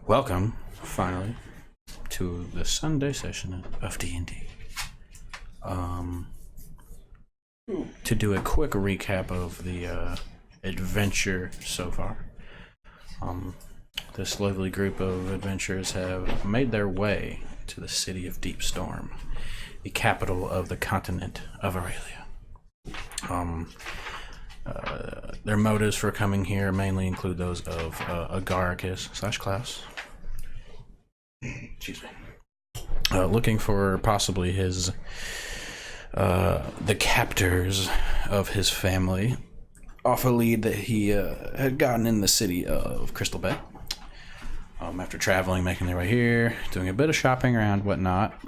Welcome, finally, to the Sunday session of D&D. To do a quick recap of the adventure so far. This lovely group of adventurers have made their way to the city of Deep Storm, the capital of the continent of Eralia. Their motives for coming here mainly include those of Agaricuses / Klaus. Excuse me. Looking for possibly his the captors of his family off a lead that he had gotten in the city of Crystal Bay. After traveling, making their way here, doing a bit of shopping around, whatnot,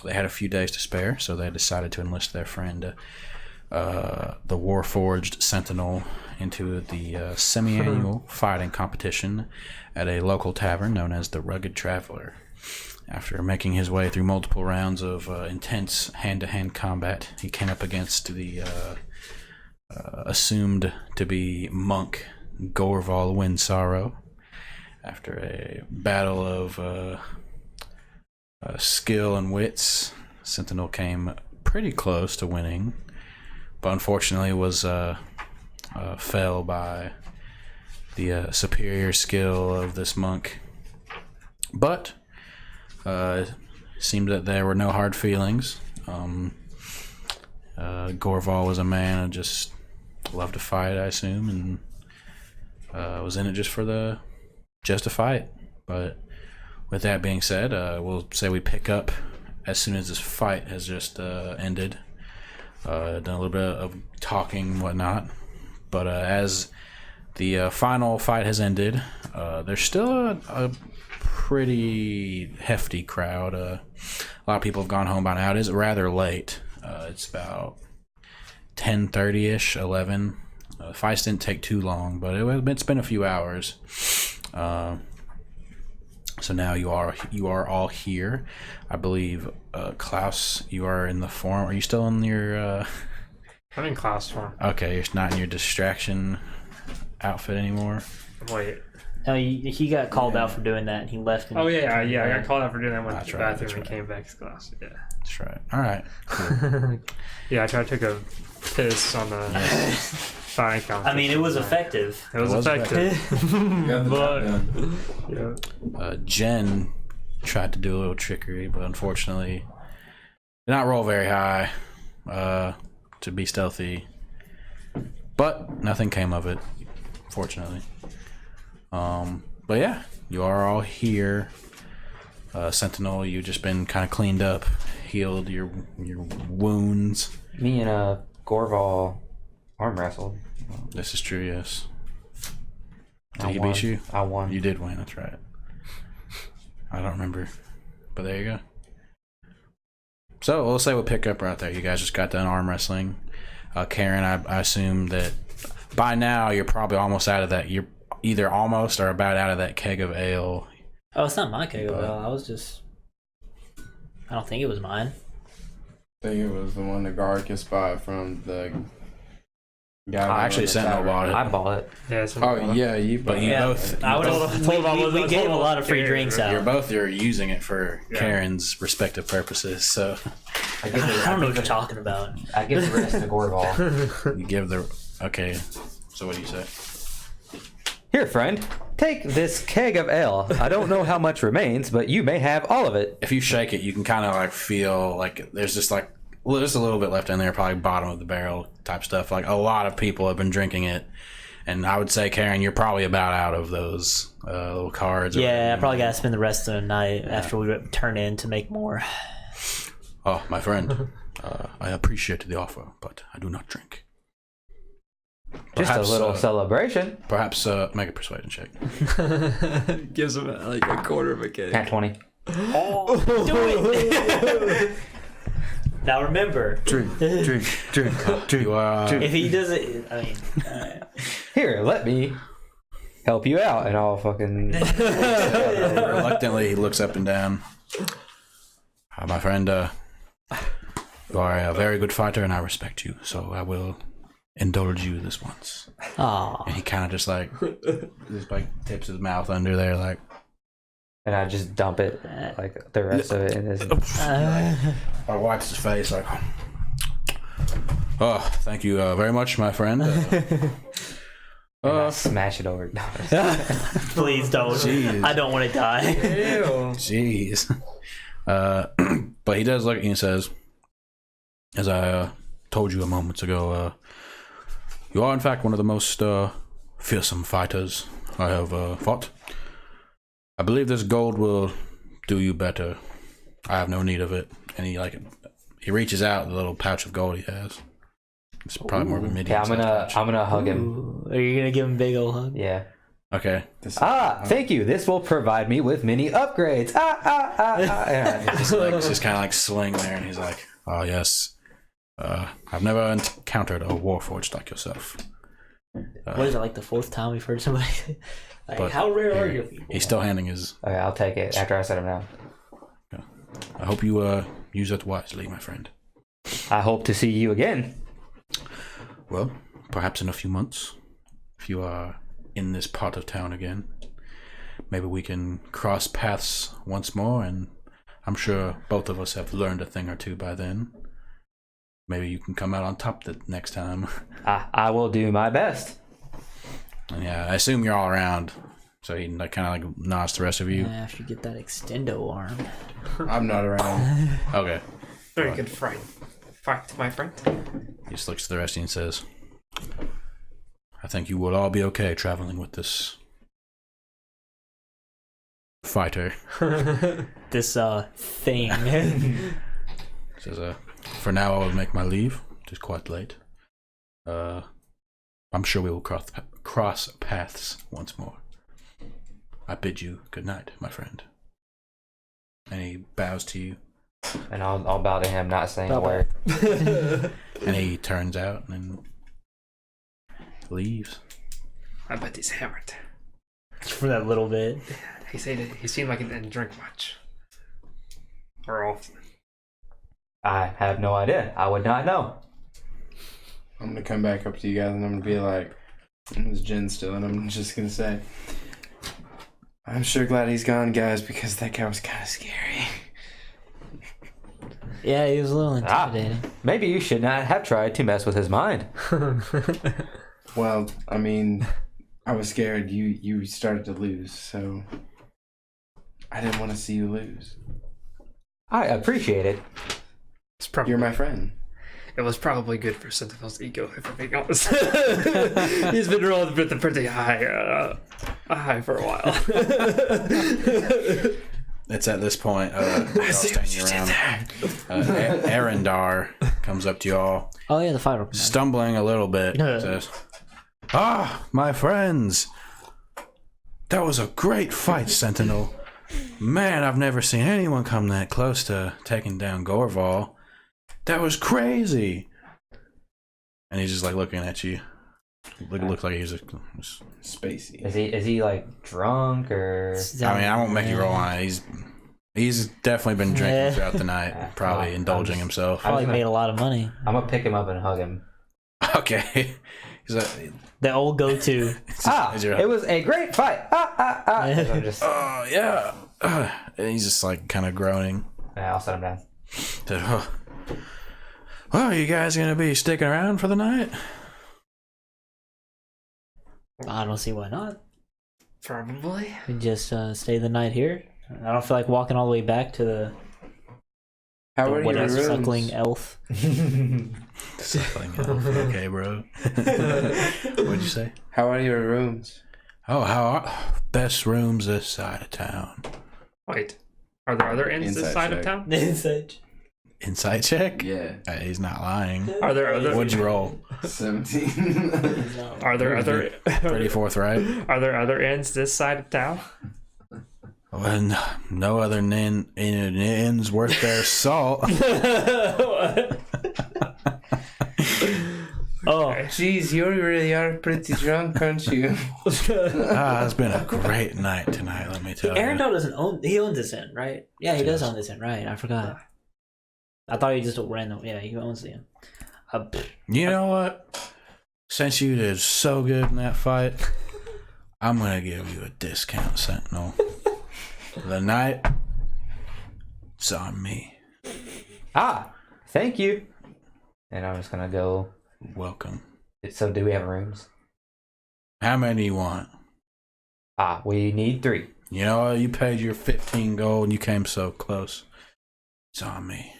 they had a few days to spare, so they decided to enlist their friend, the Warforged Sentinel, into the semi-annual fighting competition at a local tavern known as the Rugged Traveler. After making his way through multiple rounds of intense hand-to-hand combat, he came up against the assumed to be monk Gorval Windsorrow. After a battle of skill and wits, Sentinel came pretty close to winning, but unfortunately was fell by the superior skill of this monk. But it seemed that there were no hard feelings. Gorval was a man who just loved to fight, I assume, and was in it just to fight. But with that being said, we'll say we pick up as soon as this fight has just ended. Done a little bit of talking and whatnot. But as the final fight has ended, there's still a pretty hefty crowd. A lot of people have gone home by now. It is rather late. It's about 10:30ish, 11. Fights didn't take too long, but it's been a few hours. So now you are all here. I believe, Klaus, you are in the form. Are you still in your? I'm in Klaus form. Okay, you're not in your distraction outfit anymore. Wait. No, he got called out for doing that, and he left. Oh yeah. I got called out for doing that. Went to the bathroom and right. came back to class. Yeah. That's right. All right. Cool. Yeah, I tried to take a piss on the fighting competition. I mean, it was effective. It was effective. But Jen tried to do a little trickery, but unfortunately did not roll very high to be stealthy. But nothing came of it, fortunately. But yeah, you are all here. Sentinel, you've just been kind of cleaned up, healed your wounds. Me and Gorval arm wrestled. This is true, yes. Did he won. beat you? I won. You did win, that's right. I don't remember, but there you go. So we'll say we'll pick up right there. You guys just got done arm wrestling. Karen, I assume that by now you're probably almost out of that. You're either almost or about out of that keg of ale. Oh, it's not my keg of ale. I don't think it was mine. I think it was the one the Garcus bought from the guy. I actually Sentinel bought it. I bought it. yeah. Oh yeah, you bought But you it. both. I would. We gave a lot of free drinks out. You're using it for Karen's respective purposes. So I don't know what you're talking about. I give the rest to Gorval. you give the okay. So what do you say? Here, friend, take this keg of ale. I don't know how much remains, but you may have all of it. If you shake it, you can kind of like feel like there's just like just a little bit left in there, probably bottom of the barrel type stuff. Like a lot of people have been drinking it, and I would say, Karen, you're probably about out of those little cards. Yeah, I probably got to spend the rest of the night after we turn in to make more. Oh, my friend, I appreciate the offer, but I do not drink. Just Perhaps, a little celebration. Perhaps make a persuasion check. Gives him like a quarter of a keg. Nat 20. Oh, do it! Now remember, Drink. You are. if he doesn't, I mean, Here, let me help you out, and I'll fucking. Reluctantly, he looks up and down. My friend, you are a very good fighter, and I respect you. So I will indulge you this once. Aw. And he kind of just like tips his mouth under there, like, And I just dump it, like the rest of it in his. I wipes his face like, oh, thank you very much, my friend. And I smash it over. Please don't. Jeez. I don't want to die. Jeez. But he does look at you and says, as I told you a moment ago, you are in fact one of the most fearsome fighters I have fought. I believe this gold will do you better. I have no need of it. And he reaches out the little pouch of gold he has. It's probably more of a medium. Yeah, I'm gonna hug him. Ooh, are you gonna give him a big old hug? Yeah. Okay. Thank you. This will provide me with many upgrades. Yeah, Just kind of like swing there, and he's like, "Oh yes, I've never encountered a warforged like yourself." What is it, like the fourth time we've heard somebody? Like, But how rare are you people? He's still handing his. Okay, I'll take it after I set him down. I hope you use it wisely, my friend. I hope to see you again. Well, perhaps in a few months, if you are in this part of town again, maybe we can cross paths once more, and I'm sure both of us have learned a thing or two by then. Maybe you can come out on top the next time. I will do my best. And yeah, I assume you're all around. So he kind of nods to the rest of you. Yeah, after you get that extendo arm. I'm not around. Okay. Very good fight. Fight, my friend. He just looks to the rest of you and says, I think you will all be okay traveling with this fighter. This thing. He says, for now I will make my leave. It is quite late. I'm sure we will cross paths once more. I bid you good night, my friend. And he bows to you. And I'll bow to him, not saying a Bye-bye. word. And he turns out and leaves. I bet he's hammered. For that little bit. He seemed like he didn't drink much. Or often. I have no idea. I would not know. I'm gonna come back up to you guys and I'm gonna be like, "Is Jen still?" And I'm just gonna say, "I'm sure glad he's gone, guys, because that guy was kind of scary." Yeah, he was a little intimidating. Maybe you should not have tried to mess with his mind. Well, I mean, I was scared you started to lose, so I didn't want to see you lose. I appreciate it. It's probably, You're my friend. it was probably good for Sentinel's ego, if I'm being honest. He's been rolling with a pretty high for a while. It's at this point, y'all standing around. Arendar comes up to y'all, Oh yeah, the fighter. stumbling a little bit. Says, my friends, that was a great fight, Sentinel. Man, I've never seen anyone come that close to taking down Gorval. That was crazy. And he's just like looking at you. Looks like he's Spacey. Is he like drunk or? I mean, I won't make you roll on it. He's definitely been drinking throughout the night, probably indulging himself. Probably made a lot of money. I'm gonna pick him up and hug him. Okay. He's like, The old go-to. It was a great fight. I'm just, oh, yeah. And he's just like kind of groaning. yeah, I'll set him down. Said, well, you guys gonna be sticking around for the night? I don't see why not. Probably. We just stay the night here. I don't feel like walking all the way back to the How are your rooms? suckling elf. Suckling elf. Okay, bro. What'd you say? How are your rooms? Oh, how are best rooms this side of town? Wait. Are there other inns this Inside side of check. town? Insight check? Yeah. He's not lying. Are there other? What'd you roll? 17. Are there other? Pretty forthright. Are there other inns this side of town? Well, no other inns worth their salt. Oh, Jeez, you really are pretty drunk, aren't you? It's been a great night tonight, let me tell you. Arendelle doesn't own. He owns this inn, right? Yeah, he does own this inn, right? I forgot. I thought he just random. Yeah, he owns the inn. You know what? Since you did so good in that fight, I'm gonna give you a discount, Sentinel. The night is on me. Ah, thank you. And I'm just gonna go. Welcome. So, do we have rooms? How many you want? Ah, we need 3. You know what? You paid your 15 gold and you came so close. It's on me.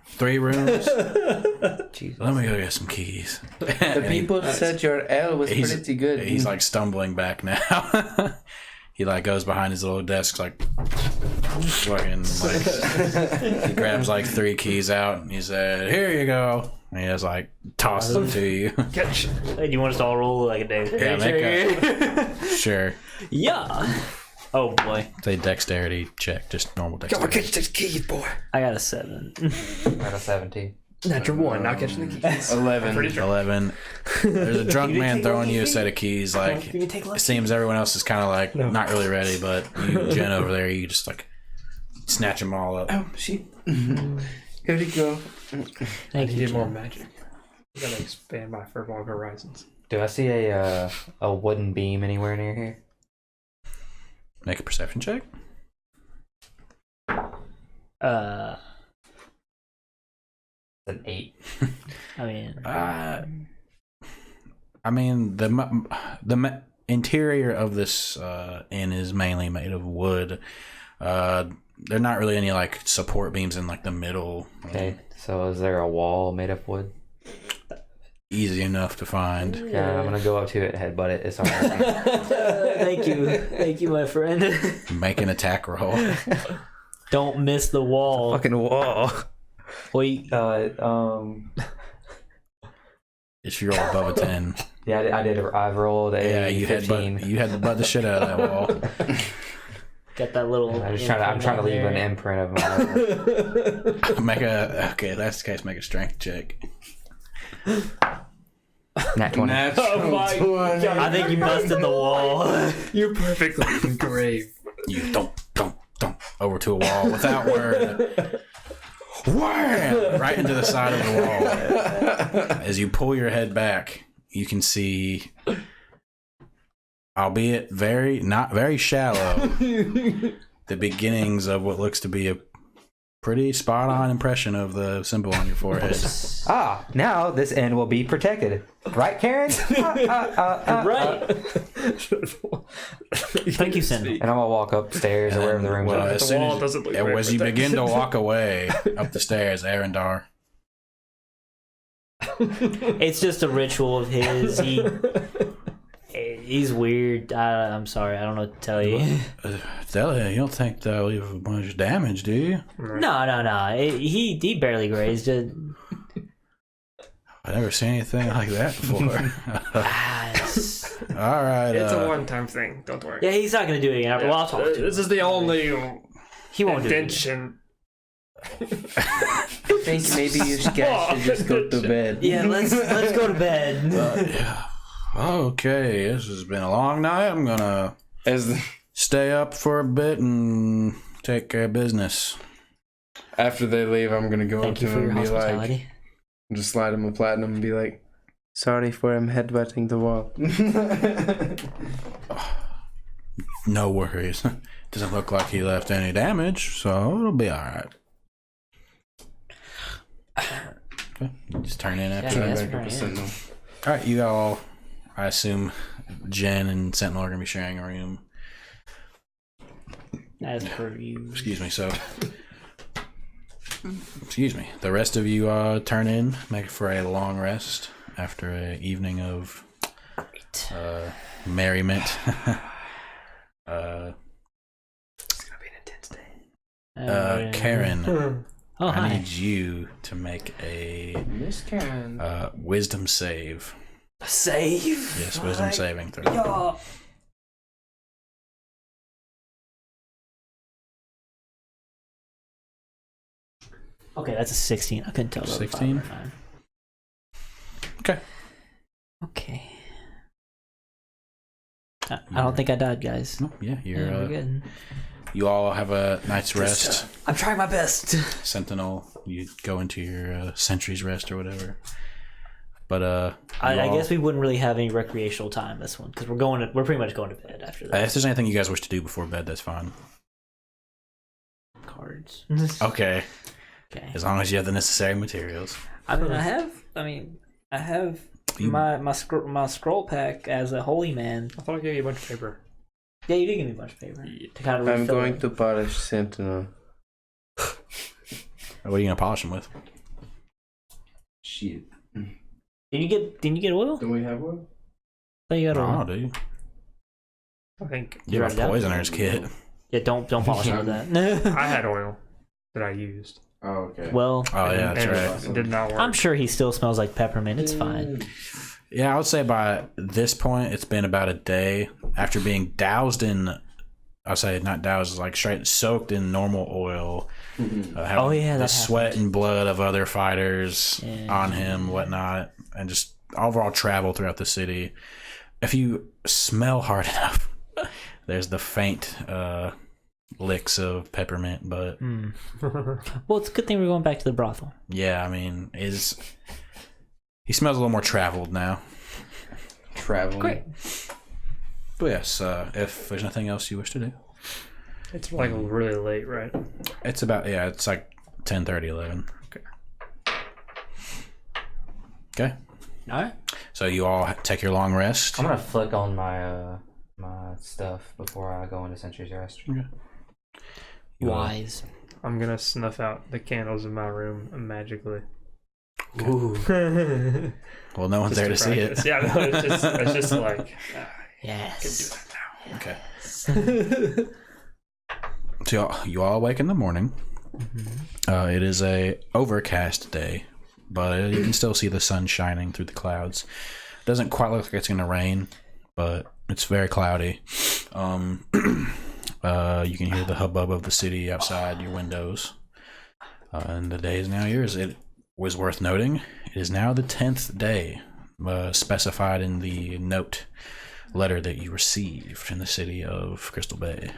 3 rooms? Jesus. Let me go get some keys. The people said your ale was He's- pretty good. He's like stumbling back now. He like goes behind his little desk, like fucking like he grabs like 3 keys out and he said, "Here you go." And he just like tosses them to you. Catch. Hey, do you want us to all roll like a day? Yeah, make sure. Sure. Yeah. Oh boy, It's a dexterity check, just normal Go dexterity. catch these keys, boy. I got a 7. I got a 17. Natural 1, not catching the keys. 11. Pretty sure. 11. There's a drunk man throwing you a set of keys. Like You can take it seems everyone else is kind of like not really ready, but you, Jen over there, you just like snatch them all up. Oh, shit. Here you go. Thank I you. need more Jen. magic. I gotta expand my furball horizons. Do I see a wooden beam anywhere near here? Make a perception check. An 8. I mean, I mean the interior of this inn is mainly made of wood. There are not really any like support beams in like the middle. Okay, so is there a wall made of wood? Easy enough to find. Yeah, I'm gonna go up to it and headbutt it. It's alright. thank you, my friend. Make an attack roll. Don't miss the wall. Fucking wall. Wait, If you roll above a 10, Yeah, I did. I've rolled a yeah, you 15. headbutt the shit out of that wall. got that little. I'm trying to leave an imprint of my. Okay, if that's the case, make a strength check. Nat 20. Oh my god! I think you busted the wall. You're perfectly engraved. You don't over to a wall without word. Wham! Right into the side of the wall. As you pull your head back, you can see, albeit not very shallow, the beginnings of what looks to be a pretty spot on impression of the symbol on your forehead. Ah, now this end will be protected. Right, Karen? Right. Thank you, Sentinel. And I'm gonna walk upstairs or wherever the room Well, is. as The soon wall doesn't look very as you protected. begin to walk away up the stairs, Arendar, It's just a ritual of his. He's weird. I'm sorry. I don't know what to tell you. Delia, you don't think they'll leave a bunch of damage, do you? No. He barely grazed it. I've never seen anything like that before. All right. It's a one-time thing. Don't worry. Yeah, he's not gonna do it again. Well, I'll talk to him. This is the only He won't do it again. invention. I think maybe you guys should just go to bed. Yeah, let's go to bed. Yeah. Okay, this has been a long night. I'm gonna stay up for a bit and take care of business. After they leave, I'm gonna go Thank up you to for him your and be like, hospitality. just slide him a platinum and be like, sorry for him headbutting the wall. No worries. Doesn't look like he left any damage, so it'll be all right. Okay, just turn in after Yeah, that. that's Back up right, to yeah. Sentinel. All right, you all. I assume Jen and Sentinel are gonna be sharing a room. As per you. Excuse me. So, excuse me. The rest of you turn in, make for a long rest after an evening of merriment. It's gonna be an intense day. Karen, Oh, I hi. need you to make a Miss Karen. wisdom save. Save. Yes, wisdom saving throw. Yeah. Okay, that's a 16. I couldn't tell. Whether 16? 5 or 9. Okay. Okay. I don't think I died, guys. Oh, yeah, you're. Yeah, we're good. You all have a night's rest. I'm trying my best. Sentinel, you go into your sentry's rest or whatever. But I you all- guess we wouldn't really have any recreational time this one because we're pretty much going to bed after that. if there's anything you guys wish to do before bed, that's fine. words. Okay, Okay. as long as you have the necessary materials. I have my scroll pack as a holy man. I thought I gave you a bunch of paper. Yeah, you did give me a bunch of paper to kind of I'm refill going it. to polish Sentinel. What are you gonna polish them with? Shit. Didn't you get oil? Do we have one? I thought you got oil. Oh, dude, I think you're a write it down? poisoner's kit. Yeah, don't polish it with that. I had oil that I used. Oh, okay. Well, Oh yeah, that's and right. it did not work. I'm sure he still smells like peppermint. It's fine. Yeah, I would say by this point it's been about a day after being doused in. I say not doused, like straight soaked in normal oil. Having Oh, yeah, the that sweat happened. and blood of other fighters Yeah. on him, whatnot, and just overall travel throughout the city. If you smell hard enough, there's the faint licks of peppermint, but Well, it's a good thing we're going back to the brothel. yeah, I mean, he smells a little more traveled now. Traveling. Great. But yes, if there's nothing else you wish to do, It's like really late, right? it's about it's like 10:30, 11. Okay. Okay, All right. so you all take your long rest. I'm gonna flick on my my stuff before I go into Sentry's Rest. You, Wise. I'm gonna snuff out the candles in my room magically. Ooh. well, no one's there to see it. Yeah, no, it's just like Yes. Okay. So you all wake in the morning. It is a overcast day, but you can still see the sun shining through the clouds. Doesn't quite look like it's gonna rain, but it's very cloudy. You can hear the hubbub of the city outside your windows, and the day is now yours. It was worth noting. It is now the 10th day, specified in the letter that you received in the city of Crystal Bay.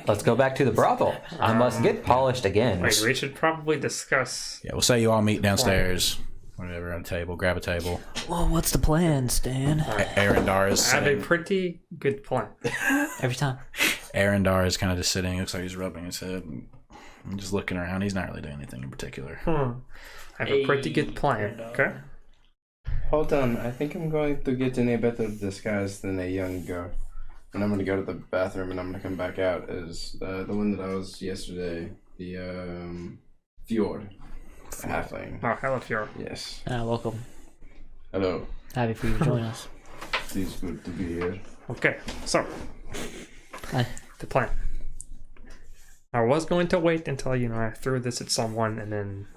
Let's go back to the brothel. I must get polished again. wait, we should probably discuss. Yeah, we'll say you all meet downstairs, whatever, on a table. Grab a table. Well, what's the plan, Stan? Arendar is I have a sitting. pretty good plan. Every time. Arendar is kind of just sitting. Looks like he's rubbing his head and just looking around. He's not really doing anything in particular. I have a pretty good plan. Okay. Hold on, I think I'm going to get in a better disguise than a young girl. And I'm going to go to the bathroom and I'm going to come back out as the one that I was yesterday. The Fjord. Halfling. Oh, hello, Fiora. Yes. Welcome. Hello. Happy for you to join us. It's good to be here. Okay, so Hi. the plan. I was going to wait until I threw this at someone and then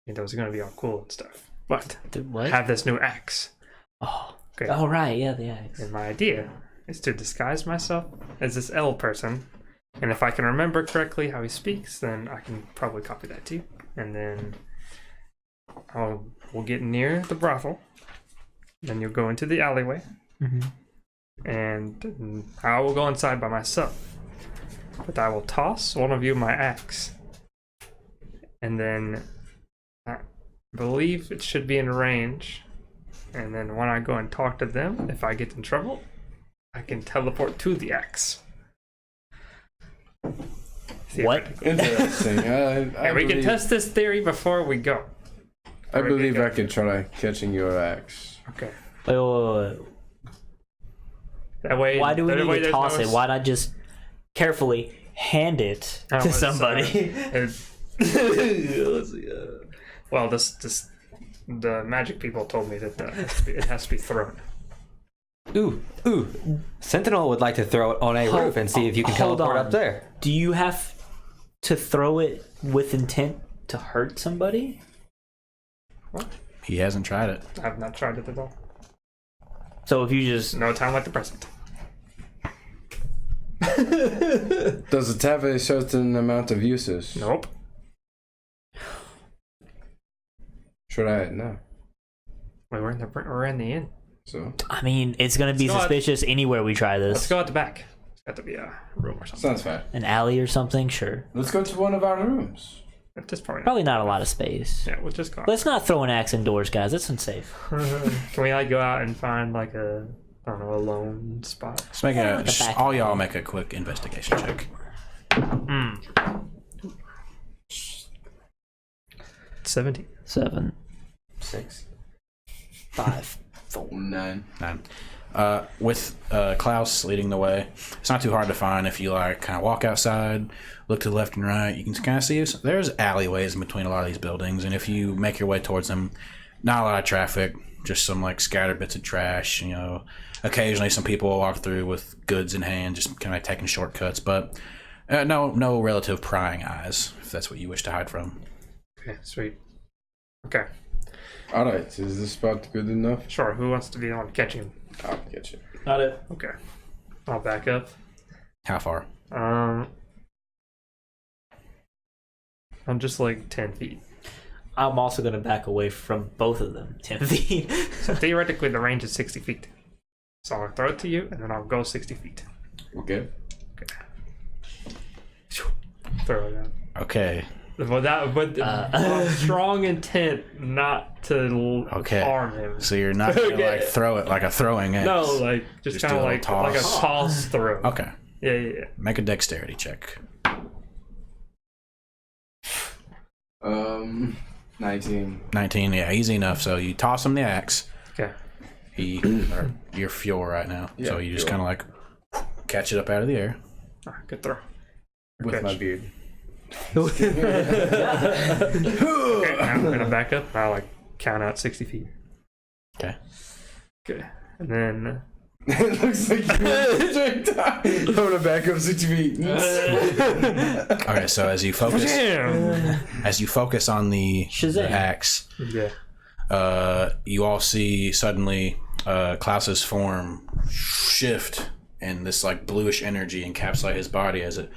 it was going to be all cool and stuff. But What? I have this new axe. Oh. Okay. Oh, right. Yeah, the axe. And my idea is to disguise myself as this L person. And if I can remember correctly how he speaks, then I can probably copy that too. And then we'll get near the brothel. Then you'll go into the alleyway. And I will go inside by myself. But I will toss one of you my axe. And then I believe it should be in range. And then when I go and talk to them, if I get in trouble, I can teleport to the axe. What? Interesting. And we can test this theory before we go. I believe I can try catching your axe. Okay. Wait. That way. Why do we that need way to there's toss no it? Why not just carefully hand it Oh, to it's, somebody? Well, the magic people told me that it has to be thrown. Ooh. Sentinel would like to throw it on a roof and see if you can hold teleport on. up there. Do you have to throw it with intent to hurt somebody? He hasn't tried it. I've not tried it at all. So if you just No time like the present. Does it have a certain amount of uses? Nope. Try it now. We're in the inn. So I mean, it's gonna be Let's go out- suspicious anywhere we try Let's this. go out the back. It's got to be a room or something. sounds fair. An alley or something, sure. Let's go to one of our rooms. At this point. Probably not a lot of space. Yeah, we'll just go. Let's not throw an axe indoors, guys. That's unsafe. Can we go out and find a lone spot? Let's make Yeah, like a back all y'all make a quick investigation check. 17. 7, 6, 5, 4. 9. 9. With Klaus leading the way, it's not too hard to find if you like kind of walk outside, look to the left and right. You can kind of see there's alleyways in between a lot of these buildings, and if you make your way towards them, not a lot of traffic, just some like scattered bits of trash. You know, occasionally some people will walk through with goods in hand, just kind of taking shortcuts, but no relative prying eyes, if that's what you wish to hide from. Okay, sweet. Okay, Alright, is this spot good enough? sure. Who wants to be on catching? I'll get you. Not it. Okay, I'll back up. How far? I'm just like 10 feet. I'm also going to back away from both of them 10 feet. So theoretically, the range is 60 feet. So I'll throw it to you, and then I'll go 60 feet. Okay. Throw it out. Okay. But strong intent not to harm him. So you're not gonna like throw it like a throwing axe. No, like just kind do of a like toss. a toss throw. Okay. Yeah. Make a dexterity check. 19. 19. Yeah, easy enough. So you toss him the axe. Okay. You're fuel right now. Yeah, so you just fuel. kind of like catch it up out of the air. Good throw. With Okay. my beard. Okay, now I'm gonna back up. I'll like count out 60 feet. Okay. Okay, and then It looks like you're straight down. I'm gonna back up 6 feet. Okay. So as you focus on the Shazam. axe, yeah. you all see suddenly Klaus's form shift and this like bluish energy encapsulate his body as it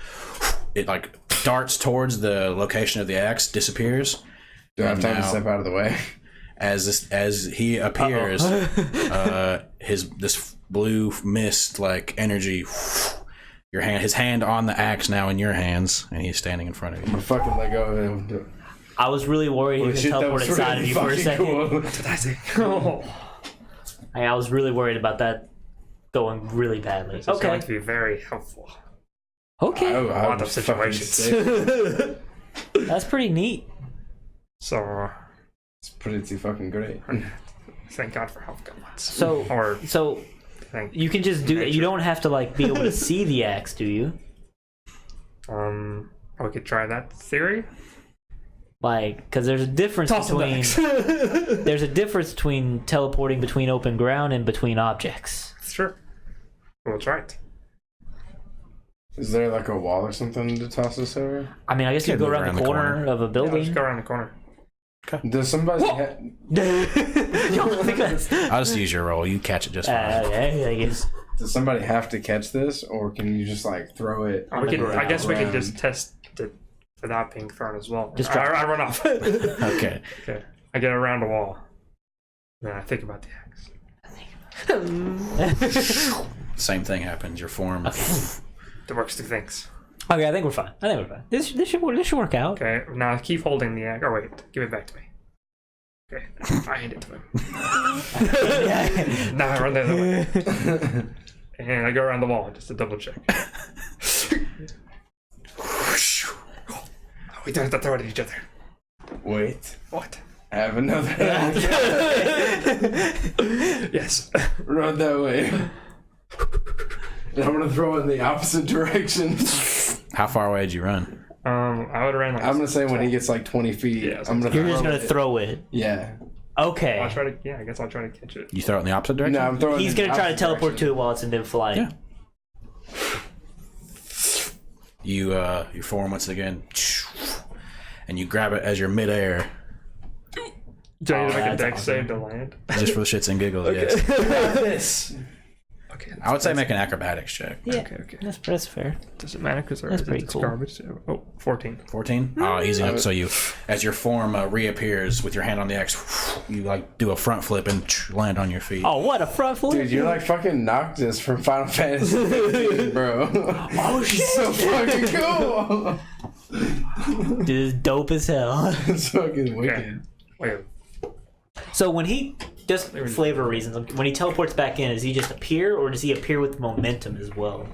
like darts towards the location of the axe, disappears. Do I have time to Now- step out of the way? As he appears, this blue mist like energy, his hand on the axe now in your hands, and he's standing in front of I'm you. gonna fucking let go of him. I was really worried he Holy was shit, that teleport was inside of really you for a fucking second. cool. I was really worried about that going really badly. It's going Okay. to be very helpful. Okay. A lot of fucking situations. safe. That's pretty neat. So It's pretty fucking great. thank God for health guns. So Or thank you can just do that. You don't have to like be able to see the axe, do you? we could try that theory. Like, because there's a difference Toss him the between axe. there's a difference between teleporting between open ground and between objects. It's true. We'll try it. Is there like a wall or something to toss this over? I mean, I guess you Yeah, go move around the corner of a Yeah, building. let's go around the corner. Does somebody I'll just use your roll. You catch it just fine. Yeah, I guess. does somebody have to catch this, or can you just like throw it? We can, I guess we can around? just test it without being thrown as well. Just I run off. Okay. Okay. I get around the wall. Then I think about the axe. Same thing happens. Your form. It works two things. Okay, I think we're fine. This should work out. Okay, now keep holding the axe. Oh, wait. Give it back to me. Okay. I hand it to him. Now I run the other way. And I go around the wall just to double check. We don't have to throw it at each other. Wait, What? I have another. Yes. Run that way. And I'm gonna throw it in the opposite direction. How far away did you run? I would have ran like. I'm gonna say when he gets like 20 feet, Yeah, I'm gonna. You're just throw gonna it. throw it. Yeah. Okay. I'll try to. Yeah, I guess I'll try to catch it. You throw it in the opposite direction? No, I'm throwing. He's it in gonna the try to opposite teleport direction. to it while it's in mid-flight. Yeah. You form once again, and you grab it as you're midair, Do I need to make a that's dex awesome. save to land? just for the shits and giggles. Yes. This. Okay. I would say make an acrobatics check. Yeah. Okay. That's fair. Does it matter? Because That's pretty cool. garbage. Oh, 14. 14. Oh, easy enough. So you, as your form reappears with your hand on the axe, you like do a front flip and land on your feet. Oh, what a front flip! Dude, you're like fucking Noctis from Final Fantasy 15, bro. Oh shit! So fucking cool. Dude, this is dope as hell. It's fucking wicked. Wait. So when he, just for flavor reasons, when he teleports back in, does he just appear, or does he appear with momentum as well?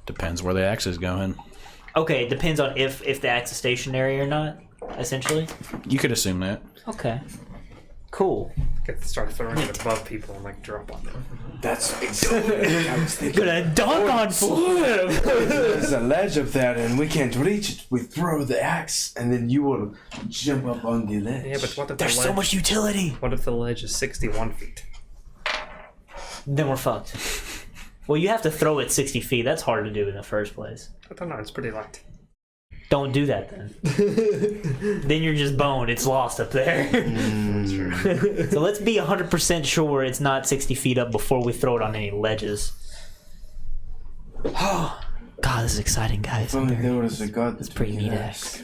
Depends where the axe is going. Okay, it depends on if the axe is stationary or not. Essentially. You could assume that. Okay. Cool. Get to start throwing it above people and like drop on them. That's exactly what I was thinking. Gonna dunk on Flip. There's a ledge up there, and we can't reach it. We throw the axe, and then you will jump up on the ledge. Yeah, but what if There's the so ledge, much utility. What if the ledge is 61 feet? Then we're fucked. Well, you have to throw it 60 feet. That's hard to do in the first place. I don't know. It's pretty light. Don't do that then. Then you're just boned. It's lost up there. So let's be 100% sure it's not 60 feet up before we throw it on any ledges. Oh, God, this is exciting, guys. If only there was a god That's that pretty we could neat ask.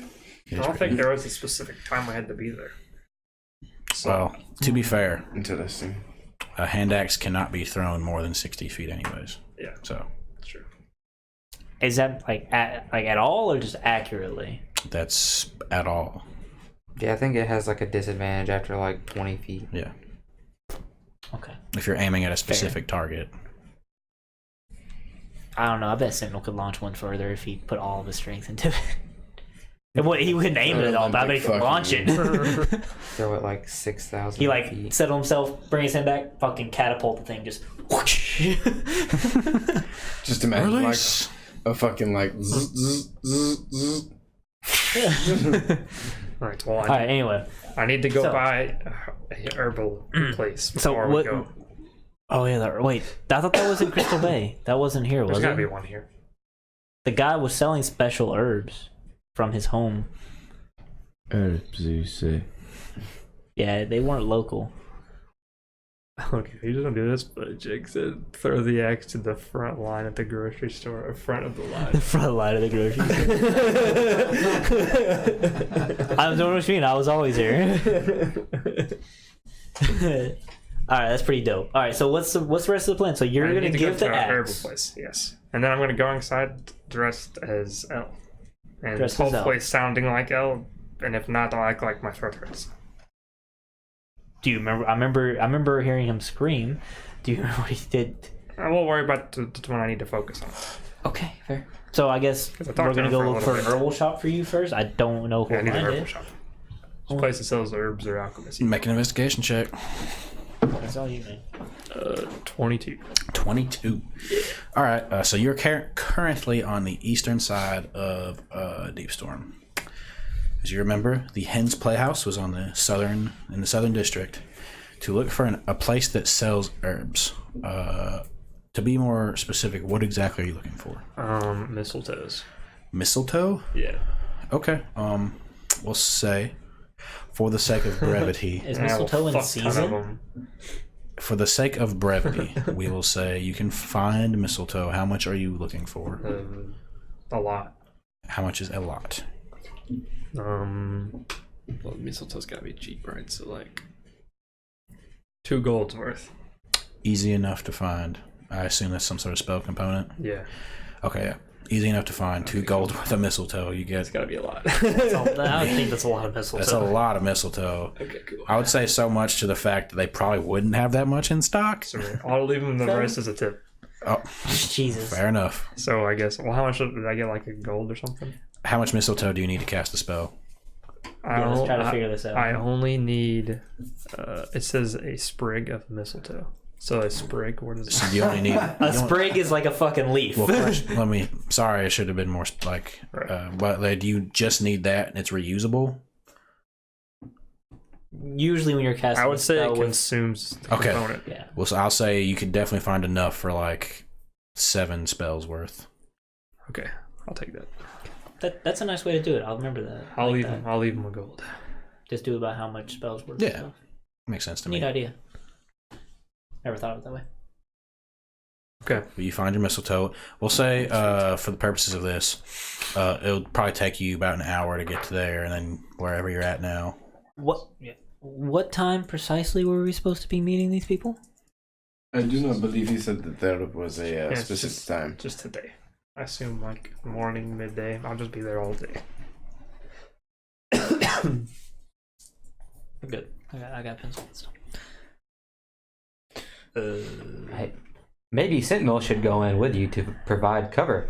I don't think there was a specific time I had to be there. So, Well, to be fair, Interesting. a hand axe cannot be thrown more than 60 feet, anyways. yeah, So that's true. Is that like at all or just accurately? that's at all. Yeah, I think it has like a disadvantage after like 20 feet. Yeah. Okay. If you're aiming at a specific target. I don't know. I bet Sentinel could launch one further if he put all of his strength into it. And what he wouldn't aim it at all, but I bet he could launch it. Throw it like 6,000 He like feet. settle himself, bring his hand back, fucking catapult the thing, just whoosh. Just imagine Release. like a fucking like. Zzz, zzz, zzz, Right. Well, All right. Anyway, I need to go So- buy a herbal place so before what? we go. Oh yeah. Wait, I thought that was in Crystal Bay. That wasn't here, There's was gotta be it? one here. The guy was selling special herbs from his home. Herbs, you say? Yeah, they weren't local. Okay, you don't do this, but Jake said throw the axe to the front line at the grocery store, or front of the The line. front line of the grocery store. I don't know what you mean. I was always here. All right, that's pretty dope. All right, so what's the rest of the plan? So you're I gonna need to give go the to a herbal axe. place, yes, and then I'm gonna go inside dressed as L, and Dressed as hopefully L. sounding like L, and if not, I'll act like my throat hurts. Do you remember? I remember hearing him scream. Do you remember what he did? I won't worry about the one I need to focus on. Okay, fair. So I guess I we're talked to gonna him go for a look for little an bit. herbal shop for you first. I don't know who Yeah, I need a will herbal find it. shop. This place that sells herbs or alchemists. Make an investigation check. That's all you need. 22. 22. All right. So you're currently on the eastern side of Deep Storm. As you remember, the Hens Playhouse was on the southern district. To look for a place that sells herbs. To be more specific, what exactly are you looking for? Mistletoes. Mistletoe? Yeah. Okay. We'll say, for the sake of brevity, Is And I have a mistletoe in fuck ton of season? them. for the sake of brevity, we will say you can find mistletoe. How much are you looking for? A lot. How much is a lot? Well, mistletoe's gotta be cheap, right? So like 2 golds worth. Easy enough to find. I assume that's some sort of spell component. Yeah. Okay, yeah. Easy enough to find. 2 gold worth of mistletoe. You it's get. gotta be a lot. I think that's a lot of That's a mistletoe. lot of mistletoe. Okay, cool. I would say so much to the fact that they probably wouldn't have that much in stock. So I'll leave them the rest as a tip. Oh, Jesus. fair enough. So I guess, well, how much did I get? Like a gold or something? How much mistletoe do you need to cast the spell? Yeah, let's try to figure this out. I only need, it says a sprig of mistletoe. So a sprig, what is So it? you only need A sprig is like a fucking leaf. Well, first, sorry, I should have been more like. But like, do you just need that and it's reusable? Usually when you're casting I would a say spell it with- consumes the Okay. component. yeah. Well, so I'll say you could definitely find enough for like 7 spells worth. Okay, I'll take that. That's a nice way to do it. I'll remember that. I I'll like leave that. them. I'll leave them a gold. Just do about how much spells worth. Yeah. Makes sense to Neat me. idea. Never thought of it that way. Okay. You find your mistletoe. We'll say, for the purposes of this, it'll probably take you about an hour to get to there, and then wherever you're at now. What time precisely were we supposed to be meeting these people? I do not believe he said that there was a Yeah, it's specific just- time. Just today. I assume like morning, midday. I'll just be there all day. Good. I got pencil and stuff. Hey, maybe Sentinel should go in with you to provide cover.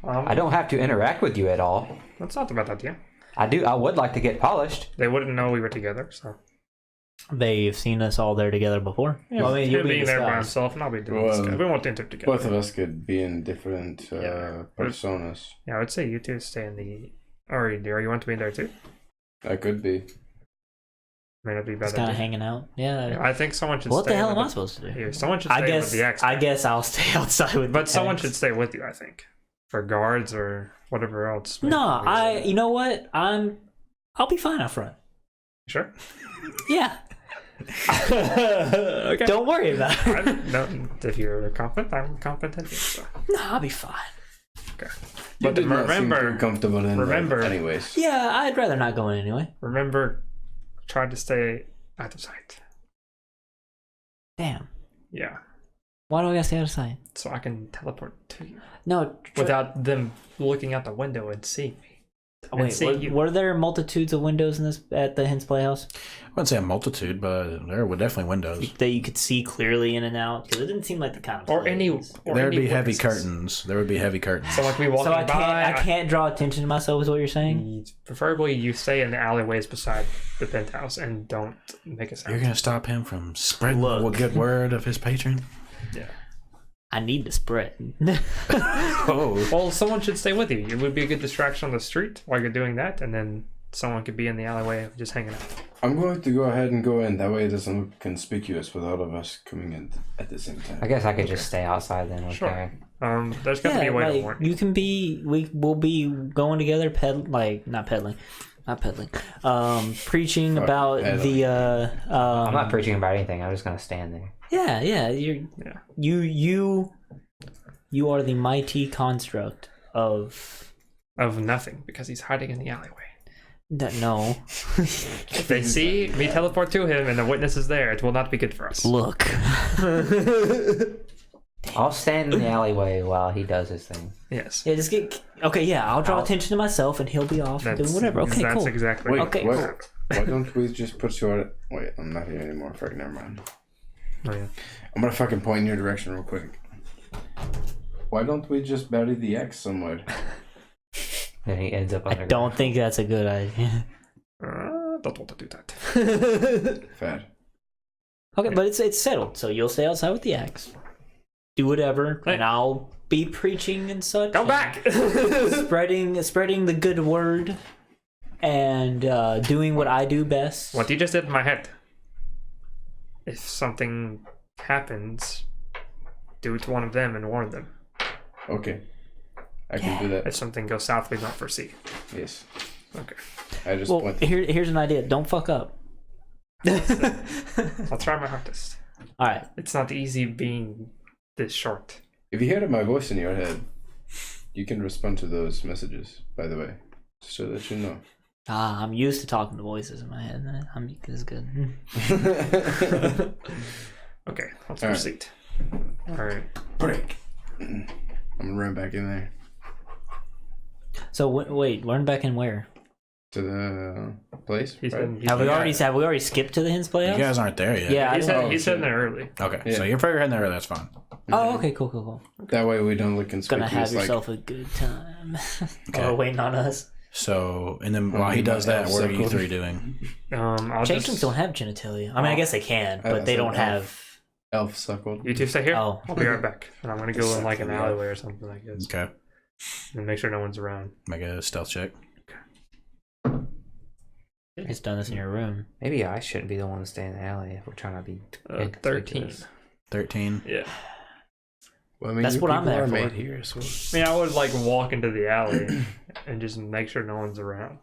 I don't have to interact with you at all. That's not a bad idea. I would like to get polished. They wouldn't know we were together, so. They've seen us all there together before. Yeah, Well, I mean, you'll him be being there by disguised. himself, and I'll be doing Well, this guy. We won't enter together. Both of us could be in different Yeah. personas. Yeah, I would say you two stay in the. Or do you want to be in there too? I could be. May not be Just better. kind of hanging out. Yeah. Yeah, I think someone should What stay the hell with am I supposed to do? Here, someone should stay I guess. with the X. I guess I'll stay outside with. But the someone X. should stay with you, I think. For guards or whatever else. No, you know what? I'll be fine out front. Sure. Yeah. Okay. Don't worry about it. No, if you're confident, I'm confident. So. No, I'll be fine. Okay. You But did not seem remember, too comfortable in remember- there anyways. Yeah, I'd rather not go in anyway. try to stay out of sight. Damn. Yeah. Why do I gotta stay out of sight? So I can teleport to you No. without them looking out the window and seeing me. Wait, see you. were there multitudes of windows in this at the Hens Playhouse I wouldn't say a multitude, but there were definitely windows. that you could see clearly in and out? Because it didn't seem like the kind of Or any. place. Or There would any be heavy witnesses. curtains. There would be heavy curtains. Someone could be walking So I by. can't draw attention to myself. Is what you're saying? Preferably, you stay in the alleyways beside the penthouse and don't make a sound. You're gonna stop him from spreading Look. a good word of his patron? Yeah. I need to spread. Oh, Well, someone should stay with you. It would be a good distraction on the street while you're doing that, and then someone could be in the alleyway just hanging out. I'm going to go ahead and go in. That way it doesn't look conspicuous with all of us coming in at the same time. I guess I could just stay outside then. Okay. Sure. There's got to be Yeah, a way to like warn you can be. We'll be going together, not peddling. Preaching Fuck, about peddling. the. I'm not preaching about anything. I'm just gonna stand there. Yeah, Yeah. You are the mighty construct of. of nothing because he's hiding in the alleyway. No. If they see me teleport to him and the witness is there, it will not be good for us. Look. I'll stand in the alleyway while he does his thing. Yes. Yeah, just get. Okay, yeah, I'll draw attention to myself and he'll be off doing whatever. Okay, that's cool. exactly. Wait, Okay, what? Why don't we just put you on? Wait, I'm not here anymore. Fuck, never mind. Oh, yeah. I'm gonna fucking point in your direction real quick. Why don't we just bury the X somewhere? Then he ends up I underground. don't think that's a good idea. Don't want to do that. Fair. Okay, but it's settled. So you'll stay outside with the axe. Do whatever, Hey. and I'll be preaching and such. Go back! spreading the good word, and doing what I do best. What you just did in my head. If something happens, do it to one of them and warn them. Okay. I can do that. If something goes south we don't foresee. Yes. Okay. I just Well, want. here's an idea. Don't fuck up. I'll try my hardest. All right. It's not easy being this short. If you hear my voice in your head, you can respond to those messages. By the way, just so that you know. I'm used to talking to voices in my head. This is good. Okay, let's All right. proceed. Alright. Break. I'm gonna run back in there So wait, learn back in where? to the place. He's right? been, Have we already skipped to the Hens you Playhouse? guys aren't there yet. Yeah, I he's, didn't- head, he's heading there early. Okay, Yeah. so you're heading there. That's fine. Oh, okay, cool. That way we don't look Gonna conspicuous. have like, yourself a good time. Okay. Oh, waiting on us. So, and then while Oh, he does my that, elf what are you circle. three doing? I'll Changelings just... don't have genitalia. I mean, I guess they can, but they don't have. elf suckled. You two stay here. Oh. I'll be right back. And I'm gonna go in like an Suck it up. alleyway or something, I guess. Okay, And make sure no one's around. make a stealth check. It's done this in your room. Maybe I shouldn't be the one to stay in the alley if we're trying to be 13. inconspicuous. 13. Yeah. Well, I mean, That's you what I'm people there are for. made here, so I mean, I would like walk into the alley and just make sure no one's around.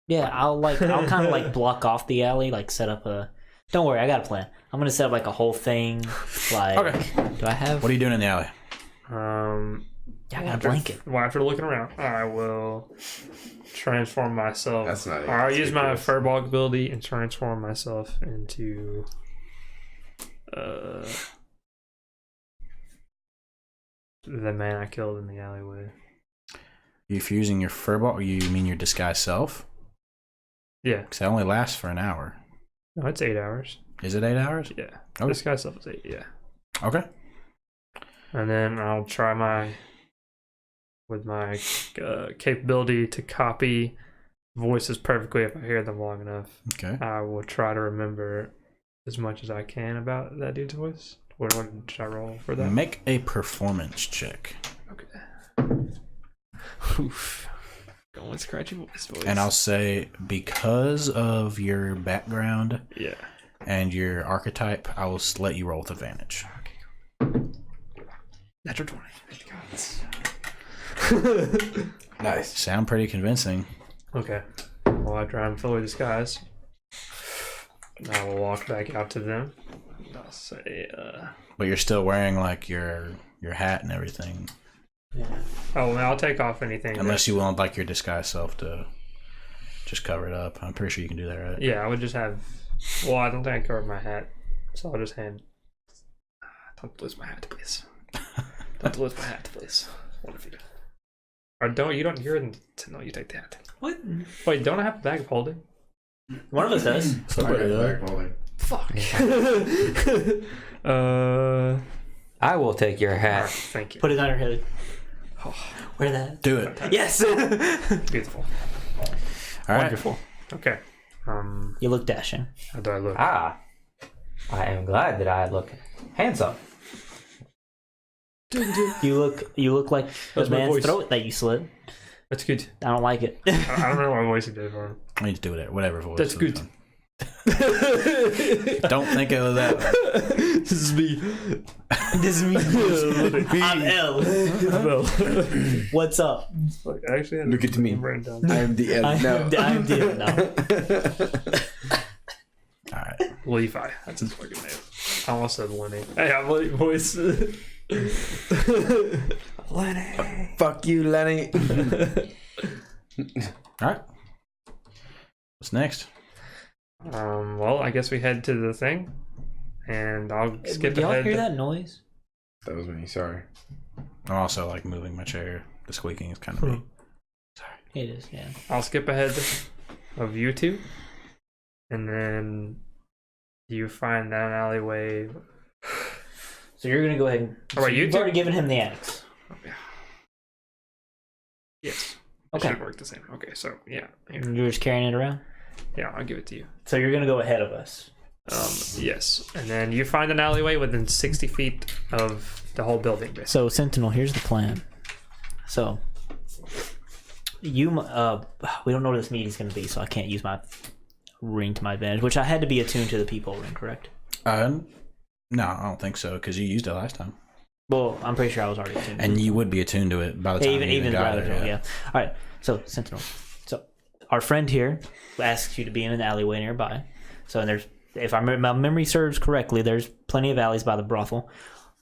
Yeah, I'll kind of like block off the alley, like set up a. Don't worry, I got a plan. I'm gonna set up like a whole thing. Like, Okay. do I have? What are you doing in the alley? Yeah, I got a blanket. Well, after looking around, I will transform myself. That's not I'll use my inconspicuous. Furball ability and transform myself into the man I killed in the alleyway. You fusing your furball, or you mean your disguised self? Yeah. Because that only lasts for an hour. No, it's 8 hours. Is it 8 hours? Yeah. Okay. This guy's stuff is 8, yeah. Okay. And then I'll try my with my capability to copy voices perfectly if I hear them long enough. Okay. I will try to remember as much as I can about that dude's voice. What should I roll for that? Make a performance check. Okay. Oof. Going scratchy voice. And I'll say, because of your background Yeah. and your archetype, I will let you roll with advantage. Natural 20. Nice. Sound pretty convincing. Okay. Well, I try and fully disguise. I will walk back out to them. I'll say, But you're still wearing like your hat and everything. oh, well, I'll take off anything. Unless you want like your disguised self to just cover it up. I'm pretty sure you can do that, right? Yeah, I would just have. Well, I don't think I covered my hat, so I'll just hand. Don't lose my hat, please. Don't lose my hat, please. One of you. Or don't you don't hear them? No, you take the hat. What? Wait, don't I have a bag of holding? One of us does. Somebody back holding. Fuck. I will take your Alright, hat. thank you. Put it on your head. Wear that. Do it. Yes. Beautiful. All right. Wonderful. Okay. You look dashing. How do I look? Ah, I am glad that I look handsome. You look like the That's my man's voice. throat that you slit. That's good. I don't like it. I don't know what voice you did for him. I need to do it. Whatever voice. That's good. Don't think of that. This is me. This is me. I'm L. What's up? Fuck, I actually had Look at me. down. I am the I L now. am dead now. All right. Levi. That's his fucking name. I almost said Lenny. Hey, I'm Lenny voice. Lenny. Fuck you, Lenny. All right. What's next? Well, I guess we head to the thing, and I'll skip Did y'all ahead. hear that noise? That was me. Sorry. I'm also like moving my chair. The squeaking is kind of me. It is, yeah. I'll skip ahead of you two, and then you find that alleyway. So you're gonna go ahead and. Oh, wait, you you've two- already given him the axe. Yes. It Okay. should work the same. Okay, so yeah, here. You're just carrying it around. Yeah, I'll give it to you. So you're gonna go ahead of us. Yes, and then you find an alleyway within 60 feet of the whole building, basically. So Sentinel, here's the plan. So you, we don't know what this meeting's gonna be, so I can't use my ring to my advantage. Which I had to be attuned to the people ring, correct? No, I don't think so because you used it last time, Well, I'm pretty sure I was already attuned. and you would be attuned to it by the time even you even got rather, there. yeah. All right. So Sentinel. So our friend here asks you to be in an alleyway nearby. So there's, if my memory serves correctly, there's plenty of alleys by the brothel.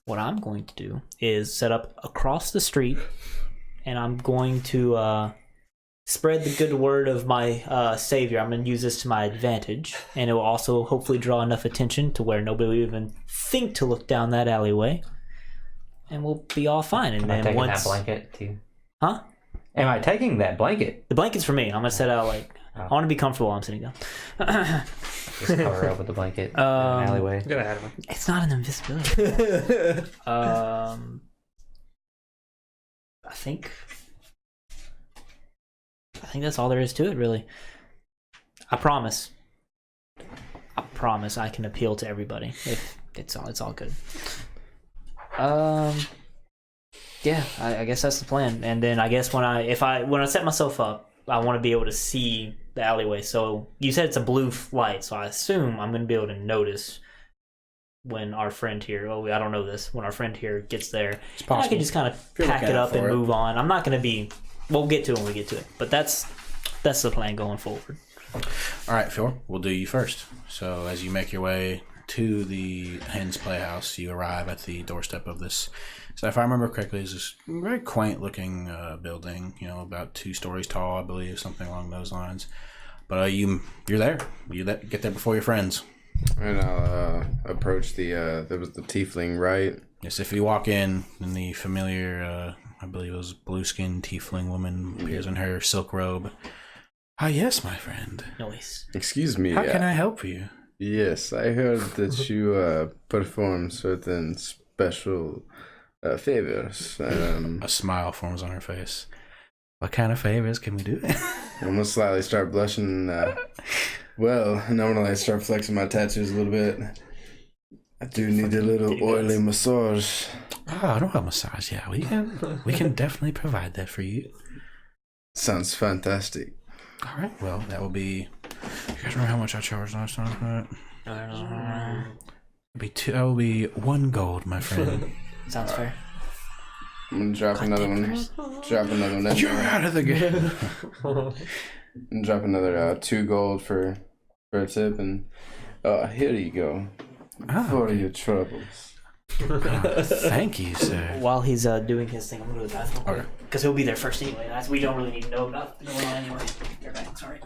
What I'm going to do is set up across the street, and I'm going to spread the good word of my savior. I'm going to use this to my advantage, and it will also hopefully draw enough attention to where nobody will even think to look down that alleyway, and we'll be all fine. And Am I then taking once, that blanket too? huh? Am I taking that blanket? The blanket's for me. I'm gonna set out like I want to be comfortable while I'm sitting down. Just cover up with the blanket in an alleyway. I'm gonna add one. It's not an invisibility. I think that's all there is to it, really. I promise I can appeal to everybody. If it's all good. Yeah, I guess that's the plan. And then I guess when I set myself up, I want to be able to see the alleyway. So you said it's a blue light, so I assume I'm going to be able to notice when our friend here. Oh, I don't know this. When our friend here gets there, It's and I possible. can just kind of you're pack looking it out up and for it. move on. I'm not going to be. We'll get to it when we get to it. But that's the plan going forward. All right, Phil, we'll do you first. So as you make your way to the Hen's Playhouse, you arrive at the doorstep of this. So if I remember correctly, it's this very quaint-looking building. You know, about 2 stories tall, I believe, something along those lines. But you're there. Get there before your friends. And I'll approach there was the tiefling, right? Yes, if you walk in, and the familiar, I believe it was blue-skinned tiefling woman appears in her silk robe. Ah, yes, my friend. Noise. Excuse me. How can I help you? Yes, I heard that you perform certain special favors. A smile forms on her face. What kind of favors can we do? I'm gonna slightly start blushing. Well, normally I start flexing my tattoos a little bit. I do need a little oily massage. Oh, I don't have a massage. Yeah, we can definitely provide that for you. Sounds fantastic. All right. Well, that will be. You guys remember how much I charged last time for that? That will be 1 gold, my friend. Sounds fair. I'm gonna drop another one. Drop another one. You're out of the game. And drop another 2 gold for a tip, and here you go for your troubles. Thank you, sir. While he's doing his thing, I'm gonna go to the bathroom. Okay. Because he'll be there first anyway. We don't really need to know about what's going on anyway. You're back. Sorry.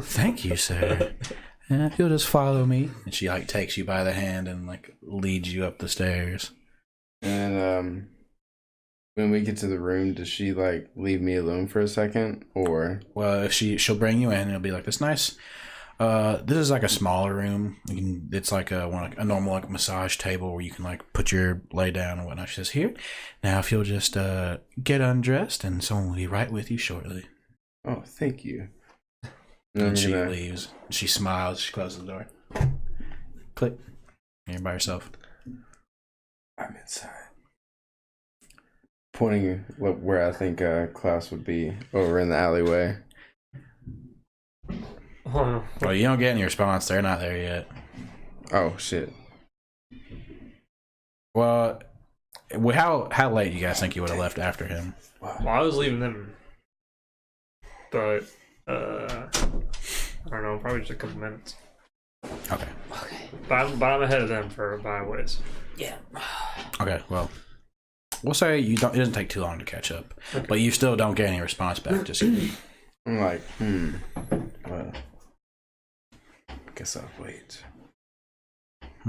Thank you, sir. And if you'll just follow me, and she like takes you by the hand and like leads you up the stairs. And when we get to the room, does she like leave me alone for a second, or? Well, if she'll bring you in, and it'll be like this nice. This is like a smaller room. It's like a normal like massage table where you can like put your lay down and whatnot. She says, "Here, now if you'll just get undressed, and someone will be right with you shortly." Oh, thank you. And she leaves. She smiles. She closes the door. Click. You're by yourself. I'm inside. Pointing where I think Klaus would be, over in the alleyway. Well, you don't get any response. They're not there yet. Oh shit. Well, how late do you guys think you would have left after him? Well, I was leaving them, but I don't know, probably just a couple minutes. Okay. But I'm ahead of them by a ways. Yeah. Okay. Well, we'll say it doesn't take too long to catch up, but you still don't get any response back. Just I'm like, well, guess I'll wait.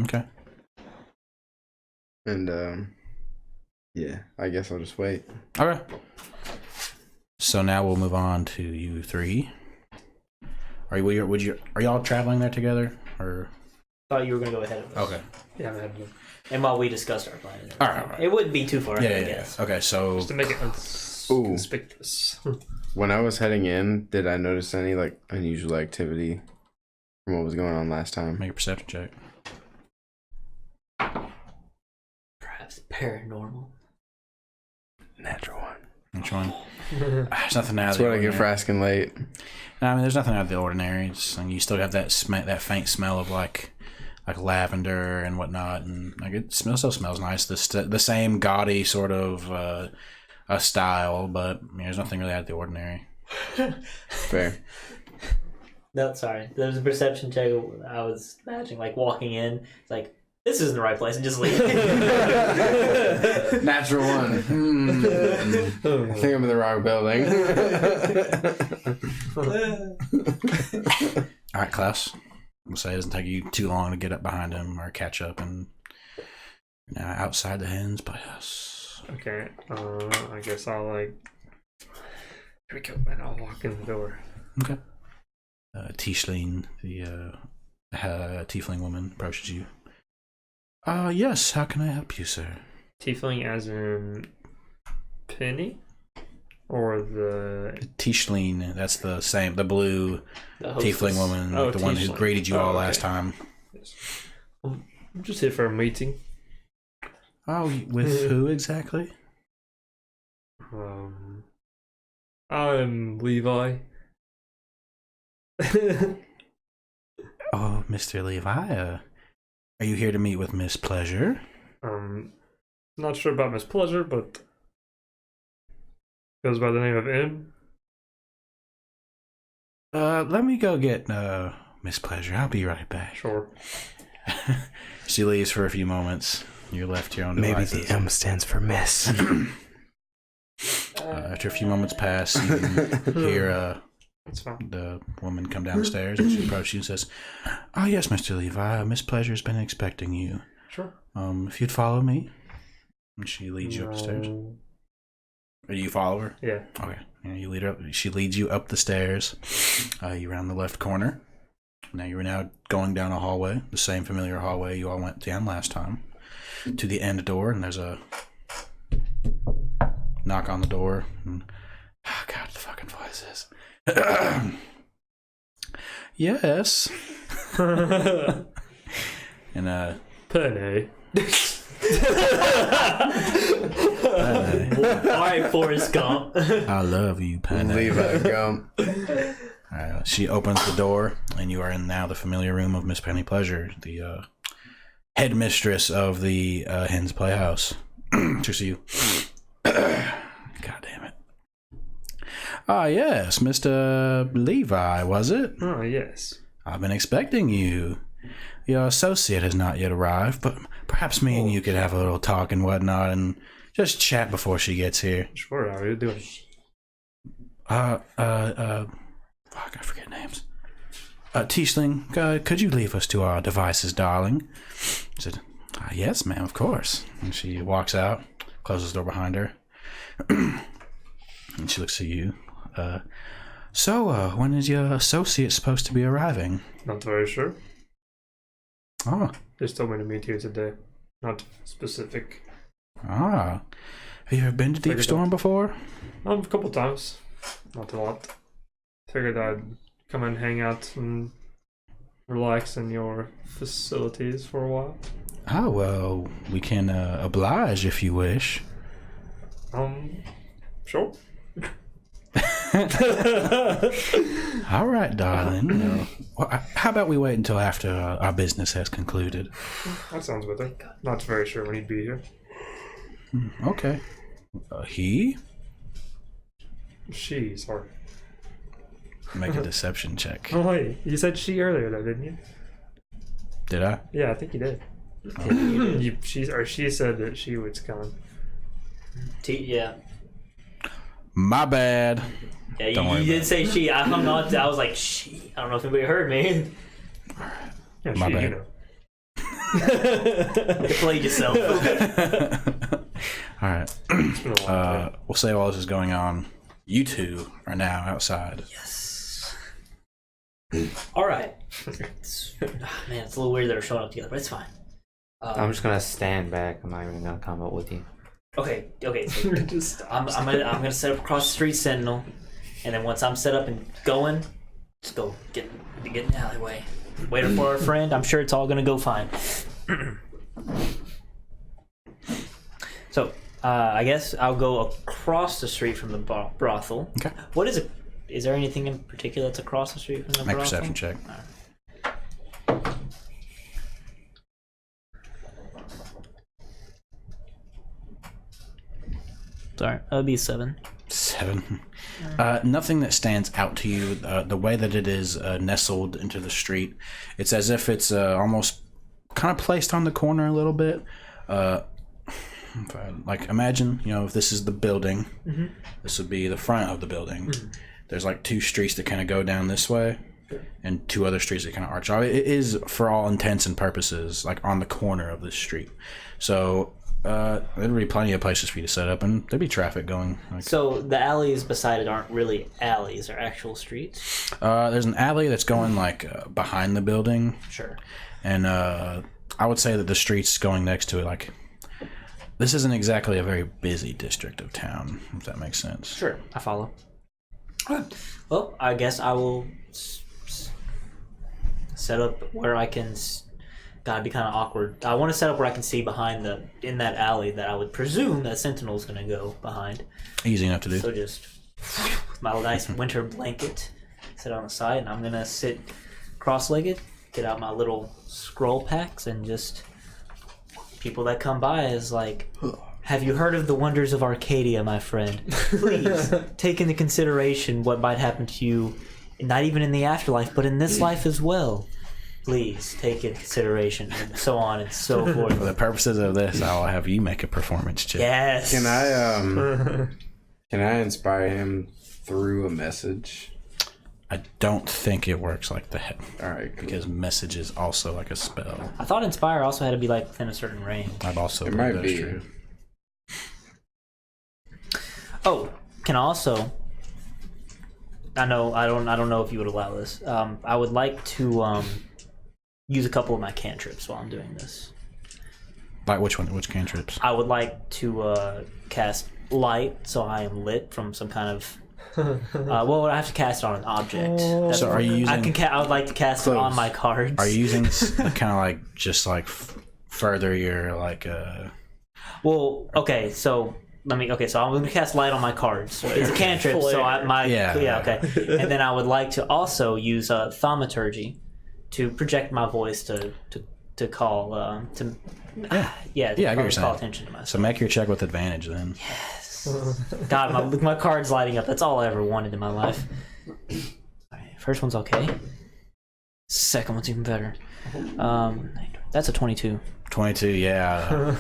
okay. And yeah, I guess I'll just wait. Okay. So now we'll move on to you three. Are y'all traveling there together, or? Thought you were gonna go ahead of us. Okay. Yeah, I'm ahead of them. And while we discussed our plan, All right. It wouldn't be too far ahead, I Yeah. guess. Okay. So Just to make it conspicuous. When I was heading in, did I notice any like unusual activity from what was going on last time? make a perception check. Perhaps paranormal. Natural one. Which one? There's nothing out of That's the what I ordinary. get for asking late. No, I mean, there's nothing out of the ordinary. You still have that that faint smell of like lavender and whatnot, and like it still smells nice. The same gaudy sort of a style, but there's nothing really out of the ordinary. Fair. No, sorry. There was a perception check. I was imagining like walking in. It's like, this isn't the right place, and just leave. Natural one. I think I'm in the wrong building. All right, Klaus. We'll say it doesn't take you too long to get up behind him or catch up, and now outside the hens by us. Okay, I guess I'll like. Here we go, and I'll walk in the door. Okay. Tiefling, the tiefling woman, approaches you. Yes, how can I help you, sir? Tiefling as in Penny? Or the... Tiefling, that's the same, the blue hostess. tiefling woman, Oh, the one who tiefling. greeted you all Okay. last time. I'm just here for a meeting. Oh, with who exactly? I'm Levi. Oh, Mr. Levi, are you here to meet with Miss Pleasure? Not sure about Miss Pleasure, but goes by the name of M. Let me go get Miss Pleasure. I'll be right back. Sure. She leaves for a few moments. You're left to your own Maybe devices. the M stands for miss. After a few moments pass, you can hear That's fine. the woman come down the stairs, and she approaches you and says, "Oh yes, Mr. Levi, Miss Pleasure's been expecting you. Sure. If you'd follow me." And she leads you upstairs. No. Or do you follow her? Yeah. Okay. Yeah, you lead her up. She leads you up the stairs. You round the left corner. Now you're going down a hallway, the same familiar hallway you all went down last time. to the end door, and there's a knock on the door. And, oh, God, the fucking voices. Yes. And, Penny. All right, Forrest Gump. I love you, Penny. Levi Gump. She opens the door, and you are in now the familiar room of Miss Penny Pleasure, the headmistress of the Hens Playhouse. To see you. God damn it. Ah, yes, Mr. Levi, was it? Oh, yes. I've been expecting you. Your associate has not yet arrived, but perhaps me and you could have a little talk and whatnot and just chat before she gets here. Sure, how are you doing? Fuck, I forget names. Tiefling, could you leave us to our devices, darling? I said, yes, ma'am, of course. And she walks out, closes the door behind her, and she looks at you. So, when is your associate supposed to be arriving? Not very sure. Oh, They just told me to meet you today. Not specific. have you ever been to Deep Storm before? A couple times. Not a lot. Figured I'd come and hang out and relax in your facilities for a while. Oh, well, we can oblige if you wish. Sure. All right, darling. Well, how about we wait until after our business has concluded? That sounds better. Not very sure when he'd be here. Okay. He? She, sorry. Make a deception check. Oh wait, you said she earlier though, didn't you? Did I? Yeah, I think you did. She said that she was coming. Yeah. My bad. Yeah, Don't worry you did about say she. I hung on. I was like, she. I don't know if anybody heard me. Yeah, My she, bad. you know. You played yourself. All right. It's been a long time. We'll say while this is going on, you two are now outside. Yes. All right. Man, it's a little weird that we're showing up together, but it's fine. I'm just gonna stand back. I'm not even gonna come up with you. Okay. So I'm gonna set up across the street, Sentinel, and then once I'm set up and going, just go get in the alleyway. Waiting for our friend. I'm sure it's all gonna go fine. So, I guess I'll go across the street from the brothel. Okay. What is it? Is there anything in particular that's across the street from the Make a brothel? perception check. Sorry, that'll be 7. 7. Nothing that stands out to you. The way that it is nestled into the street, it's as if it's almost kind of placed on the corner a little bit. Like imagine, if this is the building, this would be the front of the building. There's like 2 streets that kind of go down this way, and 2 other streets that kind of arch off. It is, for all intents and purposes, like on the corner of this street. So there'd be plenty of places for you to set up, and there'd be traffic going. So the alleys beside it aren't really alleys; they're actual streets. There's an alley that's going behind the building, Sure. and I would say that the streets going next to it, this isn't exactly a very busy district of town, if that makes sense. Sure, I follow. Well, I guess I will set up where I can. Gotta be kind of awkward. I want to set up where I can see behind in that alley that I would presume that Sentinel's gonna go behind. Easy enough to do. So just with my nice winter blanket, sit on the side, and I'm gonna sit cross-legged, get out my little scroll packs, and just people that come by is like, have you heard of the wonders of Arcadia, my friend? Please take into consideration what might happen to you, not even in the afterlife, but in this life as well. Please take into consideration, and so on and so forth. For the purposes of this, I'll have you make a performance check. Yes. Can I inspire him through a message? I don't think it works like that. All right, cool. Because message is also like a spell. I thought Inspire also had to be within a certain range. I've also It believe might that's be. true. Oh, can also. I don't know if you would allow this. I would like to use a couple of my cantrips while I'm doing this. Like which one? Which cantrips? I would like to cast light, so I am lit from some kind of. Well, I have to cast it on an object. That's So are you using? I would like to cast it on my cards. Are you using kind of like just like further your like Well, okay, so so I'm going to cast light on my cards. So it's a cantrip, so okay. And then I would like to also use thaumaturgy to project my voice to call I get call what you're saying. attention to myself. So make your check with advantage then. God, my card's lighting up. That's all I ever wanted in my life. Alright, first one's okay. Second one's even better. That's a 22. 22, yeah.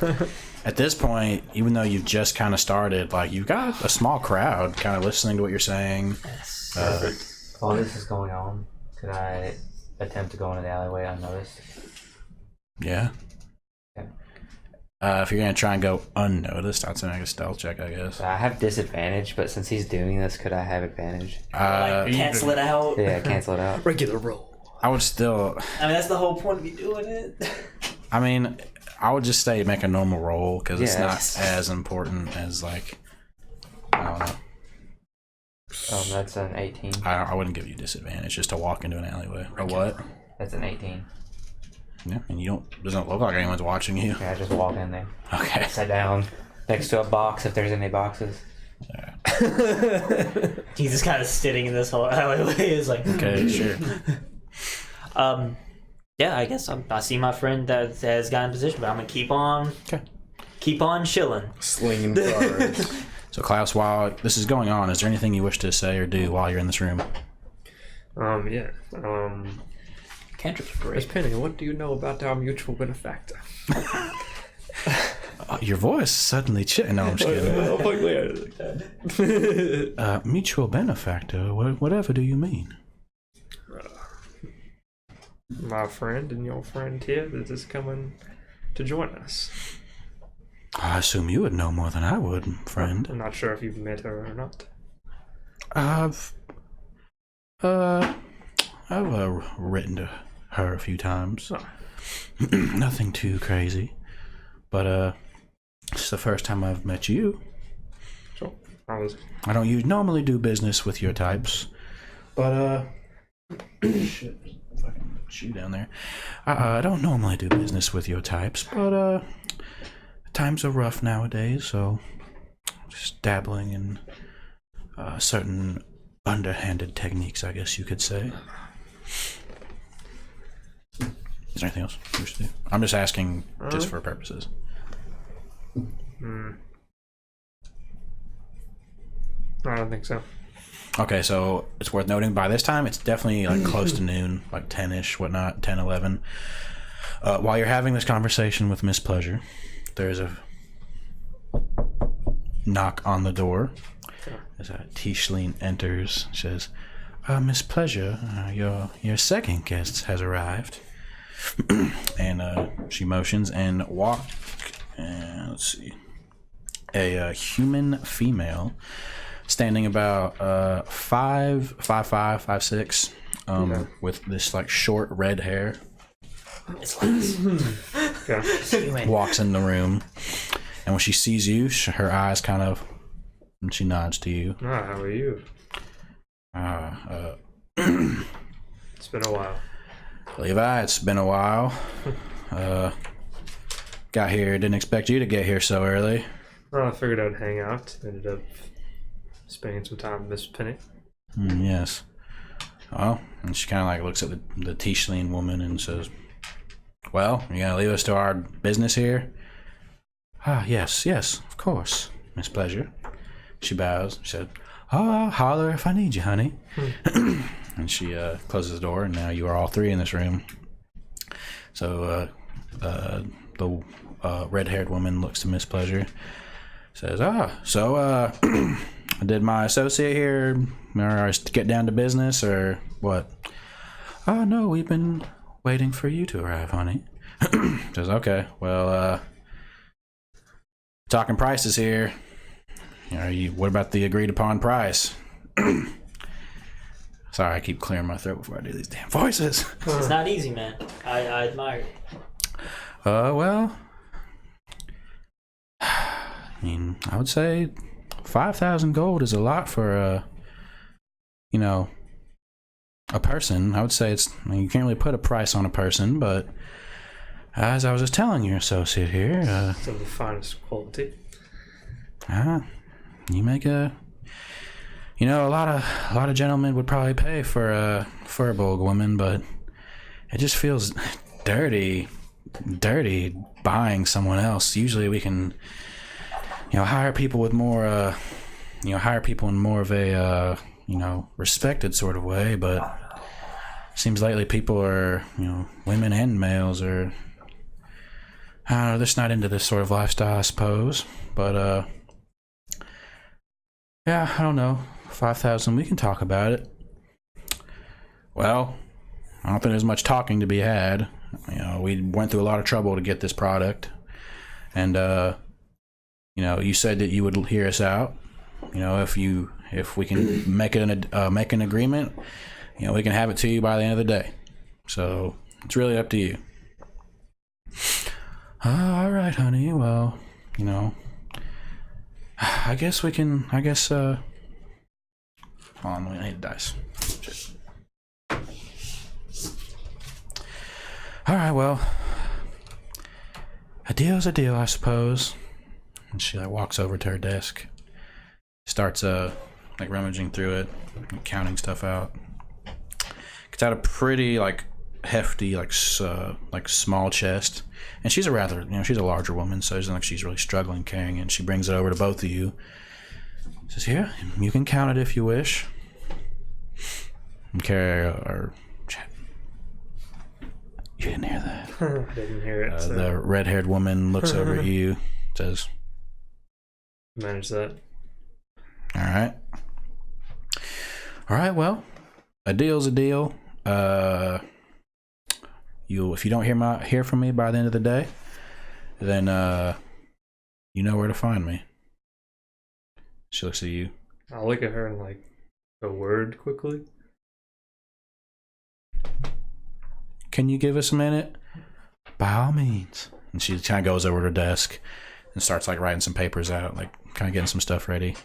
At this point, even though you've just kind of started, like you've got a small crowd kind of listening to what you're saying. Yes. While this is going on, could I attempt to go into the alleyway unnoticed? Yeah. Okay. If you're gonna try and go unnoticed, I'd say make a stealth check, I guess. I have disadvantage, but since he's doing this, could I have advantage? Cancel it out. Yeah, cancel it out. Regular roll. I would still. I mean, that's the whole point of you doing it. I mean, I would just say make a normal roll because it's not Yes. as important as like. I don't know. That's an 18. I wouldn't give you disadvantage just to walk into an alleyway. Or what? That's an 18. Yeah, and you don't. Doesn't look like anyone's watching you. Yeah, I just walk in there. Okay. Sit down next to a box if there's any boxes. He's just kind of sitting in this whole alleyway. It's like, Okay, sure. yeah, I guess I see my friend that has gotten in position, but I'm gonna keep on chilling. Slinging cards. So, Klaus, while this is going on, is there anything you wish to say or do while you're in this room? Yeah. Cantrips are Miss great. Penny, what do you know about our mutual benefactor? Your voice suddenly changed. No, I'm just kidding. Mutual benefactor? Whatever do you mean? My friend and your friend here that is coming to join us. I assume you would know more than I would, friend. I'm not sure if you've met her or not. I've written to her a few times. Oh. Nothing too crazy, but it's the first time I've met you. So I don't normally do business with your types, but shit, fucking shoe down there. I don't normally do business with your types, but times are rough nowadays, so just dabbling in certain underhanded techniques, I guess you could say. Is there anything else you wish to do? I'm just asking just for purposes. I don't think so. Okay, so it's worth noting by this time it's definitely like close to noon, like 10ish, whatnot, 10, 11. While you're having this conversation with Miss Pleasure, there's a knock on the door. As Tischlein enters, says, Miss Pleasure, your second guest has arrived. And she motions and let's see, a human female standing about 5'6", with this like short red hair, It's like, walks in the room, and when she sees you, her eyes kind of, and she nods to you. How are you? It's been a while. Levi, it's been a while. Got here, didn't expect you to get here so early. Well, I figured I'd hang out. Ended up spending some time with Miss Penny. Yes. Oh, and she kind of like looks at the Tischlein woman and says, well, you gonna leave us to our business here? Yes, of course, Miss Pleasure. She bows. She said, I'll holler if I need you, honey. And she closes the door, and now you are all three in this room. So the red-haired woman looks to Miss Pleasure, says, so did my associate here get down to business, or what? No, we've been waiting for you to arrive, honey. Says, okay, well, talking prices here. What about the agreed upon price? Sorry, I keep clearing my throat before I do these damn voices. it's not easy, man. I admire it. Well, I mean, I would say 5,000 gold is a lot for a person. I would say you can't really put a price on a person, but as I was just telling your associate here, It's of the finest quality. you make a lot of gentlemen would probably pay for a Furbolg woman, but it just feels dirty buying someone else. Usually we can hire people with more hire people in more of a respected sort of way, but seems lately people are women and males are they're just not into this sort of lifestyle, I suppose. But yeah, I don't know. 5,000, we can talk about it. Well, I don't think there's much talking to be had. We went through a lot of trouble to get this product, and you said that you would hear us out. If we can make an agreement, we can have it to you by the end of the day. So it's really up to you. All right, honey. Well, I guess we can. Hold on, I need dice. All right. Well, a deal's a deal, I suppose. And she walks over to her desk, starts rummaging through it, counting stuff out. Gets out a pretty hefty small chest, and she's a rather she's a larger woman, so it's not like she's really struggling carrying it. She brings it over to both of you. Says, "Here, you can count it if you wish." And carry our. You didn't hear that? I didn't hear it. So The red-haired woman looks over at you, says, manage that. All right. Well, a deal's a deal. If you don't hear from me by the end of the day, then you know where to find me. She looks at you. I'll look at her and a word quickly. Can you give us a minute? By all means. And she kind of goes over to her desk and starts writing some papers out, kind of getting some stuff ready.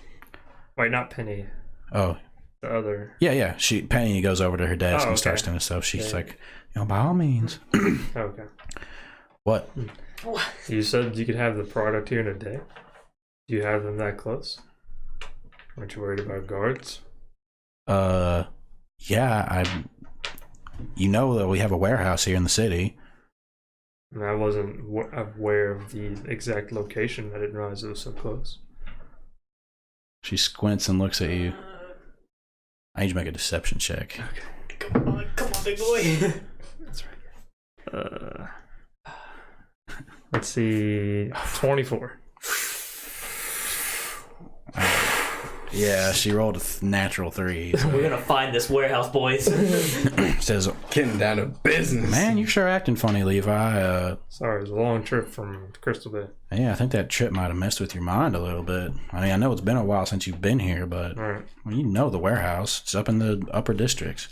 Wait, not Penny. Oh, The other. yeah. Penny goes over to her desk Oh, and okay. starts doing stuff. She's Yeah. by all means. Okay. What? You said you could have the product here in a day. Do you have them that close? Aren't you worried about guards? Yeah, that we have a warehouse here in the city. I mean, I wasn't aware of the exact location. I didn't realize it was so close. She squints and looks at you. I need you to make a deception check. Come on, big boy. That's right. Let's see. 24. Yeah, she rolled a natural 3. We're gonna find this warehouse, boys. Says, Getting down to business. "Man, you're sure acting funny, Levi. Sorry, it was a long trip from Crystal Bay. Yeah, I think that trip might have messed with your mind a little bit. I mean, I know it's been a while since you've been here, but All right. the warehouse. It's up in the upper districts."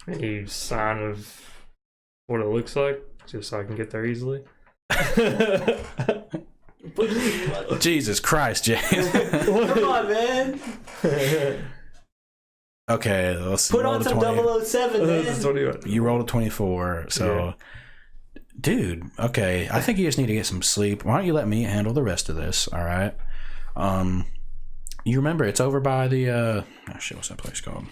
Any sign of what it looks like, just so I can get there easily? Jesus Christ, James. Come on, man. Okay, let's Put roll on a some 20. 007, man. That's what you You rolled a 24, so... Dude, okay, I think you just need to get some sleep. Why don't you let me handle the rest of this, all right? You remember, it's over by the... oh, shit, what's that place called?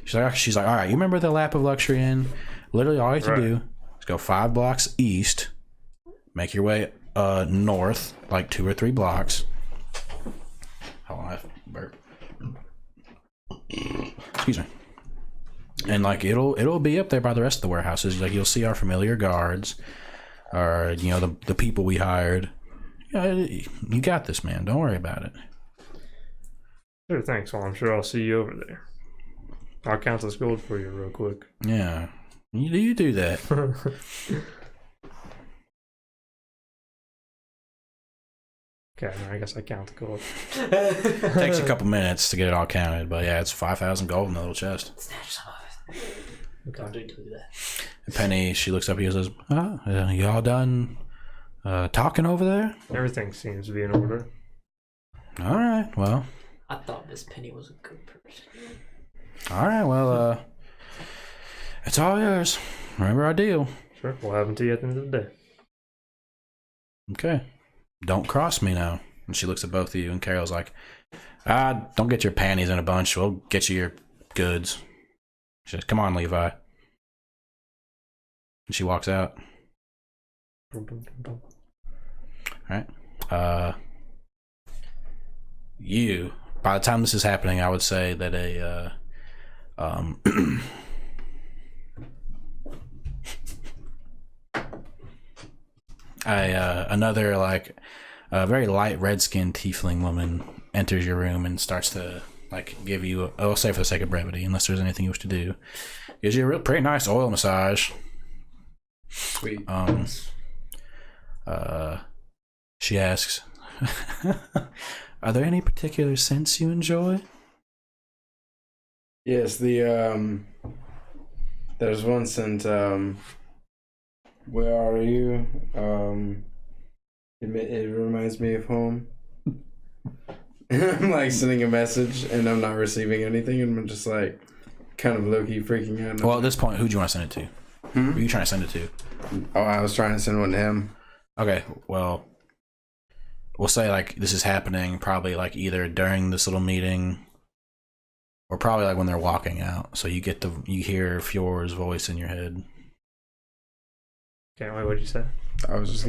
She's like, all right, you remember the Lap of Luxury Inn? Literally all you have to do is go 5 blocks east, make your way north, 2 or 3 blocks. Hold on, I have to burp. Excuse me. And it'll be up there by the rest of the warehouses. You'll see our familiar guards, or the people we hired. You got this, man. Don't worry about it. Sure, thanks. Well, I'm sure I'll see you over there. I'll count this gold for you real quick. Yeah, you do that. Okay, I guess I count the gold. Takes a couple minutes to get it all counted, but yeah, it's 5,000 gold in the little chest. Snatch some of it. Don't do that. And Penny, she looks up at you and says, y'all done talking over there? Everything seems to be in order. All right, well. I thought Miss Penny was a good person. All right, well, it's all yours. Remember our deal. Sure, we'll have them to you at the end of the day. Okay. Don't cross me now. And she looks at both of you, and Carol's like, don't get your panties in a bunch. We'll get you your goods. She says, come on, Levi. And she walks out. Dum, dum, dum, dum. All right. You, by the time this is happening, I would say that another like a very light red-skinned tiefling woman enters your room and starts to like give you I'll say for the sake of brevity, unless there's anything you wish to do, gives you a pretty nice oil massage. Sweet. She asks, are there any particular scents you enjoy? Yes, there's one scent, where are you? It reminds me of home. I'm like sending a message and I'm not receiving anything, and I'm just like kind of low-key freaking out. Well, at this point, who do you want to send it to? Who are you trying to send it to? Oh, I was trying to send one to him. Okay, well, we'll say like this is happening probably like either during this little meeting or probably like when they're walking out. So you hear Fjord's voice in your head. Okay, wait, what'd you say? I was just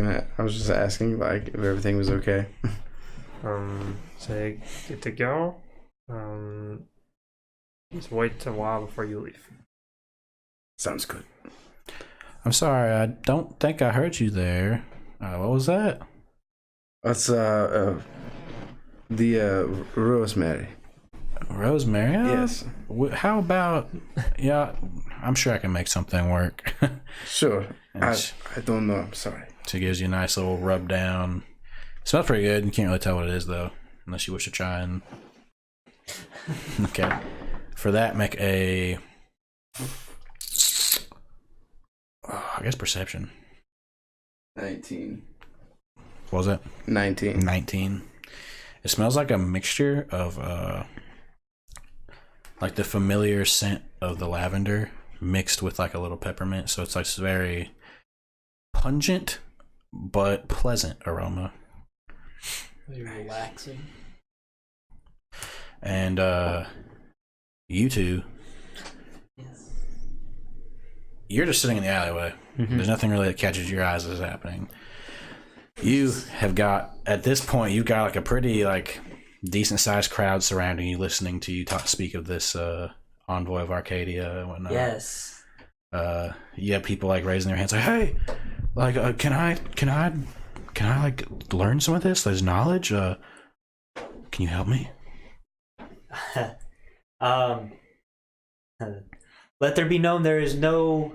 asking like if everything was okay. Say good to go. Just wait a while before you leave. Sounds good. I'm sorry, I don't think I heard you there. What was that? That's the rosemary. Rosemary? Yes. How about? Yeah, I'm sure I can make something work. Sure. And I don't know. I'm sorry. she gives you a nice little rub down. Smells pretty good. You can't really tell what it is though, unless you wish to try and. Okay. For that, make a. I guess perception. 19. What was it? 19. 19. It smells like a mixture of like the familiar scent of the lavender mixed with like a little peppermint, so it's like this very pungent but pleasant aroma. Very relaxing. And you two, Yes. you're just sitting in the alleyway. There's nothing really that catches your eyes as happening. You have got, at this point, you've got like a pretty like decent sized crowd surrounding you, listening to you speak of this envoy of Arcadia and whatnot. Yes. You have people like raising their hands like, hey, like can I like learn some of this? There's knowledge. Can you help me? Let there be known there is no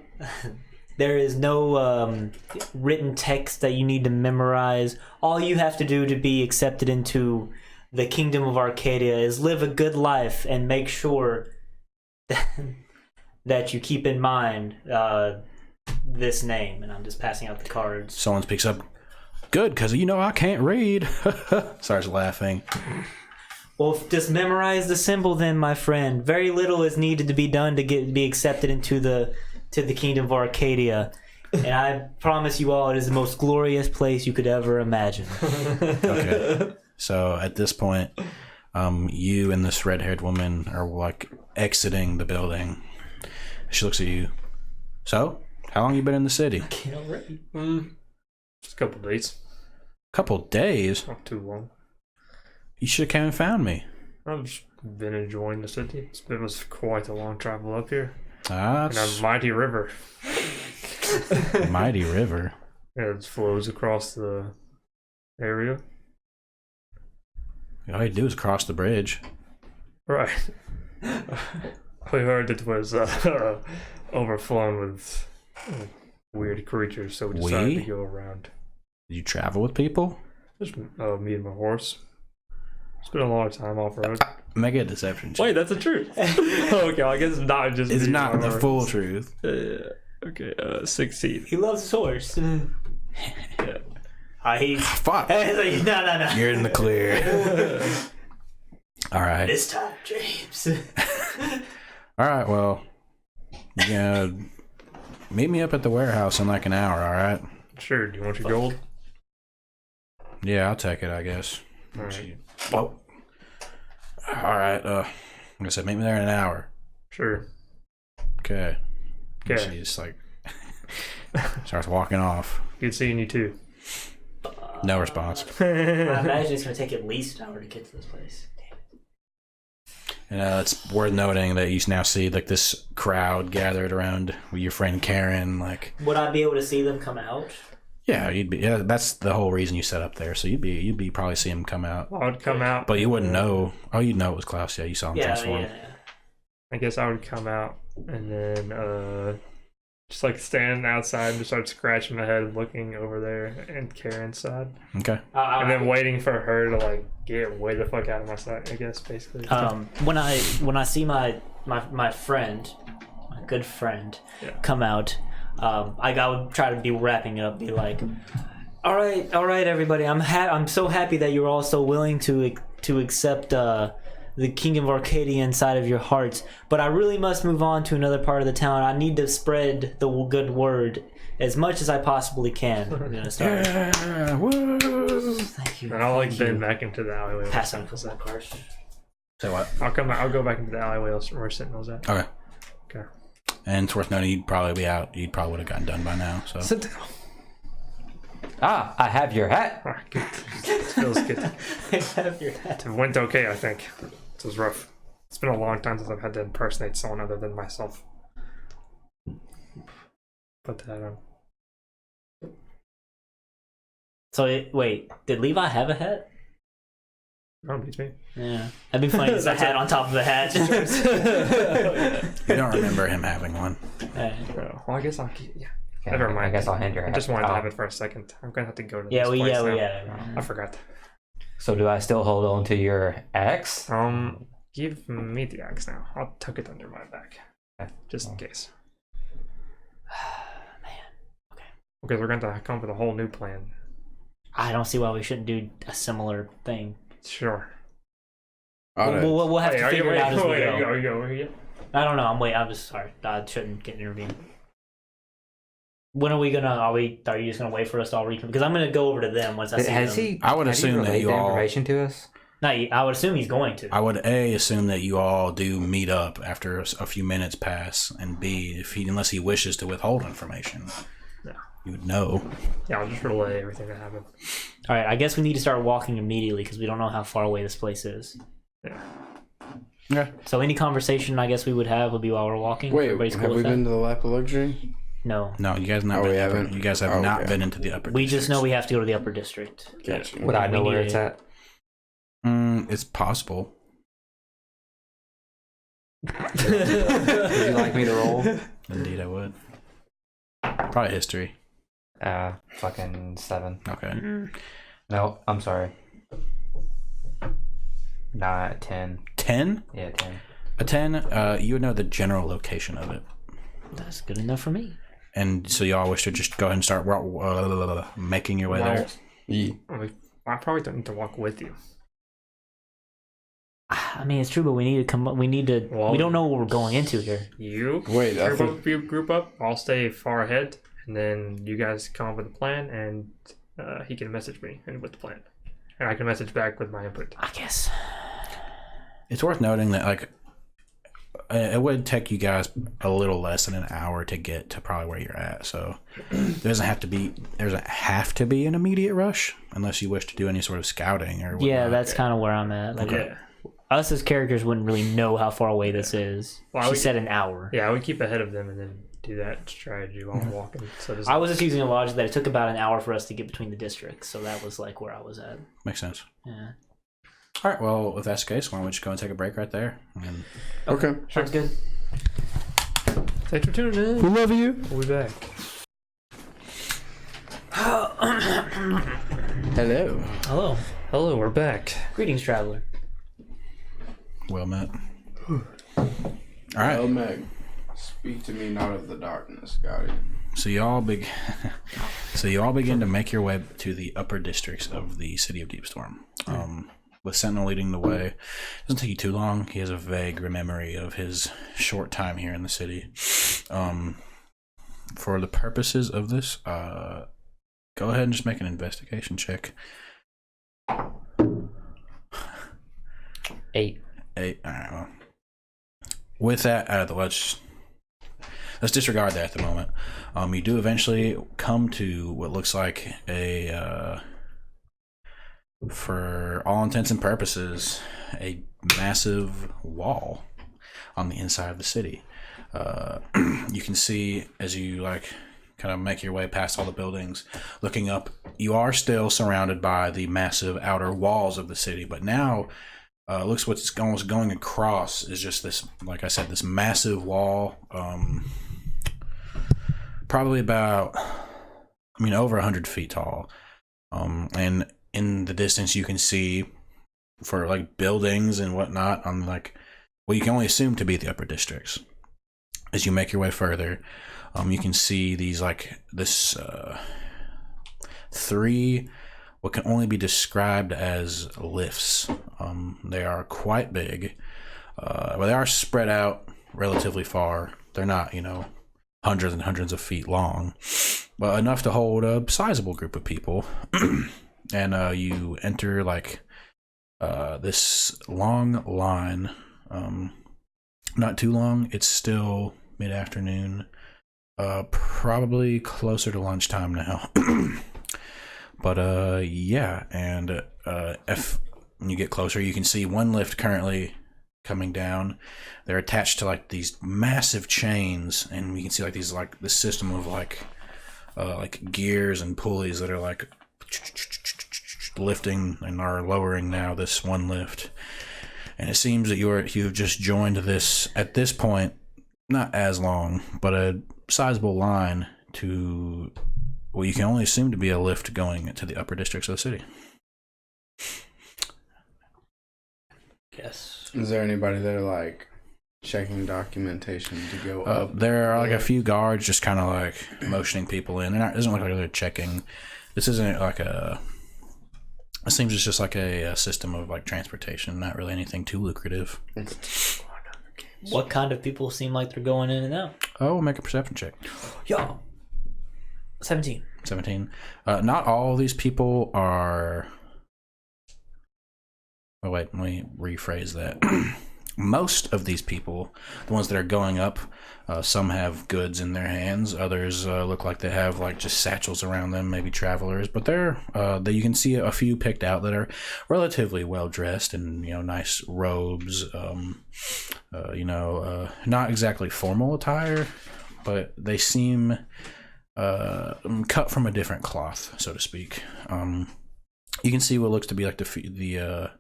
written text that you need to memorize. All you have to do to be accepted into the kingdom of Arcadia is live a good life and make sure that you keep in mind this name. And I'm just passing out the cards. Someone speaks up. Good, because I can't read. Starts laughing. Well, just memorize the symbol then, my friend. Very little is needed to be done to be accepted into the kingdom of Arcadia. And I promise you all, it is the most glorious place you could ever imagine. Okay. So at this point, you and this red-haired woman are like exiting the building. She looks at you. So, how long you been in the city? Can't already. Just a couple days. Couple days. Not too long. You should have come and found me. I've just been enjoying the city. It was quite a long travel up here. Ah, And a mighty river. mighty river. It flows across the area. All you do is cross the bridge. Right. We heard it was overflown with weird creatures, so we decided to go around. Did you travel with people? Just me and my horse. It's been a long time off road. Make a deception check. Wait, that's the truth. Okay, well, I guess it's not just. It's me, not my the word. full truth. Okay, 16. He loves his horse. Yeah. Fuck. No. You're in the clear. All right. This time, James. All right. Well, yeah. Meet me up at the warehouse in like an hour. All right. Sure. Do you want your gold? Yeah, I'll take it. I guess. All right. Oh. All right. Like I said, meet me there in an hour. Sure. Okay. Okay. She just like starts walking off. Good seeing you too. No response. I imagine it's going to take at least an hour to get to this place. And it's worth noting that you now see like this crowd gathered around your friend Karen. Like, Would I be able to see them come out? yeah, you'd be. Yeah, that's the whole reason you set up there. So you'd be probably see him come out, I would come out. but you wouldn't know. Oh, you'd know it was Klaus. Yeah, you saw him transform. I guess I would come out and then just like standing outside and just start scratching my head looking over there and Karen's side. Okay. And then waiting for her to like get way the fuck out of my sight, I guess, basically. When I see my friend, my good friend, Yeah. come out, I would try to be wrapping it up, be like, all right, everybody, I'm so happy that you're all so willing to accept the King of Arcadia inside of your hearts, but I really must move on to another part of the town. I need to spread the good word as much as I possibly can. I'm gonna start. Yeah, woo. Thank you. And I'll like Thank bend you. back into the alleyway. Pass on for that card. Say what? I'll go back into the alleyway where Sentinel's at. Okay. Okay. And it's worth noting you'd probably be out. You'd probably would have gotten done by now. So. Sit down. Ah, I have your hat. All right, good. It feels good. Have your hat. It went okay, I think. It was rough. It's been a long time since I've had to impersonate someone other than myself. But So wait, did Levi have a hat? don't beat me. Yeah, that'd be funny. It's a hat on top of a hat. You don't remember him having one. Well, I guess I'll keep. Yeah. Okay, Never mind. I guess I'll hand your I hat. just wanted to Oh. have it for a second. I'm gonna have to go to Yeah, this we place now. yeah. I forgot. So do I still hold on to your axe? Give me the axe now. I'll tuck it under my back, Okay. just in case. Man, Okay, we're going to come up with a whole new plan. I don't see why we shouldn't do a similar thing. Sure. All right. We'll have Wait, to are you figure it out as we go. Are you over here? I don't know. I'm just sorry. I shouldn't get intervened. When are we gonna? Are you just gonna wait for us to all reconnect? Because I'm gonna go over to them once I see Has them. he? I would has he assume that relayed you the all- information to us. No, I would assume he's going to. I would assume that you all do meet up after a few minutes pass, and B, unless he wishes to withhold information, No. you would know. Yeah, I'll just relay everything that happened. All right. I guess we need to start walking immediately because we don't know how far away this place is. Yeah. Yeah. So any conversation I guess we would have would be while we're walking. Wait, Everybody's have cool we with that? been to the lap of luxury? No. No, you guys not. Oh, been we upper- haven't? You guys have Oh, not okay. been into the upper. We just know districts. we have to go to the upper district. Gotcha. Would I know We where need it's it. at? It's possible. Would you like me to roll? Indeed, I would. Probably history. Fucking 7. Okay. No, I'm sorry. Nah, 10. 10? Yeah, 10. A 10, you would know the general location of it. That's good enough for me. And so y'all wish to just go ahead and start making your way there. Yeah. I probably don't need to walk with you. I mean, it's true, but we need to come. We need to. Well, we don't know what we're going into here. You Wait, I think group up. I'll stay far ahead, and then you guys come up with a plan, and he can message me and with the plan, and I can message back with my input. I guess. It's worth noting that like it would take you guys a little less than an hour to get to probably where you're at. So there doesn't have to be an immediate rush unless you wish to do any sort of scouting or whatnot. Yeah, that's kind of where I'm at. Like, Yeah. us as characters wouldn't really know how far away this is. Well, She we- said an hour. Yeah, I would keep ahead of them and then do that strategy while I'm walking. So does I was just using a logic that it took about an hour for us to get between the districts, so that was like where I was at. Makes sense. Yeah, All right. Well, if that's the case, why don't we just go and take a break right there? And okay. sounds good. Thanks for tuning in. We love you. We'll be back. Hello. Hello, Hello, we're back. greetings, traveler. Well met. All right. Well, Meg, speak to me not of the darkness, Guardian. So you all begin to make your way to the upper districts of the city of Deepstorm. With Sentinel leading the way. It doesn't take you too long. He has a vague memory of his short time here in the city. For the purposes of this, go ahead and just make an investigation check. 8. 8. All right. Well, with that out of the way, let's disregard that at the moment. You do eventually come to what looks like a, for all intents and purposes, a massive wall on the inside of the city. You can see as you kind of make your way past all the buildings, looking up, you are still surrounded by the massive outer walls of the city, but now looks what's almost going across is just this, like I said, this massive wall, probably about, over 100 feet tall. And in the distance you can see for buildings and whatnot on what you can only assume to be the upper districts. As you make your way further, you can see these this 3 what can only be described as lifts. They are quite big, but they are spread out relatively far. They're not, hundreds and hundreds of feet long, but enough to hold a sizable group of people. And you enter this long line. Not too long. It's still mid-afternoon. Probably closer to lunchtime now. But yeah, and if when you get closer, you can see one lift currently coming down. They're attached to these massive chains, and you can see these this system of gears and pulleys that are lifting and are lowering now this one lift. And it seems that you've just joined this at this point, not as long, but a sizable line to what you can only assume to be a lift going to the upper districts of the city. Yes. Is there anybody there checking documentation to go up? There are a few guards just kind of motioning people in. It doesn't look like they're checking. This isn't it seems it's just a system of transportation, not really anything too lucrative. What kind of people seem like they're going in and out? Oh, make a perception check. Yeah. 17. 17. Not all of these people are... Oh, wait, let me rephrase that. Most of these people, the ones that are going up, some have goods in their hands. Others look like they have just satchels around them, maybe travelers. But you can see a few picked out that are relatively well dressed in nice robes. Not exactly formal attire, but they seem cut from a different cloth, so to speak. You can see what looks to be the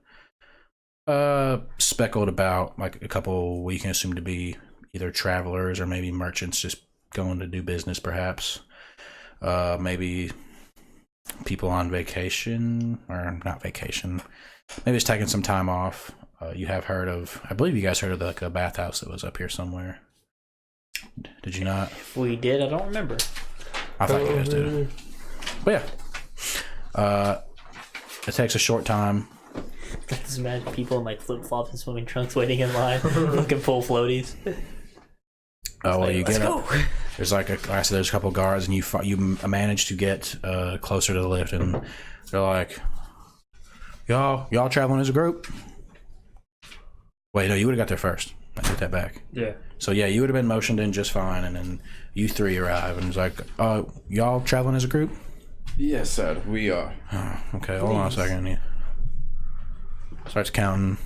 speckled about a couple we can assume to be either travelers or maybe merchants just going to do business, perhaps. Maybe people on vacation, or not vacation, maybe it's taking some time off. You have heard of, I believe you guys heard of a bathhouse that was up here somewhere. Did you not? If we did, I don't remember. I thought you guys did. But yeah, it takes a short time. Just imagine people in flip-flops and swimming trunks waiting in line, looking full floaties. Oh, well, you Let's get go. up. There's like I said, there's a couple guards, and you manage to get closer to the lift, and they're like, y'all traveling as a group? Wait, no, you would have got there first. I take that back. Yeah. So yeah, you would have been motioned in just fine, and then you three arrive, and it's like, y'all traveling as a group? Yes, sir, we are. Oh, okay, hold on a second. Yeah. Starts counting.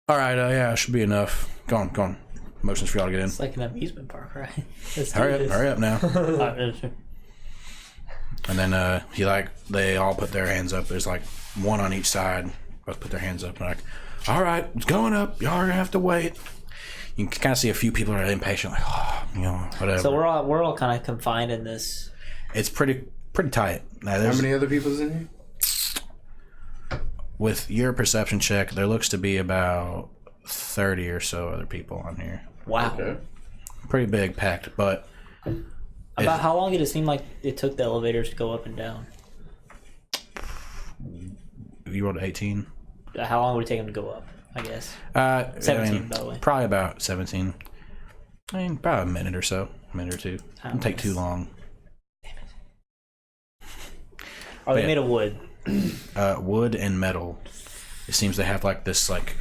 All right, yeah, should be enough. Go on. Motions for y'all to get in. It's like an amusement park, right? Let's do Hurry this. up now. Sure. And then they all put their hands up. There's one on each side. Both put their hands up. And all right, it's going up. Y'all are gonna have to wait. You can kind of see a few people are impatient, whatever. So we're all kind of confined in this. It's pretty tight. Now, How many other people's in here? with your perception check, there looks to be about 30 or so other people on here. Wow. Okay. Pretty big, packed, but About how long did it seem like it took the elevators to go up and down? you rolled 18. How long would it take them to go up? I guess 17, by the way. Probably about 17. I mean, probably a minute or so, a minute or two. Doesn't take too long. Are they yeah. made of wood? Wood and metal. It seems to have like this like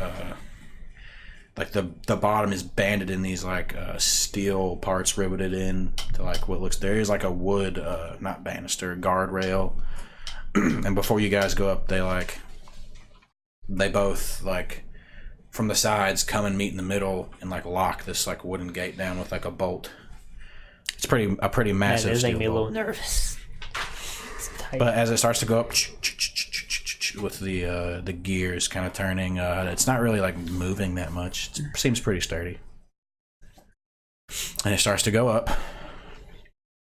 the bottom is banded in these like steel parts riveted in to like what looks, there is like a wood not banister, guardrail. And before you guys go up, they both like from the sides come and meet in the middle and like lock this like wooden gate down with like a bolt. It's a pretty massive It's steel making me a little bolt. nervous. But as it starts to go up with the gears kind of turning, it's not really like moving that much. It seems pretty sturdy. And it starts to go up.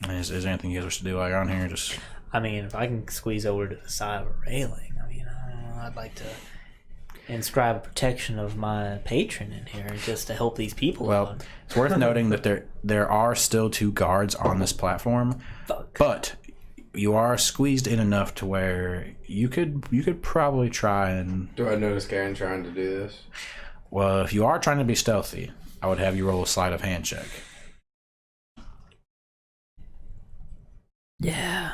Is there anything you guys wish to do while you're on here? Just I mean, if I can squeeze over to the side of a railing, I mean, I'd like to inscribe protection of my patron in here just to help these people out. It's worth noting that there are still 2 guards on this platform, but you are squeezed in enough to where you could probably try and. Do I notice Karen trying to do this? Well, if you are trying to be stealthy, I would have you roll a sleight of hand check. Yeah.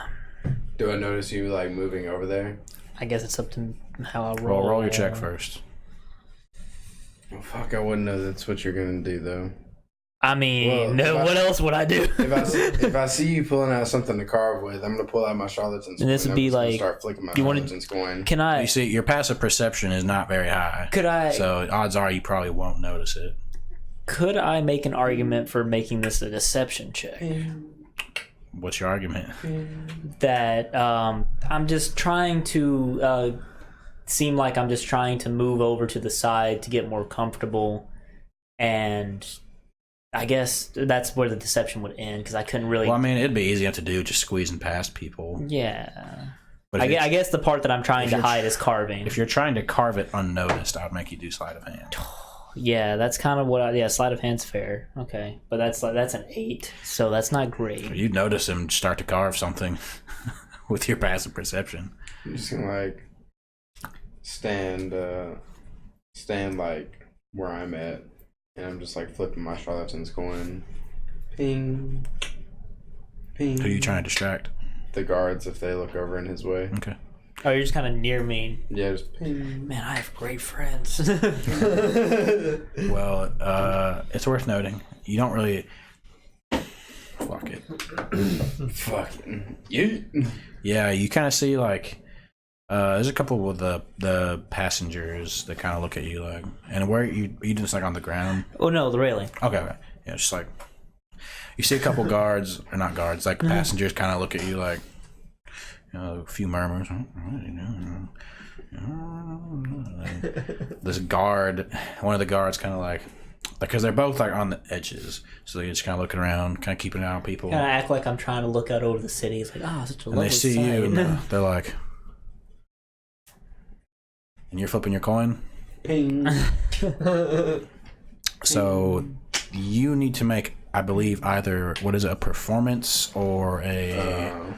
Do I notice you like moving over there? I guess it's up to how I roll. Roll your check first. Oh, fuck, I wouldn't know that's what you're gonna do though. I mean, Well, no. What else would I do? If I see you pulling out something to carve with, I'm gonna pull out my charlatan's And this coin. would be I'm just gonna like- start flicking my you wanna- charlatan's coin. Can I? You see, your passive perception is not very high. Could I? So odds are you probably won't notice it. Could I make an argument for making this a deception check? What's your argument? That I'm just trying to seem like I'm just trying to move over to the side to get more comfortable, and I guess that's where the deception would end because I couldn't really. Well, I mean, it'd be easy enough to do, just squeezing past people. Yeah. But I if guess the part that I'm trying to hide is carving. if you're trying to carve it unnoticed, I'd make you do sleight of hand. Yeah, that's kind of what sleight of hand's fair. Okay. But that's an 8, so that's not great. You'd notice him start to carve something with your passive perception. I'm just gonna like stand like where I'm at, and I'm just like flipping my charlatan's coin. Ping, ping. Who are you trying to distract? The guards if they look over in his way. Okay. Oh, you're just kind of near me. Yeah, just ping. Man, I have great friends. Well, it's worth noting you don't really. Fuck it. Fucking you. Yeah, you kind of see like there's a couple of the passengers that kind of look at you like, and where you just like on the ground. Oh no, the railing. Okay, yeah, just like you see a couple guards or not guards, like passengers kind of look at you like, you know, a few murmurs. This guard, one of the guards, kind of like because they're both like on the edges, so they're just kind of looking around, kind of keeping an eye on people. Kind of act like I'm trying to look out over the city. It's like, such a And lovely they see sight. you, and they're like, and you're flipping your coin. Ping. So you need to make, I believe, either what is it, a performance or a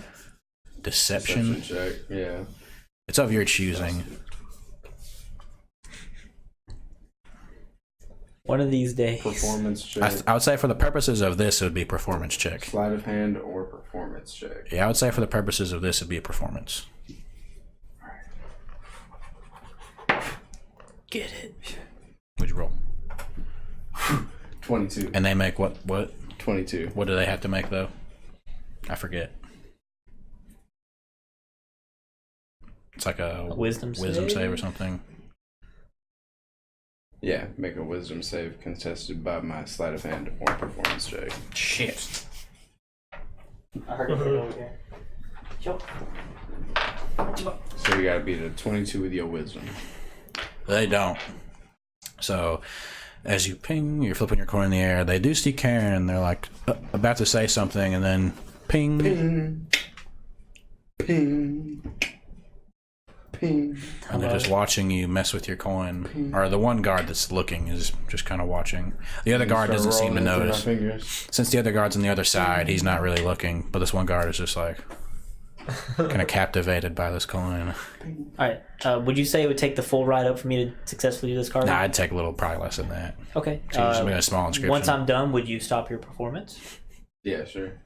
deception. Check. Yeah. It's of your choosing. One of these days. Performance check. I would say for the purposes of this, it would be a performance check. Sleight of hand or performance check. Yeah, I would say for the purposes of this, it'd be a performance. Get it. Would you roll? 22. And they make what? 22. What do they have to make though? I forget. It's like a wisdom save or something. Yeah, make a wisdom save contested by my sleight of hand or performance check. Shit. I heard it over here. So you gotta beat a 22 with your wisdom. They don't. So, as you ping, you're flipping your coin in the air. They do see Karen, and they're like about to say something, and then ping. Ping. Ping. Ping. And And they're just watching you mess with your coin. Or the one guard that's looking is just kind of watching. The other guard doesn't seem to notice. Since the other guard's on the other side, he's not really looking. But this one guard is just like kind of captivated by this coin. All right. Would you say it would take the full ride up for me to successfully do this card? Nah, I'd take a little, probably less than that. Okay. So just make a small inscription. Once I'm done, would you stop your performance? Yeah, sure.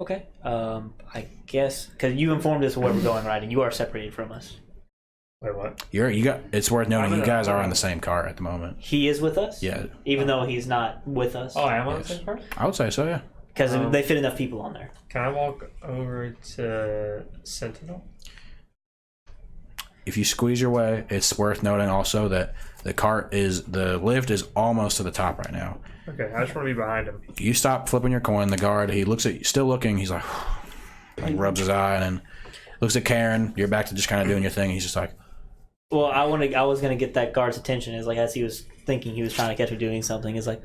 Okay. I guess because you informed us where we're going, right? And you are separated from us. Wait, what? It's worth noting you guys are on the same car at the moment. He is with us. Yeah. Even though he's not with us. Oh, I am on the same part? I would say so, yeah. Because they fit enough people on there. Can I walk over to Sentinel? If you squeeze your way, it's worth noting also that the lift is almost to the top right now. Okay, I just want to be behind him. You stop flipping your coin, the guard, he looks at you, still looking, he's like rubs his eye and then looks at Karen, you're back to just kind of doing your thing, he's just like, well, I was gonna get that guard's attention is like as he was thinking he was trying to catch me doing something, is like,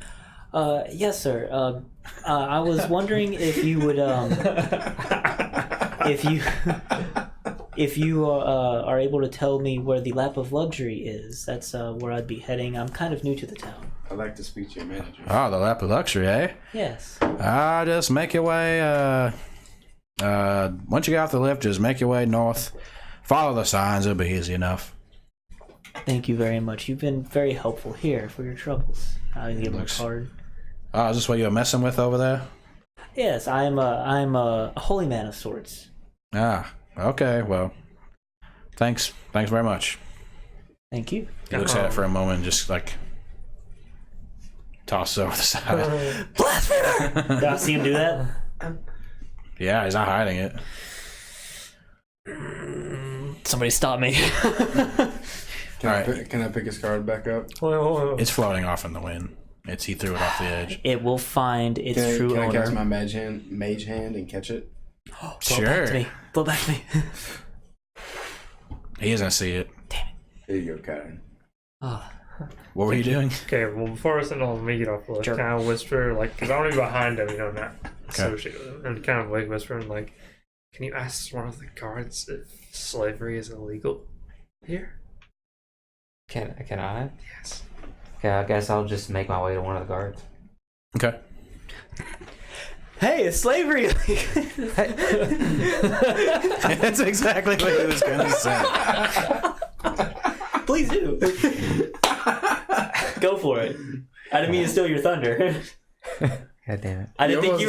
yes sir. I was wondering if you would if you are able to tell me where the Lap of Luxury is. That's where I'd be heading. I'm kind of new to the town. I'd like to speak to your manager. oh, the Lap of Luxury, eh? Yes. Just make your way, once you get off the lift, just make your way north. Follow the signs, it'll be easy enough. Thank you very much. You've been very helpful here for your troubles. I'll give him a card. Oh, is this what you were messing with over there? Yes, I'm a holy man of sorts. Ah, okay, well, thanks very much. Thank you. He looks at it for a moment and just like tosses over the side. Blasphemer! Did I see him do that? Yeah, he's not hiding it. Somebody stop me. Can I pick his card back up? It's floating off in the wind. He threw it off the edge. It will find its true Can I owner. cast my mage hand and catch it? Sure. Blow back to me. He isn't gonna see it. There you go, Karen. Oh. What were you doing? Okay, well, before Sentinel me get off the lift, Sure. can I whisper, like, because I want to be behind him, not associated with him, and kind of like whispering, like, can you ask one of the guards if slavery is illegal here? Can I? Yes. Okay, I guess I'll just make my way to one of the guards. Okay. Hey, it's slavery. That's exactly what he was gonna say. Please do. Go for it. I didn't mean to steal your thunder. God damn it. I didn't think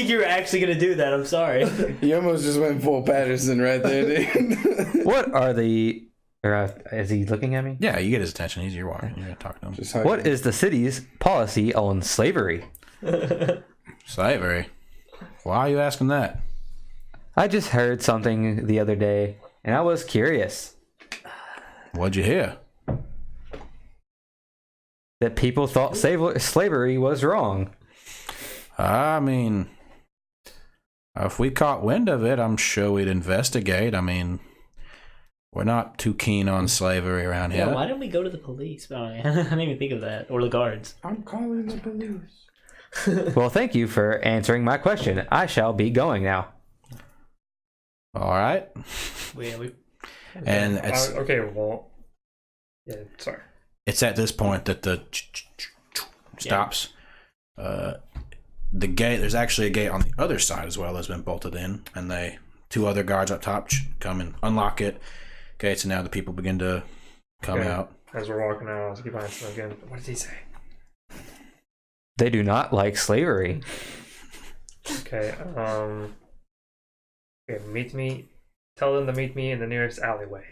you were actually gonna do that. I'm sorry. You almost just went full Patterson right there, dude. What are the... is he looking at me? Yeah, you get his attention. You're walking. You're gonna talk to him. What is the city's policy on slavery? Slavery? Why are you asking that? I just heard something the other day, and I was curious. What'd you hear? That people thought slavery was wrong. I mean, if we caught wind of it, I'm sure we'd investigate. I mean, we're not too keen on slavery around here. Yeah, why didn't we go to the police? I didn't even think of that. Or the guards. I'm calling the police. Well, thank you for answering my question. I shall be going now. All right. And it's, okay, well, yeah, sorry. it's at this point that the stops. The gate, there's actually a gate on the other side as well that's been bolted in, and two other guards up top come and unlock it. Okay, so now the people begin to come out. As we're walking out, I'll keep asking him again. What did he say? They do not like slavery. Okay, okay, tell them to meet me in the nearest alleyway.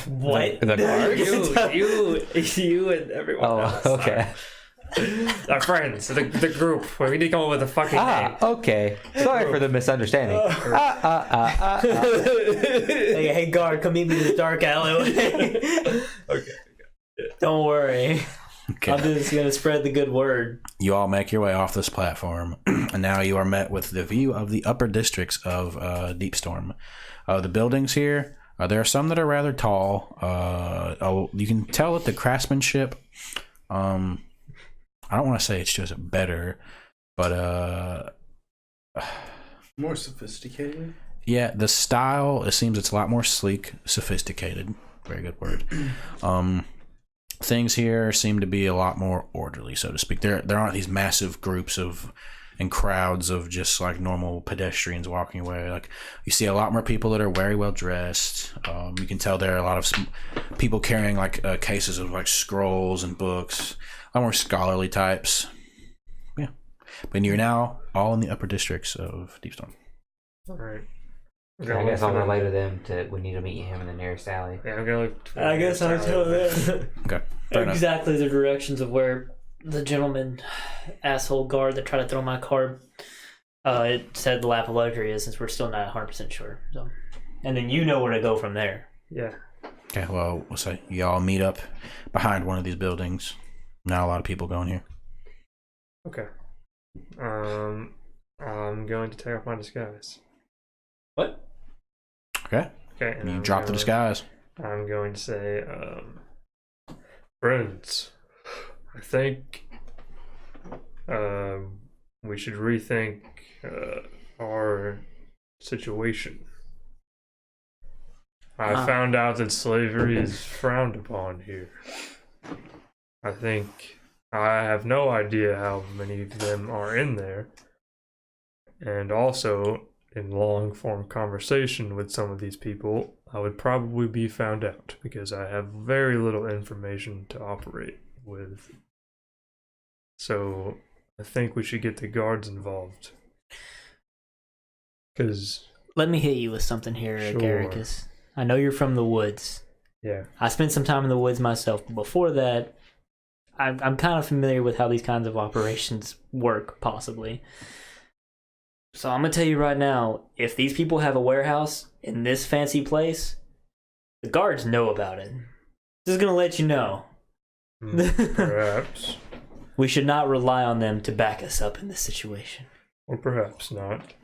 What? The guards? You and everyone else. Oh, okay. Our friends, the group. We need to come up with a fucking name. Okay. Sorry for the misunderstanding. Hey, guard, come meet me in this dark alleyway. Okay. Don't worry. Okay. I'm just gonna spread the good word. You all make your way off this platform, and now you are met with the view of the upper districts of Deepstorm. The buildings here, there are some that are rather tall. You can tell that the craftsmanship, I don't want to say it's just better, but more sophisticated. yeah, the style, it seems it's a lot more sleek, sophisticated. Very good word. Things here seem to be a lot more orderly, so to speak. There aren't these massive groups and crowds of just like normal pedestrians walking away. Like you see a lot more people that are very well dressed. You can tell there are a lot of people carrying like cases of like scrolls and books. A lot more scholarly types. Yeah, but you're now all in the upper districts of Deepstorm. All right. I guess I'll relay to them we need to meet him in the nearest alley. Yeah, I'm gonna look. I guess I'll tell them Okay, fair enough. exactly the directions of where the gentleman, asshole guard that tried to throw my card. It said the lap of luxury is, since we're still not 100% sure. So, and then you know where to go from there. Yeah. Okay, well, we'll say you all meet up behind one of these buildings. Not a lot of people going here. Okay. I'm going to take off my disguise. What? Okay, Okay. And you I'm drop the going- disguise. I'm going to say, friends, I think we should rethink our situation. I found out that slavery is frowned upon here. I think I have no idea how many of them are in there. And also, in long form conversation with some of these people, I would probably be found out because I have very little information to operate with. So I think we should get the guards involved. Because, Let me hit you with something here, Sure. Agaricuses. I know you're from the woods. yeah. I spent some time in the woods myself. But before that, I'm kind of familiar with how these kinds of operations work, possibly. So I'm going to tell you right now, if these people have a warehouse in this fancy place, the guards know about it. Just going to let you know. Perhaps. We should not rely on them to back us up in this situation. Or perhaps not.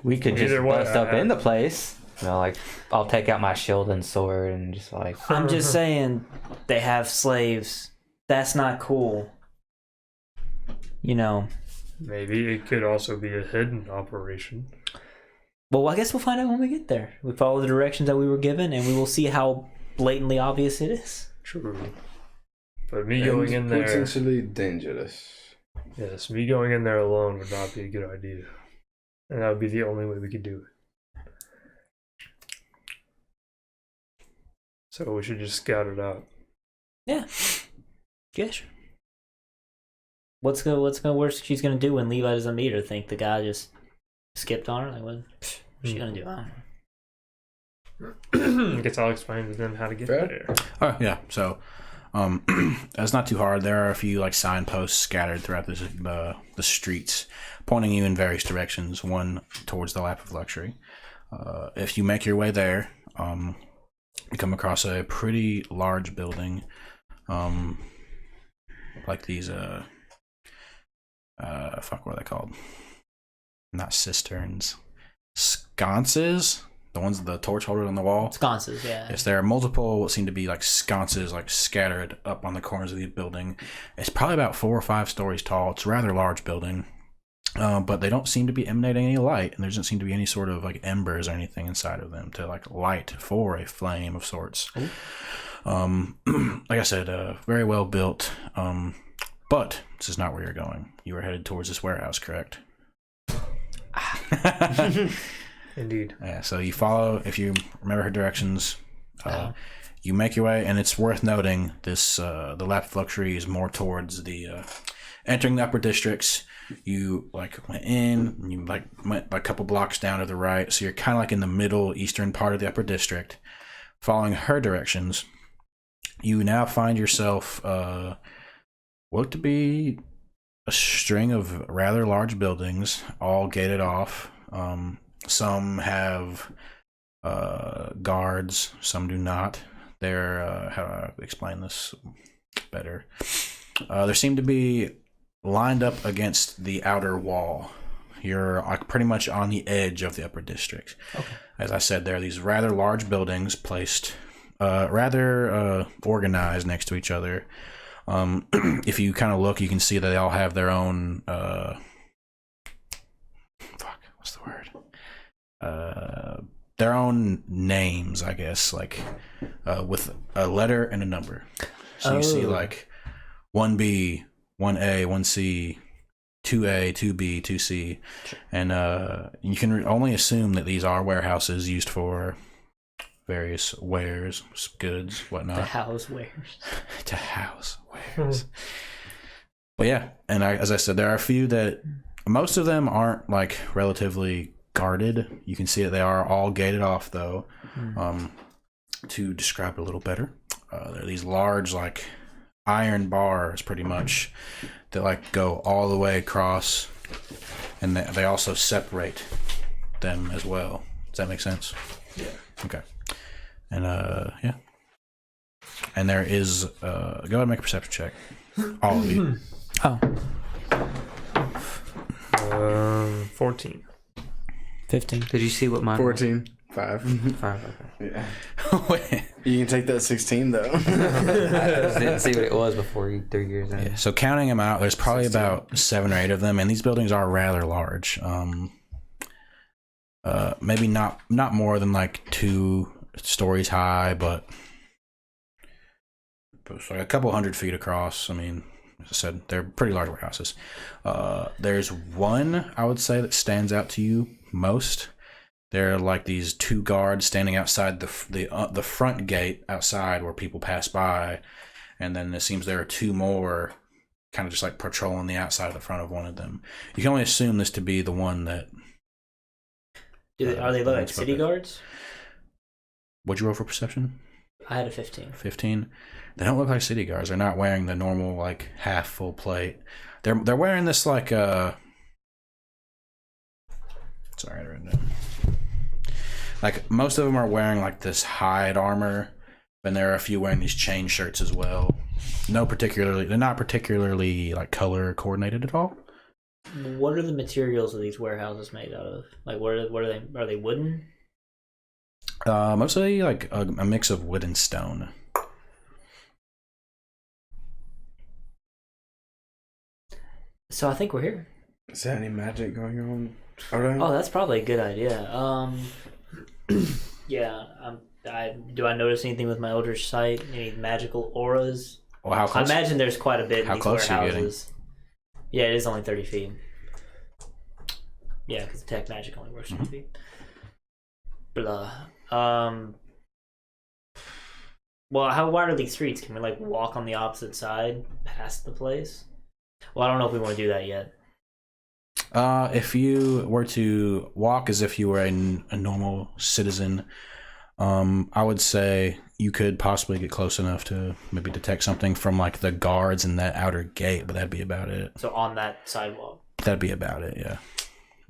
We could just Either way, bust up in the place. You know, like I'll take out my shield and sword and just like. I'm just saying, they have slaves. That's not cool. You know. Maybe it could also be a hidden operation. Well, I guess we'll find out when we get there. We follow the directions that we were given, and we will see how blatantly obvious it is. True. But me going in there... potentially dangerous. Yes, me going in there alone would not be a good idea. And that would be the only way we could do it. So we should just scout it out. Yeah. Yes. What's the worst she's gonna do when Levi doesn't meet her? Think the guy just skipped on her? Like, what's she gonna do? I don't know. I guess I'll explain to them how to get Fair. there. Oh yeah, so it's not too hard. There are a few like signposts scattered throughout the streets, pointing you in various directions. One towards the lap of luxury. If you make your way there, you come across a pretty large building, like these what are they called? Not cisterns, sconces. The ones with the torch holders on the wall. Sconces, yeah. Yes, there are multiple what seem to be like sconces like scattered up on the corners of the building. It's probably about 4 or 5 stories tall. It's a rather large building. But they don't seem to be emanating any light, and there doesn't seem to be any sort of like embers or anything inside of them to like light for a flame of sorts. Like I said, very well built. But this is not where you're going. You are headed towards this warehouse, correct? Indeed. Yeah, so you follow, if you remember her directions, you make your way, and it's worth noting this, the lap of luxury is more towards the, entering the upper districts. You like went in, and you like went a couple blocks down to the right, so you're kind of like in the middle eastern part of the upper district. Following her directions, you now find yourself, what to be a string of rather large buildings, all gated off. Some have guards, some do not. They're, how do I explain this better? There seem to be lined up against the outer wall. You're like pretty much on the edge of the upper district. Okay. As I said, there are these rather large buildings placed rather organized next to each other. If you kind of look, you can see that they all have their own what's the word? their own names, I guess, like with a letter and a number. So you see like 1B, 1A, 1C, 2A, 2B, 2C, and you can only assume that these are warehouses used for various wares, goods, whatnot. The house wares. To house wares. But yeah, and as I said, there are a few that most of them aren't like relatively guarded. You can see that they are all gated off though. To describe it a little better, there are these large like iron bars pretty much that like go all the way across, and they also separate them as well. Does that make sense? Yeah. Okay. And yeah. And there is go ahead and make a perception check. All of you. Oh. 14. 15. Did you see what mine 14. 5. was? 5. Okay. Yeah. Wait. You can take that 16 though. I just didn't see what it was before you 3 years in. Yeah, so counting them out, there's probably 16. about 7 or 8 of them, and these buildings are rather large. Maybe not more than like 2 stories high, but it's like a couple 100 feet across. I mean, as I said, they're pretty large warehouses. There's one I would say that stands out to you most. There are like these 2 guards standing outside the front gate outside where people pass by, and then it seems there are 2 more kind of just like patrolling the outside of the front of one of them. You can only assume this to be the one that. Are they like city guards? What'd you roll for perception? I had a 15. 15. They don't look like city guards. They're not wearing the normal like half full plate. They're wearing this like sorry, I read it. Like most of them are wearing like this hide armor, and there are a few wearing these chain shirts as well. They're not particularly like color coordinated at all. What are the materials of these warehouses made out of? Like, what are they? Are they wooden? Mostly like a mix of wood and stone. So I think we're here. Is there any magic going on? Around? Oh, that's probably a good idea. Yeah. Do I notice anything with my Eldritch Sight? Any magical auras? Well, how close? I imagine there's quite a bit in How these close are you warehouses. Yeah, it is only 30 feet. Yeah, because detect magic only works 30 feet. Blah. Well, how wide are these streets? Can we like walk on the opposite side past the place? Well, I don't know if we want to do that yet. If you were to walk as if you were a normal citizen, I would say you could possibly get close enough to maybe detect something from like the guards in that outer gate, but that'd be about it. So on that sidewalk. That'd be about it, yeah.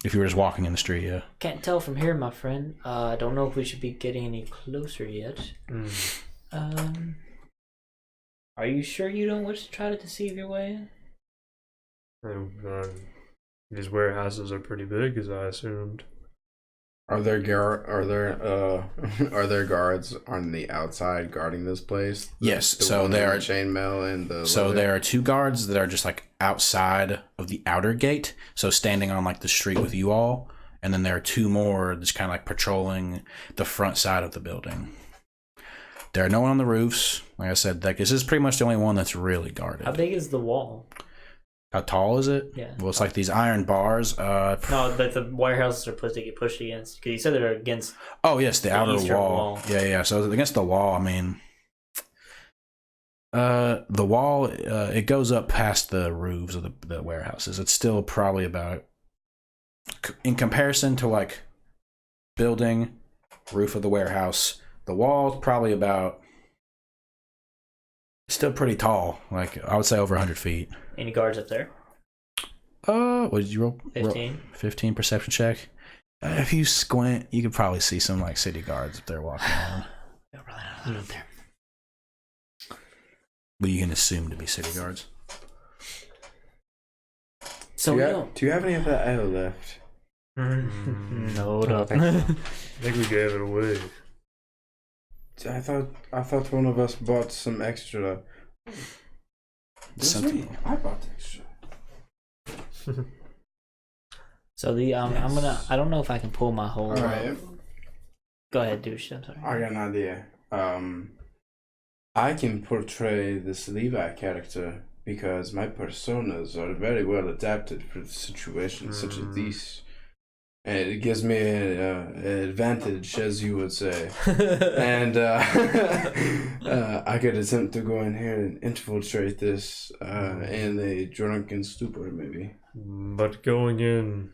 If you were just walking in the street, yeah. Can't tell from here, my friend. I don't know if we should be getting any closer yet. Are you sure you don't wish to try to deceive your way in? These warehouses are pretty big, as I assumed. Are there guards on the outside guarding this place? Yes, The so one there with are the chainmail and the. So leather? there are 2 guards that are just like outside of the outer gate, so standing on like the street with you all, and then there are 2 more just kind of like patrolling the front side of the building. There are no one on the roofs. Like I said, like this is pretty much the only one that's really guarded. How big is the wall? How tall is it? Yeah. Well, it's like these iron bars. No, that the warehouses are supposed to get pushed against. Because you said they're against. Oh yes, the outer eastern wall. Yeah. So against the wall, I mean, the wall it goes up past the roofs of the warehouses. It's still probably about, in comparison to like building, roof of the warehouse, the wall's probably about. Still pretty tall. Like I would say over 100 feet. Any guards up there? What did you roll? 15. 15 perception check. If you squint, you could probably see some like city guards if they're walking around. No, probably not up there. But you can assume to be city guards. So do you have any of that ale left? No, I no. think so. I think we gave it away. I thought one of us bought some extra. Something. I bought extra. So I don't know if I can pull my whole. All right. Go ahead, douche. I'm sorry. I got an idea. I can portray this Levi character because my personas are very well adapted for situations such as these. And it gives me an advantage, as you would say. And I could attempt to go in here and infiltrate this in a drunken stupor, maybe. But going in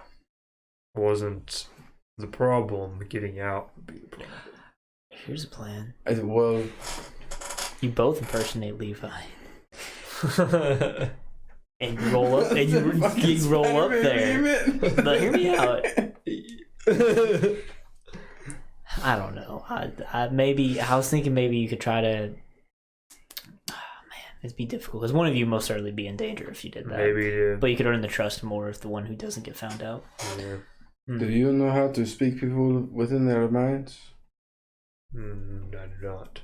wasn't the problem. Getting out would be the problem. Here's a plan. Well, You both impersonate Levi. And you roll up, and you roll up there. But hear me out. I don't know. I was thinking maybe you could try to. Oh, man, it'd be difficult because one of you most certainly be in danger if you did that. Maybe, yeah. But you could earn the trust more if the one who doesn't get found out. Yeah. do you know how to speak people within their minds? I do not.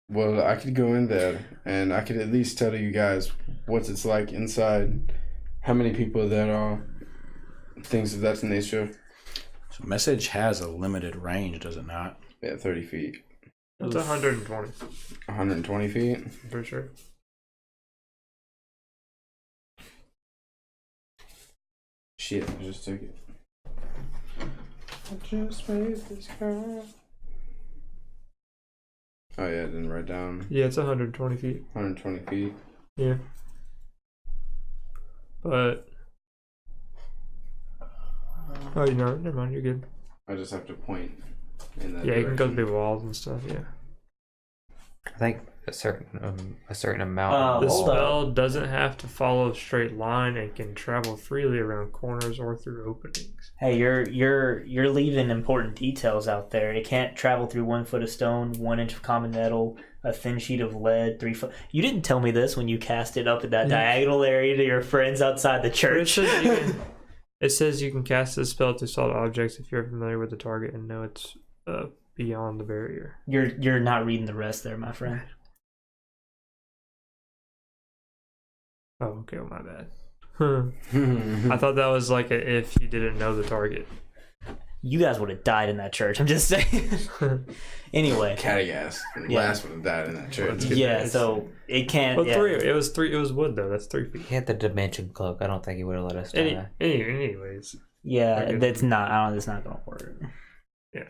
Well, I could go in there and I could at least tell you guys what it's like inside, how many people there are, things of that nature. So message has a limited range, does it not? Yeah, 30 feet. It's 120. 120 feet? I'm pretty sure. Shit, I just took it. I just made this call. Oh yeah, I didn't write down. Yeah, it's 120 feet. 120 feet. Yeah. But. Oh, never mind, you're good. I just have to point in that Yeah, you can go direction. through walls and stuff, yeah. I think a certain amount. The Hold spell doesn't have to follow a straight line and can travel freely around corners or through openings. Hey, you're leaving important details out there. It can't travel through 1 foot of stone, 1 inch of common metal, a thin sheet of lead, 3 foot. You didn't tell me this when you cast it up at that diagonal area to your friends outside the church. It says you can cast this spell to solid objects if you're familiar with the target and know it's beyond the barrier. You're not reading the rest there, my friend. Oh, okay, well, my bad. I thought that was like a if you didn't know the target. You guys would have died in that church. I'm just saying. Anyway. Catty ass. Yeah. Last would have died in that church. Yeah, so it can't. Well, yeah. 3. It was 3. It was wood though. That's 3 feet. He had the dimension cloak. I don't think he would have let us die. Anyways. Yeah, Okay. that's not. I don't. It's not gonna work. Yeah.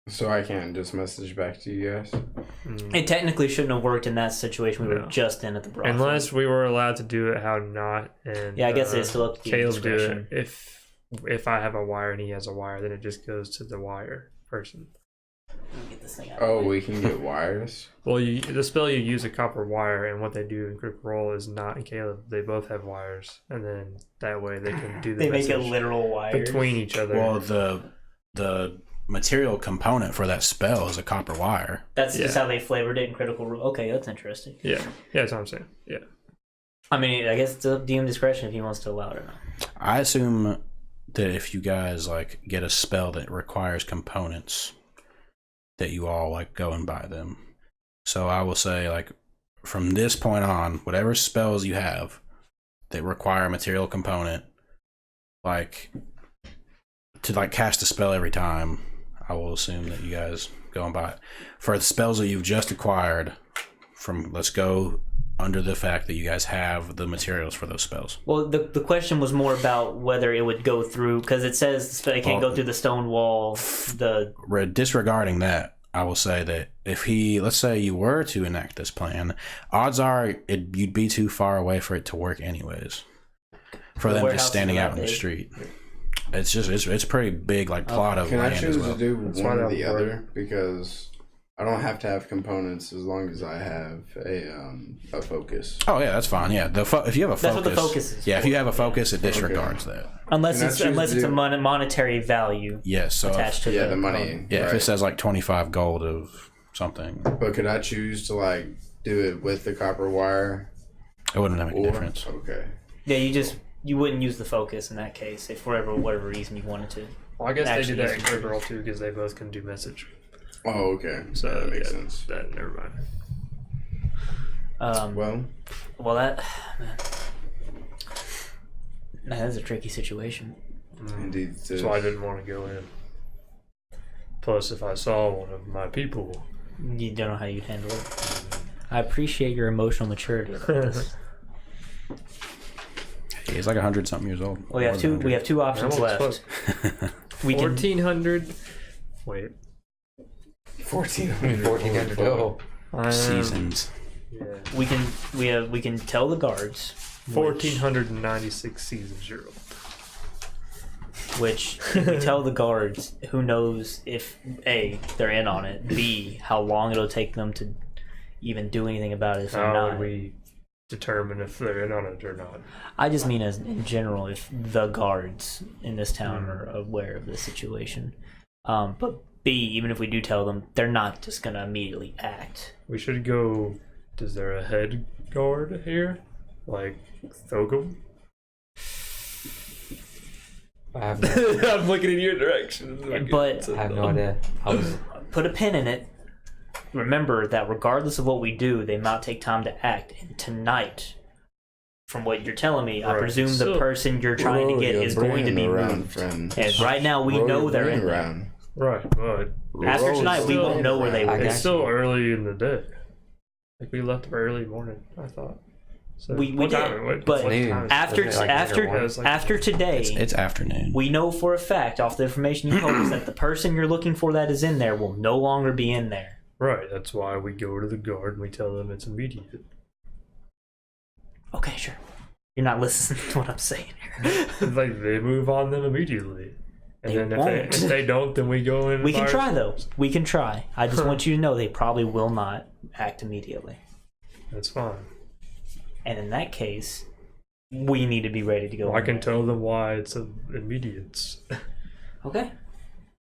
So I can't just message back to you guys? It technically shouldn't have worked in that situation we were No. just in at the brothel. Unless we were allowed to do it, how not? And Yeah, I guess it's still up to your Caleb do discretion. it. If I have a wire and he has a wire, then it just goes to the wire person. Get this thing out. Oh, we can get wires? Well, the spell you use a copper wire, and what they do in Critical Role is not in Caleb. They both have wires, and then that way they can do the They make it message literal wires between each other. Well, the material component for that spell is a copper wire. That's just Yeah. how they flavored it in Critical Role. Okay, that's interesting. Yeah, that's what I'm saying. Yeah. I mean, I guess it's up to DM discretion if he wants to allow it or not. I assume that if you guys like get a spell that requires components, that you all like go and buy them. So I will say, like, from this point on, whatever spells you have that require a material component, like to like cast a spell every time, I will assume that you guys go and buy it. For the spells that you've just acquired, let's go under the fact that you guys have the materials for those spells. Well, the question was more about whether it would go through, because it says it can't go through the stone wall. Disregarding that, I will say that if let's say you were to enact this plan, odds are you'd be too far away for it to work anyways. For them warehouse just standing is out not in the big. street. It's just it's a pretty big like plot of Can I land choose as well. to do That's one why or that the would other? Because I don't have to have components as long as I have a focus. Oh yeah, that's fine. Yeah, if you have a focus, That's what the focus is yeah, for. if you have a focus, it disregards that. Unless Can I it's choose unless to it's a do- monetary value Yes, so attached to Yeah, the money. if right. it says like 25 gold of something, But could I choose to like do it with the copper wire? it wouldn't make a Or difference. okay. Yeah, you wouldn't use the focus in that case if for whatever reason you wanted to. Well, I guess Actually, they did that in yes. Critical Role too because they both can do message. Oh, okay. So that makes yeah, sense. That never mind. Well, that man, that's a tricky situation. Indeed. So I didn't want to go in. Plus, if I saw one of my people, You don't know how you'd handle it. I appreciate your emotional maturity about this. He's like 100-something years old. We have two. We have two options I'm left. almost We can. 1400. Wait. 1400. 1400. Oh, Seasons. Yeah. We can tell the guards. 1496 seasons you're old. Which if we tell the guards, who knows if A, they're in on it, B, how long it'll take them to even do anything about it if they're How not. would we determine if they're in on it or not? I just mean as in general, if the guards in this town are aware of the situation. But B, even if we do tell them, they're not just gonna immediately act. We should go. Is there a head guard here? Like Thogum? I have no, I'm looking in your direction. But I have no idea. put a pin in it. Remember that regardless of what we do, they might take time to act. And tonight, from what you're telling me, I Right. presume the So- person you're trying to get is going to be moved. Friend. And right now, we know they're in there. around. Right, but After Roll tonight, we still- won't know where they I were. got it's still early in the day. Like we left early morning, I thought. So We what did, time- what- but what time is it? after Wasn't it like after later on? It was like- after today, It's afternoon. we know for a fact off the information you told us that the person you're looking for that is in there will no longer be in there. Right, that's why we go to the guard and we tell them it's immediate. Okay, sure. You're not listening to what I'm saying here. Like they move on them immediately. And They then if won't. if they don't, then we go in. We can by try though. ourselves. We can try. I just want you to know they probably will not act immediately. That's fine. And in that case, we need to be ready to go. I in can there. tell them why it's immediate. Okay.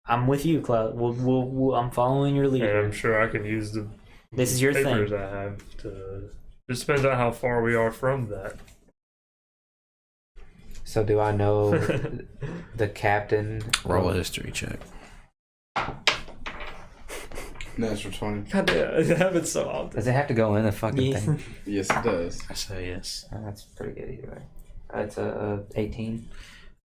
I'm with you, Cloud. I'm following your lead. And I'm here. sure I can use the This is your papers thing. I have to. Just depends on how far we are from that. So do I know the captain? Roll a history check. Natural 20. God damn, it happens so often. Does it have to go in the fucking Yeah. thing? Yes, it does. I say yes. That's pretty good either way. That's a 18.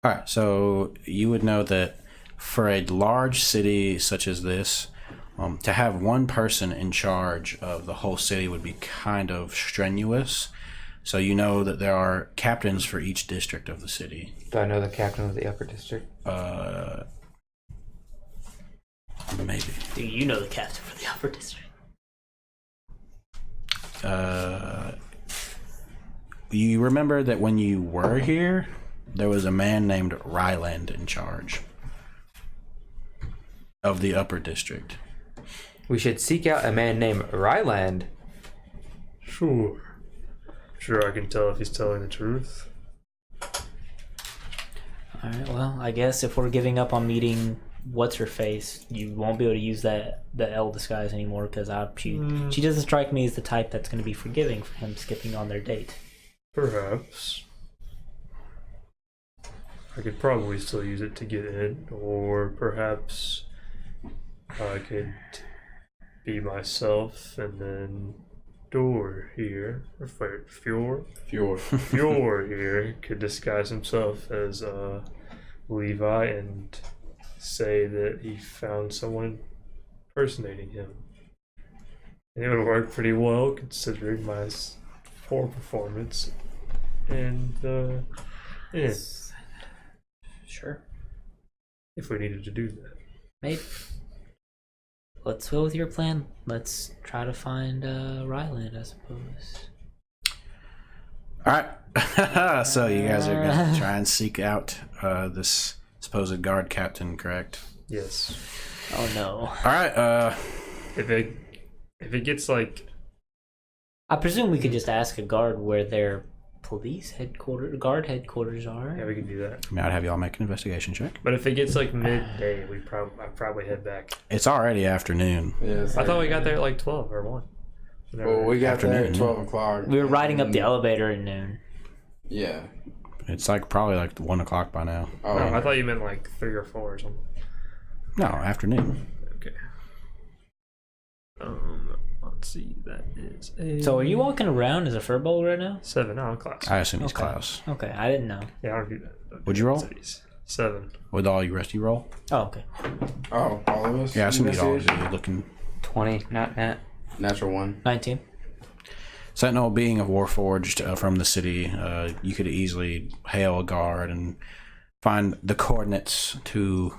All right, so you would know that for a large city such as this, to have one person in charge of the whole city would be kind of strenuous. So you know that there are captains for each district of the city. Do I know the captain of the upper district? Maybe. Do you know the captain for the upper district? You remember that when you were here, there was a man named Ryland in charge of the upper district. We should seek out a man named Ryland. Sure. Sure, I can tell if he's telling the truth. Alright, well, I guess if we're giving up on meeting what's her face, you won't be able to use the L disguise anymore because she doesn't strike me as the type that's going to be forgiving for him skipping on their date. Perhaps. I could probably still use it to get in, or perhaps I could be myself and then Door here, or Fjord here could disguise himself as Levi and say that he found someone impersonating him. And it would work pretty well considering my poor performance. And yeah, Sure. if we needed to do that. Maybe. Let's go with your plan. Let's try to find Ryland, I suppose. All right. So you guys are going to try and seek out this supposed guard captain, correct? Yes. Oh no. All right. If it gets like I presume we could just ask a guard where their guard headquarters are. yeah, we can do that. I mean, I'd have y'all make an investigation check. But if it gets like midday, I'd probably head back. It's already afternoon. Yeah, I thought we got there at like 12 or 1. Well, we got there at Afternoon. 12 o'clock. We were riding up the and- elevator at noon. Yeah. It's like probably like 1 o'clock by now. Oh, No, I thought you meant like 3 or 4 or something. No, afternoon. Okay. Let's see. That is a So are you walking around as a furbolg right now? 7 class. I assume he's Okay. Klaus. Okay, I didn't know. Yeah, I'll do that. Would you roll? 7. With all your rest, you roll. Oh, okay. Oh, all of us? Yeah, I assume you'd all Investigation? be looking. 20, not nat. Natural 1. 19. Sentinel, being a Warforged from the city, you could easily hail a guard and find the coordinates to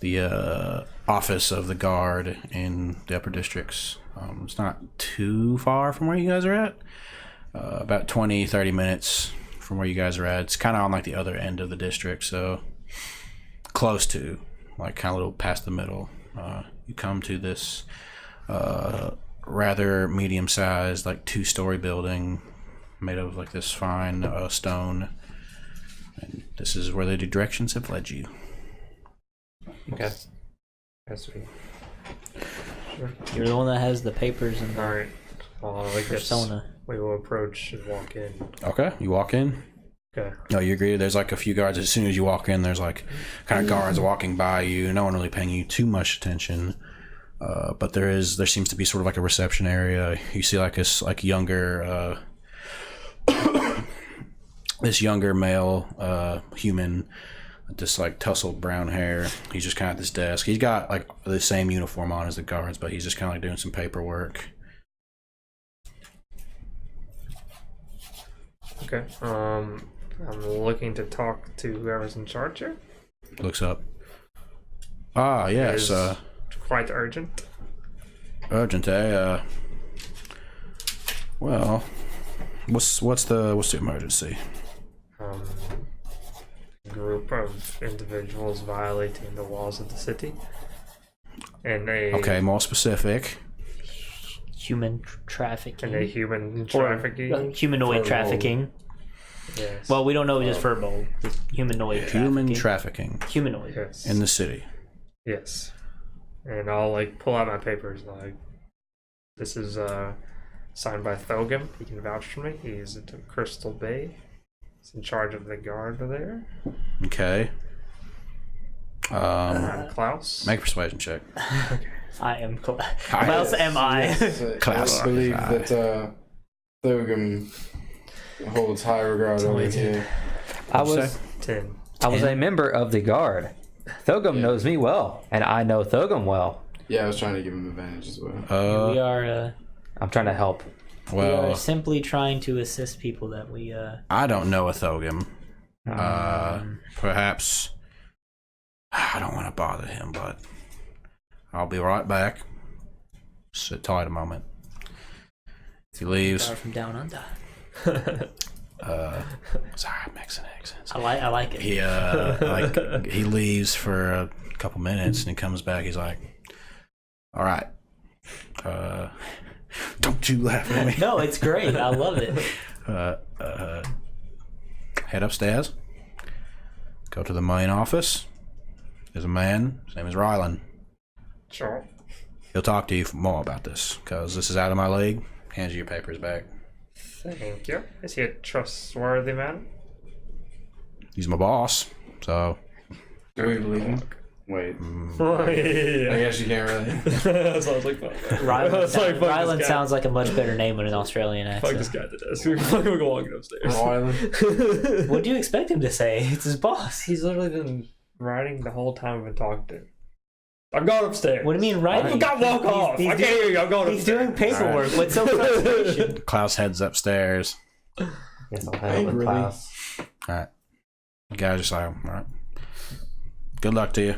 the office of the guard in the upper districts. It's not too far from where you guys are at. About 20-30 minutes from where you guys are at. It's kind of on like the other end of the district, so close to, like kind of a little past the middle. You come to this rather medium-sized, like 2-story building made of like this fine stone. And this is where the directions have led you. Okay. Yes, we. You're the one that has the papers and the Alright. I guess persona. we will approach and walk in. Okay, you walk in. Okay. No, you agree. There's like a few guards. As soon as you walk in, there's like kind of guards walking by you. No one really paying you too much attention. But there seems to be sort of like a reception area. You see like this like younger, this younger male human, with this like tousled brown hair. He's just kind of at this desk. He's got like the same uniform on as the guards, but he's just kind of like doing some paperwork. Okay. I'm looking to talk to whoever's in charge here. Looks up. Ah, yes. Is quite urgent. Urgent, eh? Well, what's the emergency? Group of individuals violating the laws of the city. And Okay, more specific. Human trafficking. And a human Or, trafficking. humanoid Verbal. trafficking. Yes. Well, we don't know just verbal. Just humanoid Human trafficking. trafficking Humanoid. yes. in the city. Yes. And I'll like pull out my papers like this is signed by Thogum. He can vouch for me. He's at Crystal Bay. He's in charge of the guard there. Okay. I'm Klaus. Make a persuasion check. I am. How else am I? Yes, Class. I believe that Thogum holds high regard over here. I What'd you was say? 10. I was a member of the guard. Thogum knows me well, and I know Thogum well. Yeah, I was trying to give him advantage as well. We are. I'm trying to help. We are Well, simply trying to assist people that we. I don't know a Thogum. Perhaps I don't want to bother him, but I'll be right back. Sit tight a moment. He leaves. Are from down under. Sorry, Mexican accents. I like it. He like he leaves for a couple minutes and he comes back. He's like, "All right, don't you laugh at me." No, it's great. I love it. Head upstairs. Go to the main office. There's a man. His name is Rylan. Sure. He'll talk to you more about this because this is out of my league. Hands you your papers back. Thank you. Is he a trustworthy man? He's my boss, so Do we believe him? Wait. Oh, I yeah. guess you can't really. That sounds like fun. Rylan sounds like a much better name with an Australian Fuck this accent. guy to death. We're fucking walking upstairs. Island. What do you expect him to say? It's his boss. He's literally been writing the whole time I've been talking to him. I'm going upstairs. What do you mean writing? I forgot walk off. I can't hear you. I'm going He's upstairs. doing paperwork. What's so frustration? Klaus heads upstairs. Yes, I'll handle the Really? class. All right, the guy's just like, "All right, good luck to you."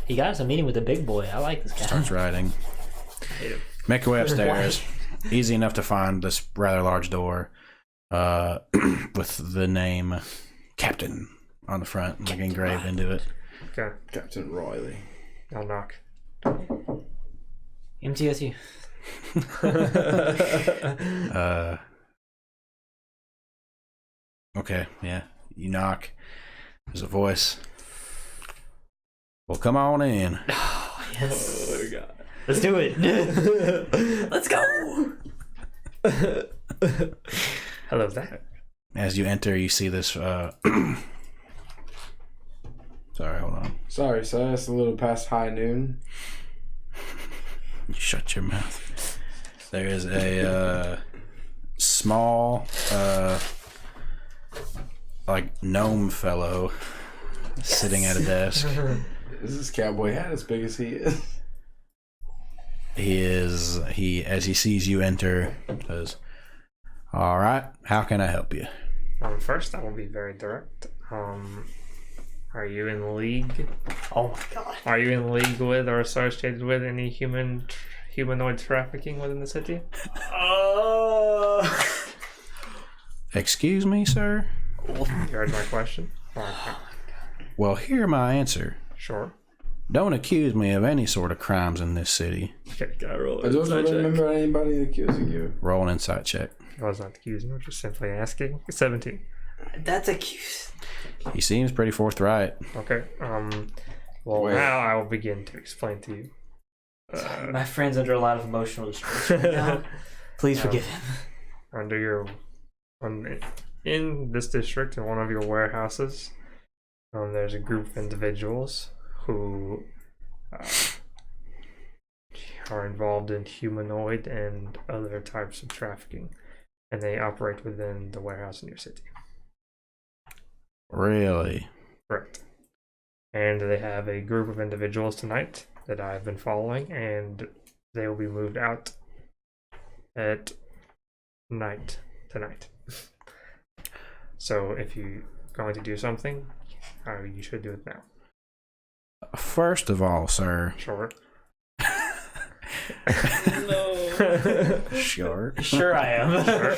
He got us a meeting with a big boy. I like this guy. Starts writing. Make your way upstairs. Easy enough to find this rather large door with the name Captain on the front, like engraved into it. Okay. Captain Riley. I'll knock. MTSU. Okay, yeah. You knock. There's a voice. Well, come on in. Yes. Oh my god. Let's do it. Let's go. Hello there. As you enter, you see this. Sorry, hold on. Sorry, so it's a little past high noon. You shut your mouth. There is a small like gnome fellow sitting at a desk. Is this cowboy hat as big as he is? He as he sees you enter says, "All right, how can I help you?" First, I will be very direct. Are you in league? Oh my god. Are you in league with or associated with any humanoid trafficking within the city? Excuse me, sir? You heard my question? Okay. Well, hear my answer. Sure. Don't accuse me of any sort of crimes in this city. Okay, can I roll I don't remember anybody accusing you. Roll an insight check. I was not accusing, I was just simply asking. 17. That's a cute. He seems pretty forthright. Okay. Well, Wait. now I will begin to explain to you. My friend's under a lot of emotional distress right now. Please forgive him. In this district, in one of your warehouses, there's a group of individuals who are involved in humanoid and other types of trafficking, and they operate within the warehouse in your city. Really? Correct. And they have a group of individuals tonight that I've been following, and they will be moved out at night tonight. So if you're going to do something, you should do it now. First of all, sir. Sure. Sure. Sure I am. Sure.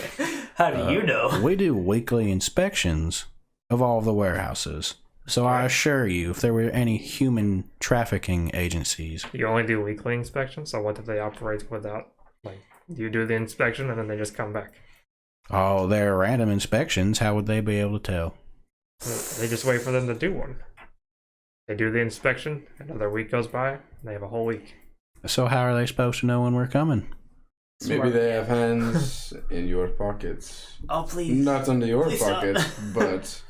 How do you know? We do weekly inspections of all of the warehouses. So I assure you, if there were any human trafficking agencies, You only do weekly inspections, so what if they operate without, you do the inspection and then they just come back? oh, they're random inspections, how would they be able to tell? They just wait for them to do one. They do the inspection, another week goes by, and they have a whole week. So how are they supposed to know when we're coming? Maybe they have hands in your pockets. Oh, please. Not under your Please pockets, but...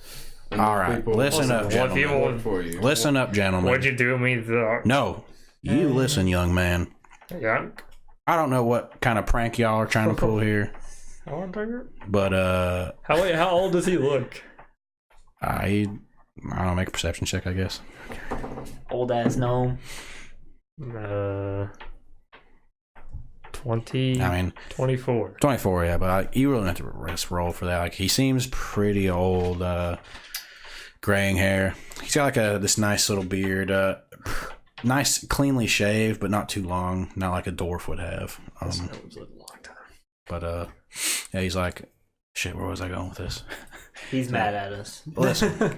All right, listen up, What gentlemen. people Work for you. Listen up, gentlemen. Would you do me the... No, you listen, young man. Yeah? I don't know what kind of prank y'all are trying to pull here, How old are you? but How old does he look? I don't know, make a perception check, I guess. Old ass gnome. 20... I mean, 24. 24, yeah, but you really don't have to risk roll for that. Like, he seems pretty old, graying hair. He's got like this nice little beard, nice, cleanly shaved, but not too long, not like a dwarf would have. But yeah, he's like, shit, where was I going with this? He's mad at us. Listen,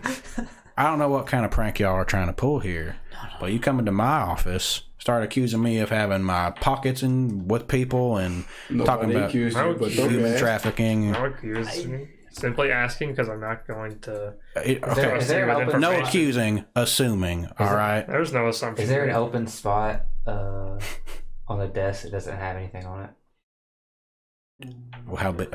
I don't know what kind of prank y'all are trying to pull here, but you come into my office, start accusing me of having my pockets in with people and talking Nobody about accused you, but human okay. trafficking. No accusing. Simply asking because I'm not going to... Okay, Is there an open no information. accusing, assuming. All right. There's no assumption. Is there an open spot on the desk that doesn't have anything on it? Well, how big?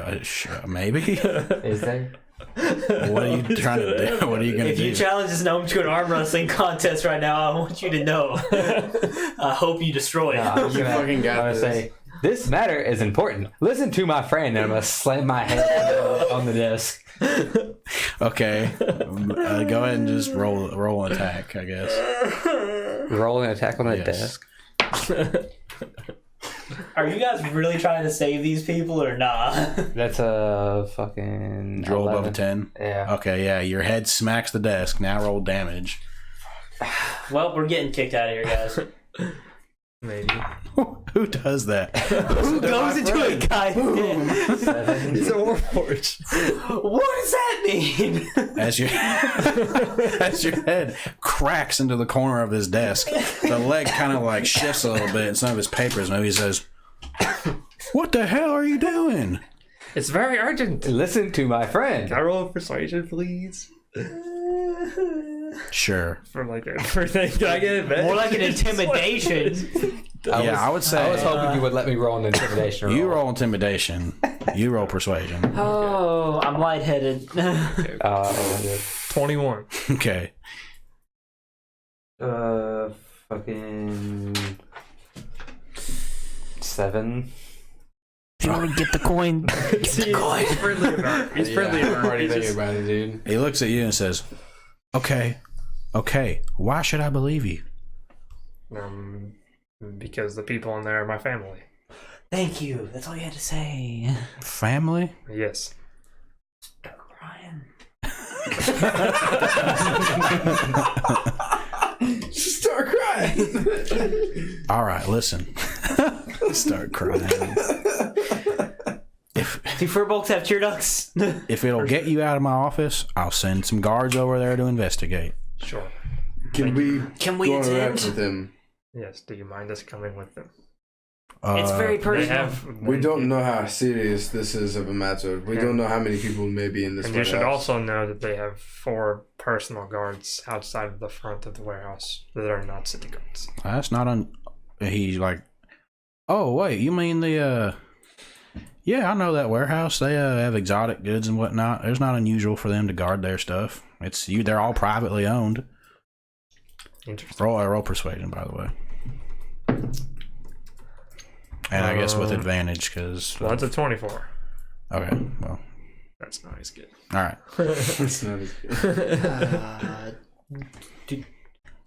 Maybe. Is there? What are you trying to do? What are you gonna If do? you challenge this gnome to an arm wrestling contest right now, I want you to know. I hope you destroy No, it. I'm just You gonna, fucking got I'm gonna this. say, this matter is important. Listen to my friend, and I'm gonna slam my hand on the desk. Okay, go ahead and just roll an attack, I guess. Roll an attack on the Yes. desk. Are you guys really trying to save these people or not? That's a fucking Roll 11. above a 10. Yeah. Okay, yeah, your head smacks the desk. Now roll damage. Well, we're getting kicked out of here, guys. Maybe. Who does that? Who goes into a guy's den? 7. It's a warforged. What does that mean? As your head cracks into the corner of his desk, the leg kind of like shifts a little bit, and some of his papers. Maybe he says, "What the hell are you doing?" It's very urgent. Listen to my friend. Can I roll a persuasion, please? Sure. For like everything. Can I get it back? More like an intimidation. I would say I was hoping you would let me roll an intimidation roll. you roll intimidation. You roll persuasion. Oh, I'm lightheaded. 21. Okay. Fucking 7. If you want to get the coin, get the coin. He's friendly about it. He's friendly I'm about it. already He's thinking just- about it, dude. He looks at you and says, okay, why should I believe you? Because the people in there are my family. Thank you. That's all you had to say. Family? Yes. Ryan. Start crying. All right, listen. Start crying. Do furbolgs have tear ducts? If it'll get you out of my office, I'll send some guards over there to investigate. Sure. Can we Can go attend? with him? Yes. Do you mind us coming with them? It's very They personal. have. We don't know how serious this is of a matter. We don't know how many people may be in this And you should warehouse. also know that they have 4 personal guards outside of the front of the warehouse that are not city guards. That's not He's like, oh, wait, you mean the, yeah, I know that warehouse. They have exotic goods and whatnot. It's not unusual for them to guard their stuff. They're all privately owned. Interesting. Roll persuasion, by the way. And I guess with advantage, because... Well, that's a 24. Okay, well, That's not as good. all right. It's not as good.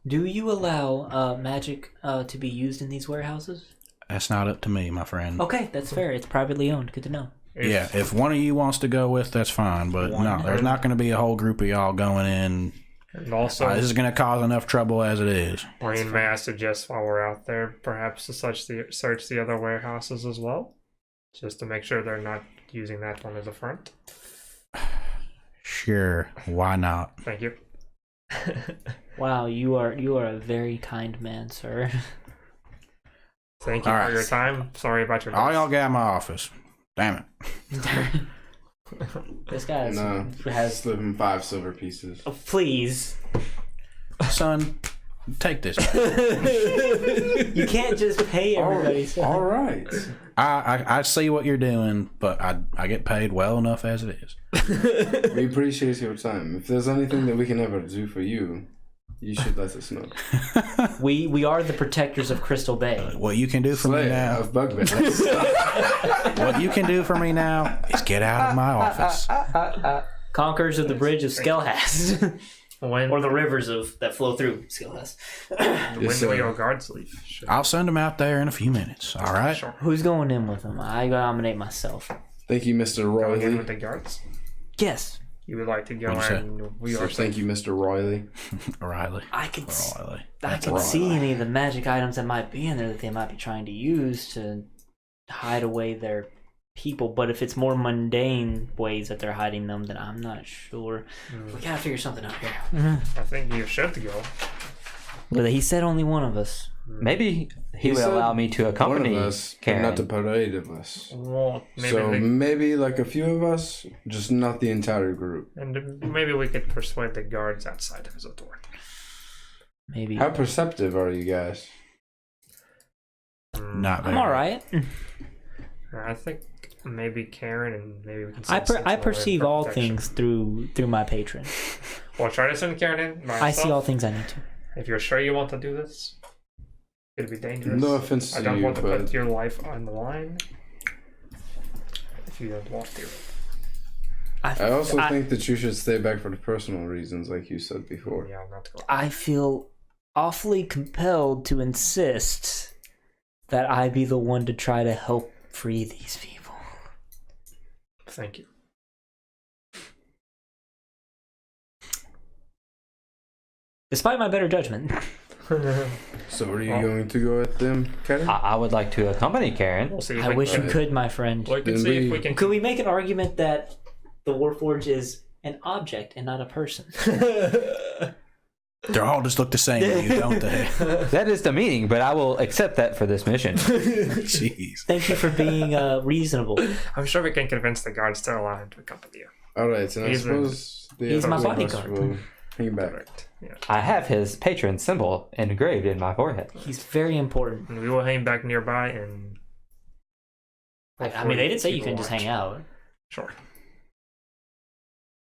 Do you allow magic to be used in these warehouses? That's not up to me, my friend. Okay, that's fair. It's privately owned. Good to know. Yeah, if one of you wants to go with, that's fine. But no, there's not going to be a whole group of y'all going in. And also, This is going to cause enough trouble as it is. Maureen, may I suggest while we're out there, perhaps to search the other warehouses as well? Just to make sure they're not using that one as a front. Sure, why not? Thank you. Wow, you are a very kind man, sir. Thank you All for right. your time. Sorry about your All loss. y'all get out of my office. Damn it. This guy No, has. slip him 5 silver pieces. Oh, please. Son, take this. You can't just pay everybody. so- All right. I see what you're doing, but I get paid well enough as it is. We appreciate your time. If there's anything that we can ever do for you, you should let us know. We are the protectors of Crystal Bay. What you can do for me Slayer now, of bugbears. what you can do for me now is get out of my office. Conquerors of the bridge of Skelhas. When, Or the rivers that flow through Skelhas. when Yes, do sir. your guards leave? Sure. I'll send them out there in a few minutes. All right. Sure. Who's going in with them? I nominate myself. Thank you, Mr. Going in with Royley. the guards? Yes. You would like to go What'd you say? and we So are thank you, Mr. Royley. O'Reilly. I could O'Reilly. see any of the magic items that might be in there that they might be trying to use to hide away their people. But if it's more mundane ways that they're hiding them, then I'm not sure. We gotta figure something out here. I think you should go. But he said only one of us. Maybe he He will said allow me to One accompany of us, but Karen. not a parade of us. Well, maybe So we, maybe like a few of us, just not the entire group. and maybe we could persuade the guards outside of his authority. Maybe. How perceptive are you guys? Not very. I'm all right. I think maybe Karen and maybe we can. I send Sentinel in perceive for all protection. things through my patron. Well, try to send Karen in. I see all myself. things I need to. If you're sure you want to do this, it'd be dangerous. No offense I to don't you, want to but put your life on the line. If you don't want to. I also I- think that you should stay back for the personal reasons, like you said before. Yeah, I'm not going. I feel awfully compelled to insist that I be the one to try to help free these people. Thank you. Despite my better judgment. So are you going to go with them, Karen? I would like to accompany Karen. We'll see. If I we wish you can, could, my friend. we can Then see if we- we can. Could we make an argument that the Warforged is an object and not a person? They all just look the same to you, don't they? That is the meaning, but I will accept that for this mission. Jeez. Thank you for being reasonable. I'm sure we can convince the guards to allow him to accompany you. All right, and I He's suppose the he's my other of us bodyguard. will hang back. Correct. Yeah. I have his patron symbol engraved in my forehead. He's very important. And we will hang back nearby and. I mean, they did say you can just watch. hang out. Sure.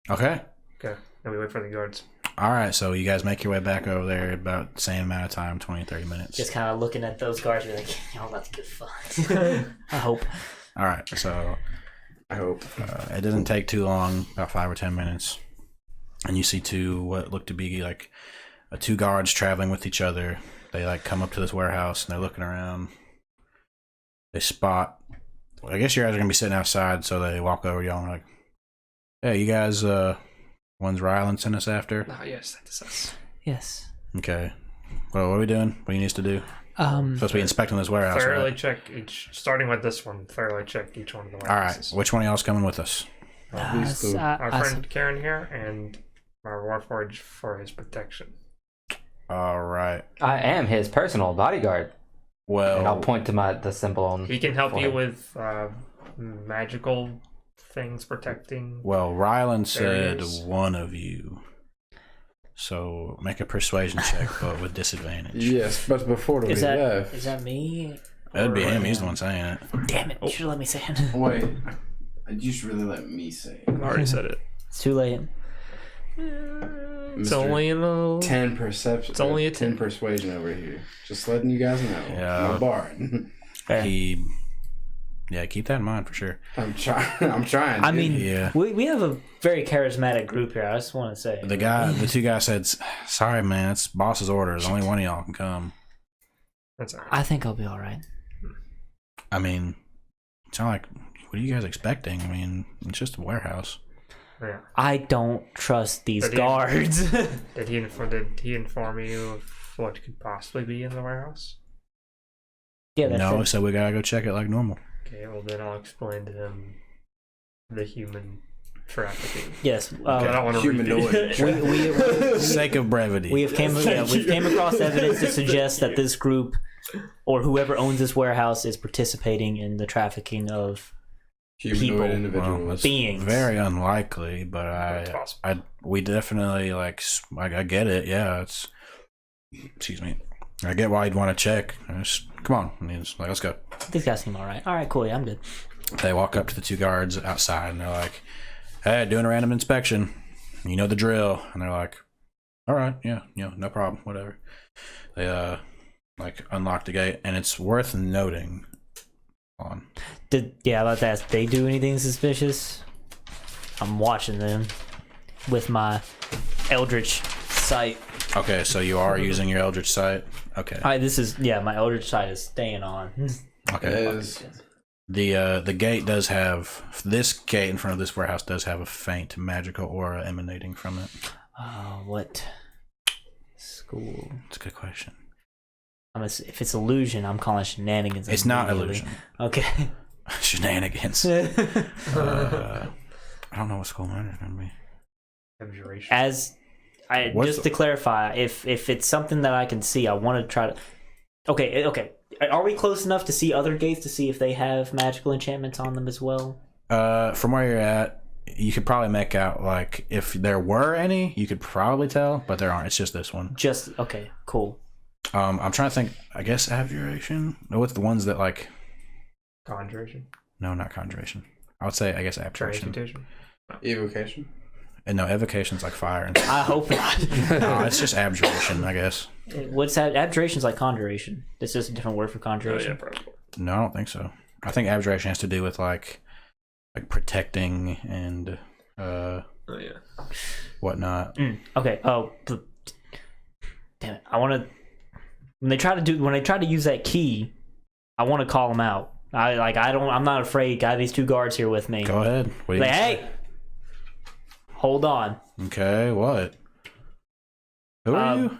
Okay. Okay. And we wait for the guards. All right, so you guys make your way back over there about the same amount of time, 20, 30 minutes. Just kind of looking at those guards, you're like, y'all about to get fucked. I hope. All right, so I hope. it doesn't take too long, about 5 or 10 minutes, and you see what look to be like two guards traveling with each other. They like come up to this warehouse and they're looking around. They spot. I guess you guys are gonna be sitting outside, so they walk over to y'all and are like, "Hey, you guys, one's Rylan sent us after." Oh, yes, that is us. Yes. Okay. Well, what are we doing? What do you need to do? Supposed to be inspecting this warehouse, Thoroughly right? check each, starting with this one, thoroughly check each one of the All right. warehouses. Which one of y'all's coming with us? These two. Our friend Karen here and my Warforged for his protection. All right. I am his personal bodyguard. And I'll Well, point to the symbol on. He can help you forehead. with magical things protecting. Rylan said Barriers. one of you. So make a persuasion check, but with disadvantage. Yes, but before we Is left. that me? That'd be him. He's the one saying it. Damn it! You should let me say it. Wait, you should really let me say. I already said it. It's too late. It's only in a 10 perception. It's only a 10 10. persuasion over here. Just letting you guys know. Yeah. I'm a bard. Yeah, keep that in mind for sure. I'm trying. I'm trying. I dude. mean, Yeah. we have a very charismatic group here. I just want to say. The two guys said, "Sorry, man, it's boss's orders. Only one of y'all can come." That's all right. I think I'll be all right. I mean, it's not like, what are you guys expecting? I mean, it's just a warehouse. Yeah. I don't trust these But he- guards. Did he inform you of what could possibly be in the warehouse? Yeah, that's No, true. so we gotta go check it like normal. Okay, well then I'll explain to him the human trafficking. Yes. I don't want to Humanoid. For the sake of brevity. We've came across evidence to suggest that this group or whoever owns this warehouse is participating in the trafficking of Humanoid people. Well, individuals. that's beings. very unlikely, but It's possible. we definitely I get it. Yeah, it's. Excuse me. I get why you'd want to check. Come on, I mean, let's go. These guys seem all right. All right, cool. Yeah, I'm good. They walk up to the two guards outside and they're like, "Hey, doing a random inspection. You know the drill." And they're like, "All right, yeah, no problem, whatever." They unlock the gate, and it's worth noting. About that. Did they do anything suspicious? I'm watching them with my Eldritch sight. Okay, so you are using your Eldritch sight. Okay. All right, my Eldritch sight is staying on. Okay. Is The gate does have this gate in front of this warehouse does have a faint magical aura emanating from it. What school? It's a good question. If it's illusion, I'm calling shenanigans. It's not immediately. illusion. Okay. Shenanigans. I don't know what school mine is gonna be. Abjuration. What's To clarify, if it's something that I can see, I want to try to. Okay. Are we close enough to see other gates to see if they have magical enchantments on them as well? From where you're at, you could probably make out like if there were any, you could probably tell, but there aren't. It's just this one. Just okay, cool. I'm trying to think. I guess abjuration. No, what's the ones that like? Conjuration. No, not conjuration. I would say I guess abjuration. Transmutation. evocation? And no, evocation's like fire. And I hope not. no, it's just abjuration, I guess. What's that? Abjuration's like conjuration. It's just a different word for Oh, conjuration. yeah, probably. No, I don't think so. I think abjuration has to do with like protecting and Oh, yeah. whatnot. Okay. Oh, damn it! I want to. When they try to use that key, I want to call them out. I'm not afraid. Got these two guards here with me. Go ahead. What do you Like, hey, hold on. Okay, what? Who are you?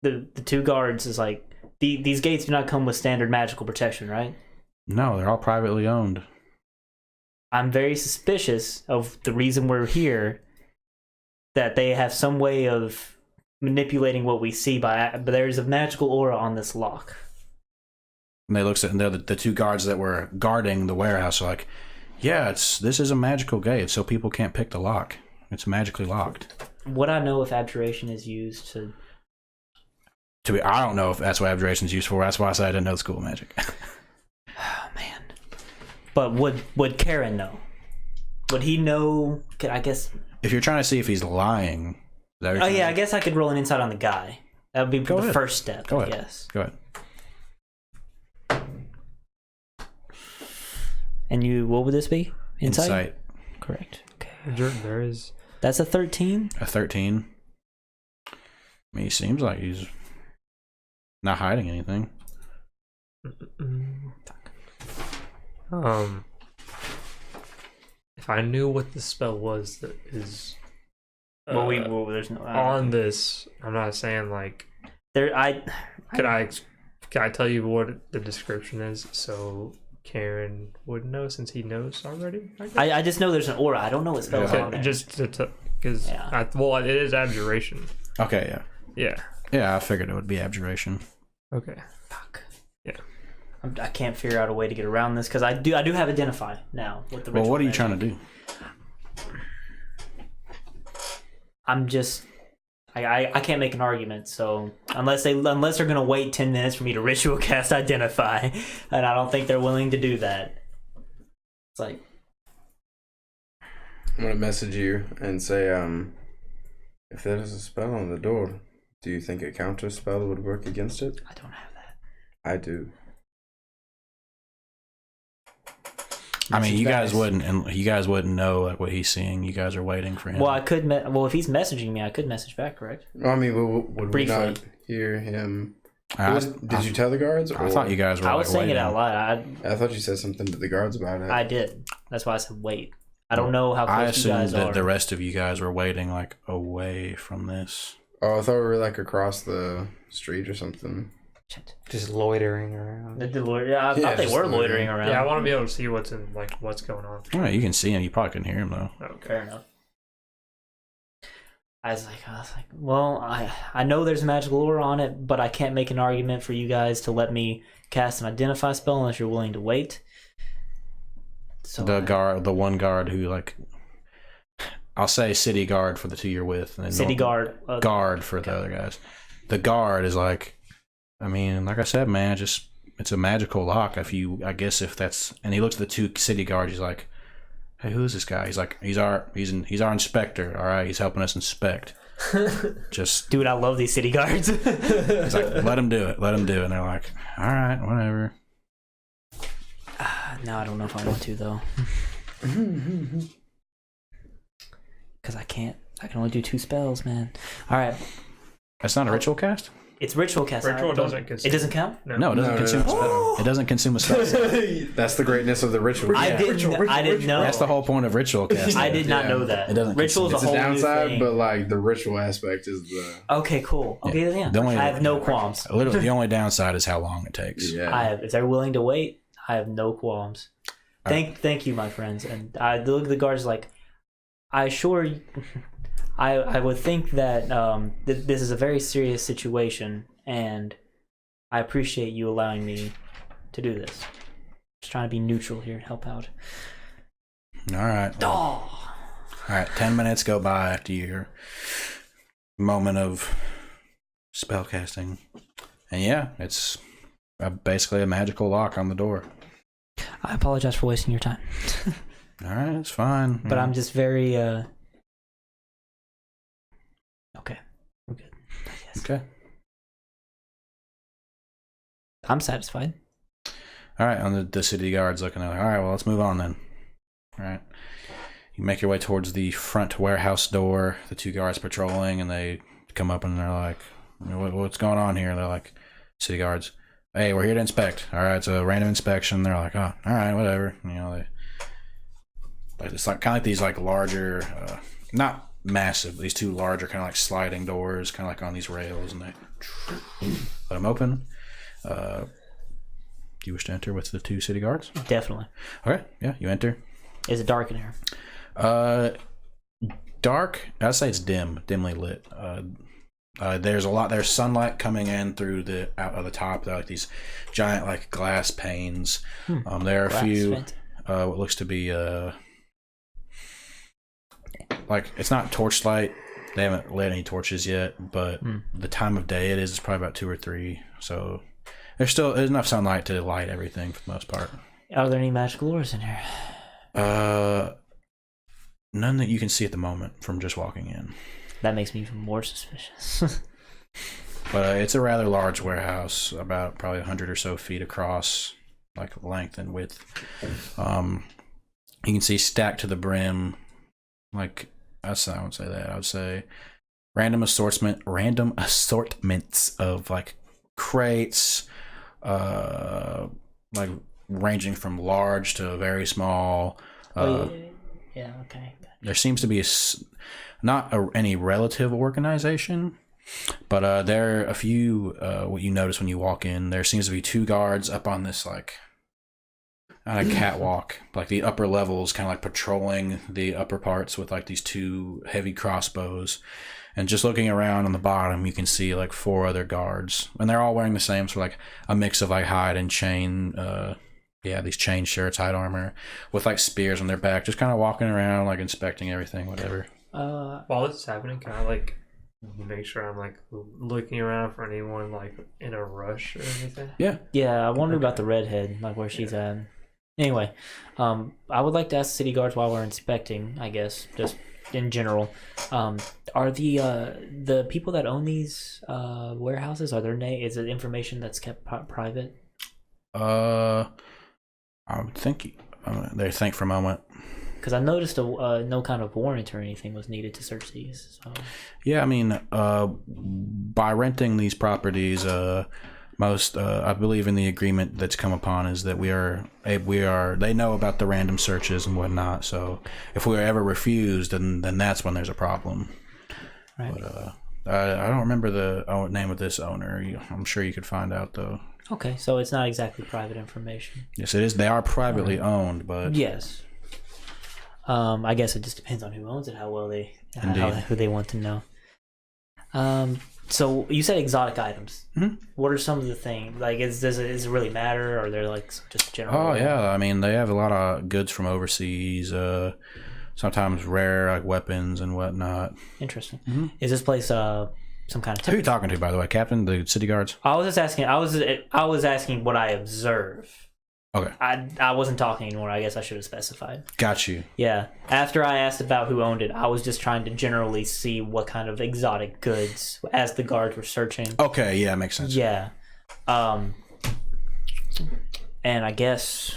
The two guards is like these gates do not come with standard magical protection, right? No, they're all privately owned. I'm very suspicious of the reason we're here. That they have some way of manipulating what we see but there's a magical aura on this lock. And they looks at and they're the two guards that were guarding the warehouse are like, yeah, this is a magical gate, so people can't pick the lock. It's magically locked. Would I know if abjuration is used to? I don't know if that's what abjuration is used for. That's why I said I didn't know the school of magic. Oh man! But would Karen know? Would he know? I guess. If you're trying to see if he's lying, Oh yeah, I guess I could roll an insight on the guy. That would be Go the ahead. first step. Go I ahead. guess. Go ahead. And you, what would this be? Insight. Correct. Okay. There is. That's a 13. A 13. I mean, he seems like he's not hiding anything. If I knew what the spell was that is There's no on this, I'm not saying like. there. Can I tell you what the description is so Karen would know since he knows already? I just know there's an aura. I don't know what spells on there. Just because Yeah. it is abjuration. Okay, yeah. Yeah. Yeah, I figured it would be abjuration. Okay. Fuck. Yeah. I can't figure out a way to get around this because I do have identify now with the. Well, what are you magic. trying to do? I'm just. I can't make an argument, so unless they're gonna wait 10 minutes for me to ritual cast identify, and I don't think they're willing to do that. It's like I'm gonna message you and say, if there is a spell on the door, do you think a counter spell would work against it? I don't have that. I do. I mean, you guys Message wouldn't know like what he's seeing. You guys are waiting for him. Well, I could. Well, if he's messaging me, I could message back. Correct. Well, I mean, would we Briefly. not hear him? I Did you tell the guards? I thought you guys were. I was like, saying it waiting. out loud. I thought you said something to the guards about it. I did. That's why I said wait. I don't know how I close you assumed guys that are. the rest of you guys were waiting like away from this. Oh, I thought we were like across the street or something. Shit. Just loitering around. I thought they just were loitering. loitering around. Yeah, I want to be able to see what's going on. All right, you can see him. You probably couldn't hear him though. Okay. Fair enough. I was like, well, I know there's a magical aura on it, but I can't make an argument for you guys to let me cast an identify spell unless you're willing to wait. So The one guard who like, I'll say city guard for the two you're with, and then city guard. guard for the other guys. The guard is like, I mean, like I said, man, it's a magical lock. I guess if that's, and he looks at the two city guards. He's like, hey, who's this guy? He's like, he's our inspector. All right, he's helping us inspect. Just Dude, I love these city guards. he's like, let him do it. And they're like, all right, whatever. No, I don't know if I want to though. Because I can't. I can only do 2 spells, man. All right, That's not a ritual cast. it's ritual cast. Ritual doesn't It consume. doesn't count. No, it doesn't No, consume a spell. It doesn't consume a spell. That's the greatness of the ritual. I didn't know. That's the whole point of ritual casting. I did not Yeah. know that. It doesn't Ritual is a It's a whole new downside, thing. but like the ritual aspect is the Okay, cool. Okay, then, yeah. The only- I have no qualms. Literally, the only downside is how long it takes. yeah. I have. If they're willing to wait, I have no qualms. Thank you, my friends. And I look at the guards like, I assure you, I would think that this is a very serious situation, and I appreciate you allowing me to do this. Just trying to be neutral here and help out. All right. Well, Oh, all right. 10 minutes go by after your moment of spell casting, and yeah, it's basically a magical lock on the door. I apologize for wasting your time, All right, it's fine. but I'm just very okay. We're good. Yes. okay. I'm satisfied. All right, on the city guards looking at it. All right, well, let's move on then. All right. You make your way towards the front warehouse door. The 2 guards patrolling, and they come up and they're like, what's going on here? They're like, city guards, hey, we're here to inspect. All right, it's a random inspection. They're like, oh, all right, whatever. You know, it's like kind of like these like larger, not massive, these 2 larger kind of like sliding doors, kind of like on these rails, and they let them open. Do you wish to enter with the 2 city guards? Definitely. Okay, yeah, you enter. Is it dark in here? Dark. I'd say it's dimly lit. There's sunlight coming in through the out of the top. There are like these giant like glass panes. There are a Glass, few fancy. what looks to be like it's not torchlight. They haven't lit any torches yet, but the time of day it is probably about 2 or 3. So there's enough sunlight to light everything for the most part. Are there any magical auras in here? None that you can see at the moment from just walking in. That makes me even more suspicious. But it's a rather large warehouse, about probably 100 or so feet across. like length and width. You can see stacked to the brim, like I would say that. I would say random assortments of like crates, like ranging from large to very small. Yeah, okay. There seems to be any relative organization, but there are a few. What you notice when you walk in, there seems to be 2 guards up on this like on a catwalk, like the upper levels, kind of like patrolling the upper parts with like these 2 heavy crossbows. And just looking around on the bottom, you can see like 4 other guards, and they're all wearing the same, so like a mix of like hide and chain. These chain shirts, hide armor, with like spears on their back, just kind of walking around, like inspecting everything, whatever. While this is happening, can I like make sure I'm like looking around for anyone like in a rush or anything? Yeah, I wonder about the redhead, like where she's at. Anyway, I would like to ask the city guards while we're inspecting, I guess, just in general. Are the people that own these warehouses, are their name? Is it information that's kept private? I would think they think for a moment. Because I noticed no kind of warrant or anything was needed to search these. So. Yeah, I mean, by renting these properties, most I believe in the agreement that's come upon is that they know about the random searches and whatnot. So if we are ever refused, then that's when there's a problem. Right. But I don't remember the name of this owner. I'm sure you could find out though. Okay, so it's not exactly private information. Yes, it is. They are privately owned, but yes. I guess it just depends on who owns it, how well who they want to know. So you said exotic items. Mm-hmm. What are some of the things? Like, does it really matter, or they're like just general? Oh yeah, I mean they have a lot of goods from overseas. Sometimes rare like weapons and whatnot. Interesting. Mm-hmm. Is this place some kind of? Who are you talking to, by the way, Captain? The city guards? I was just asking. I was asking what I observe. Okay. I wasn't talking anymore. I guess I should have specified. Got you. Yeah. After I asked about who owned it, I was just trying to generally see what kind of exotic goods as the guards were searching. Okay. Yeah, makes sense. Yeah. And I guess.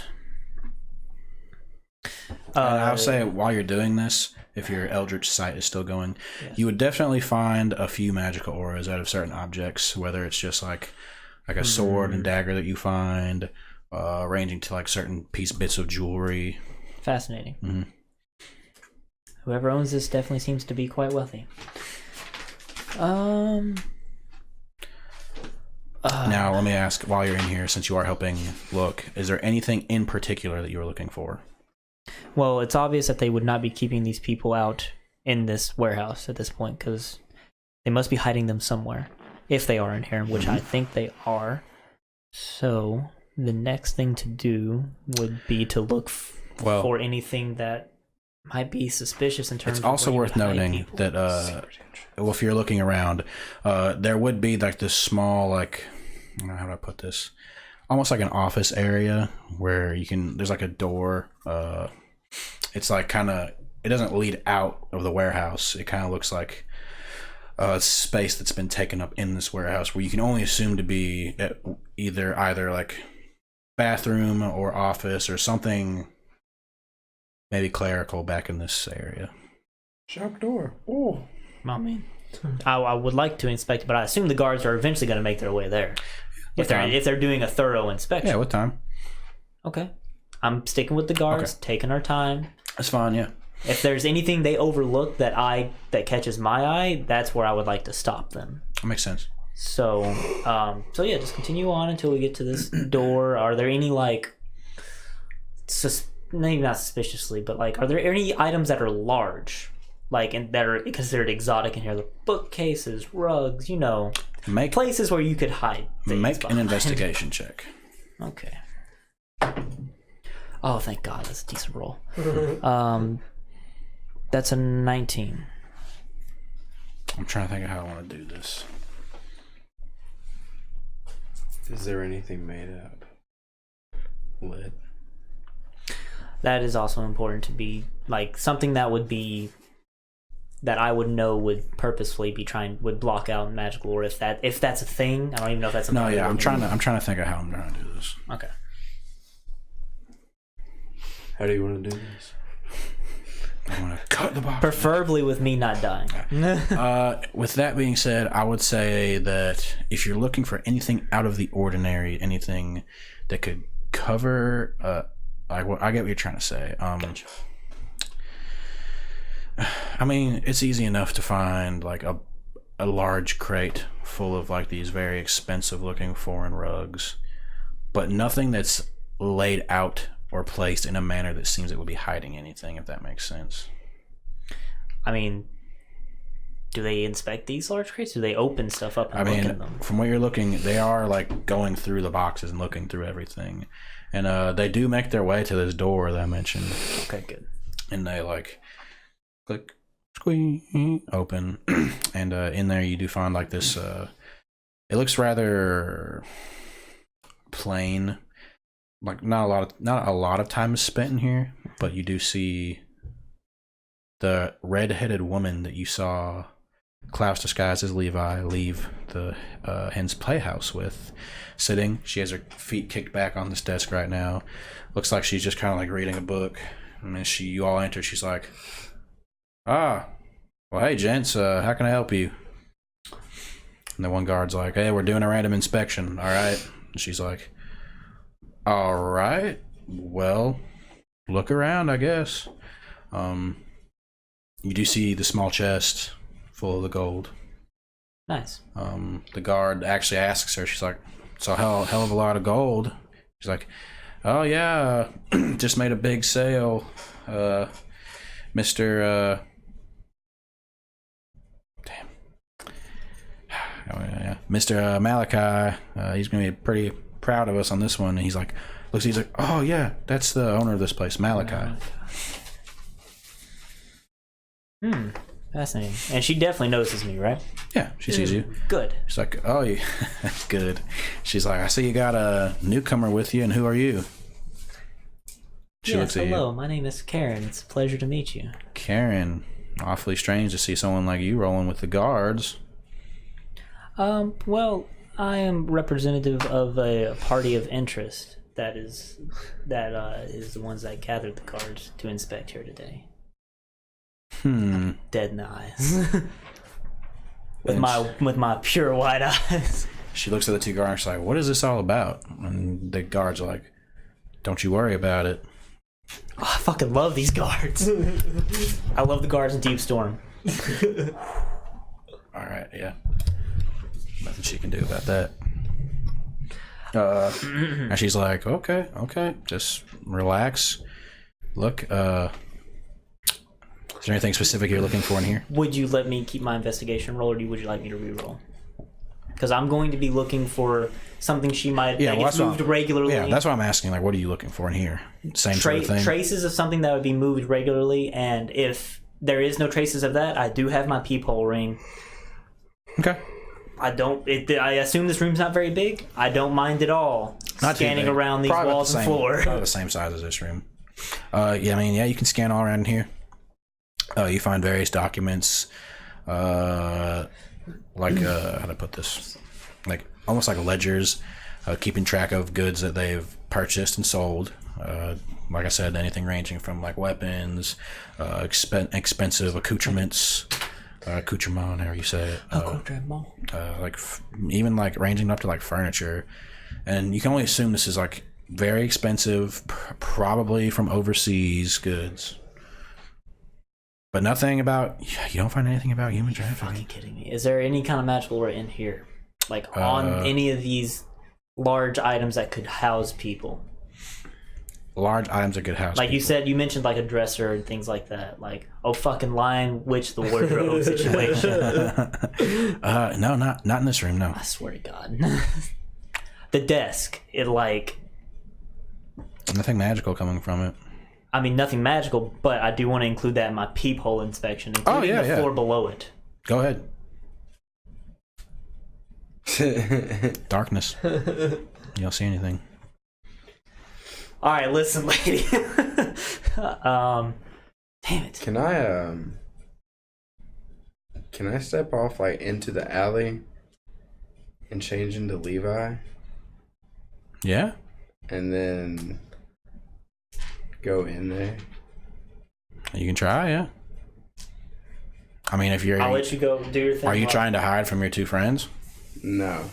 And I'll say while you're doing this, if your Eldritch sight is still going, yes. you would definitely find a few magical auras out of certain objects, whether it's just like a sword and dagger that you find, ranging to like certain bits of jewelry. Fascinating. Mm-hmm. Whoever owns this definitely seems to be quite wealthy. Now let me ask, while you're in here, since you are helping look, is there anything in particular that you were looking for? Well, it's obvious that they would not be keeping these people out in this warehouse at this point, because they must be hiding them somewhere, if they are in here, which I think they are. So the next thing to do would be to look for anything that might be suspicious in terms. It's also worth noting that if you're looking around, there would be like this small, like, I don't know how do I put this, almost like an office area where there's like a door. It's like it doesn't lead out of the warehouse. It kind of looks like a space that's been taken up in this warehouse where you can only assume to be at either like bathroom or office or something, maybe clerical back in this area. Shop door. Oh. I mean, I would like to inspect it, but I assume the guards are eventually going to make their way there. If they're doing a thorough inspection. Yeah, what time? Okay. I'm sticking with the guards, taking our time. That's fine, yeah. If there's anything they overlook that catches my eye, that's where I would like to stop them. That makes sense. So yeah, just continue on until we get to this door. Are there any maybe not suspiciously, but like, are there any items that are large, like, and that are considered exotic in here? The bookcases, rugs, places where you could hide things. Make an investigation check. Okay. Oh, thank God, that's a decent roll. That's a 19. I'm trying to think of how I want to do this. Is there anything made out of lead? That is also important to be, like, something that I would know would purposefully would block out magical, or if that's a thing. I don't even know if that's something. No, yeah, I'm trying to think of how I'm going to do this. Okay. How do you want to do this? I want to cut the box. Preferably with me not dying. With that being said, I would say that if you're looking for anything out of the ordinary, anything that could cover, I get what you're trying to say. I mean, it's easy enough to find like a large crate full of like these very expensive looking foreign rugs, but nothing that's laid out or placed in a manner that seems it would be hiding anything, if that makes sense. I mean, do they inspect these large crates? Do they open stuff up and look at them? From what you're looking, they are like going through the boxes and looking through everything, and they do make their way to this door that I mentioned. Okay, good. And they like click, squeeze, open, and in there you do find like this. It looks rather plain. Like not a lot of time is spent in here, but you do see the red-headed woman that you saw Klaus disguised as Levi leave the Hen's Playhouse with, sitting. She has her feet kicked back on this desk right now. Looks like she's just kind of like reading a book. And as you all enter, she's like, well, hey gents, how can I help you? And the one guard's like, hey, we're doing a random inspection, all right? And she's like, all right, well, look around, I guess. You do see the small chest full of the gold. Nice. The guard actually asks her, she's like, it's a hell of a lot of gold. She's like, oh yeah, just made a big sale. Mr. Mr. Malachi, he's gonna be pretty proud of us on this one. And he's like, oh yeah, that's the owner of this place, Malachi. Fascinating. And she definitely notices me, right? Yeah, she sees you. Good. She's like, oh, yeah, good. She's like, I see you got a newcomer with you, and who are you? She looks at hello. you. My name is Karen. It's a pleasure to meet you. Karen, awfully strange to see someone like you rolling with the guards. Well, I am representative of a party of interest that is the ones that gathered the cards to inspect here today. Dead in the eyes. with my pure white eyes. She looks at the two guards and she's like, what is this all about? And the guards are like, don't you worry about it. Oh, I fucking love these guards. I love the guards in Deep Storm. Alright, yeah. Nothing she can do about that. And she's like, okay, just relax. Look, is there anything specific you're looking for in here? Would you let me keep my investigation roll, or would you like me to re-roll? Because I'm going to be looking for something she might gets moved regularly. Yeah, that's what I'm asking. Like, what are you looking for in here? Same sort of thing? Traces of something that would be moved regularly, and if there is no traces of that, I do have my peephole ring. Okay. I assume this room's not very big. I don't mind at all scanning around these walls and floor. Probably the same size as this room. You can scan all around here. You find various documents, how to put this, like almost like ledgers, keeping track of goods that they've purchased and sold. Like I said, anything ranging from like weapons, expensive accoutrements, accoutrement, however you say it. Even like ranging up to like furniture, and you can only assume this is like very expensive, probably from overseas goods. But nothing about, you don't find anything about human trafficking. You're fucking kidding me. Is there any kind of magical art in here? Like on any of these large items that could house people? Large items that could house like people. You said, you mentioned like a dresser and things like that. Like, fucking Lion Witch the wardrobe situation. No, not in this room, no. I swear to God. The desk, Nothing magical coming from it. I mean, nothing magical, but I do want to include that in my peephole inspection, including the floor below it. Go ahead. Darkness. You don't see anything. All right, listen, lady. Damn it. Can I step off like into the alley and change into Levi? Yeah? And then go in there? You can try, yeah. I mean, if you're... I'll let you go do your thing. Are you while- trying to hide from your two friends? No.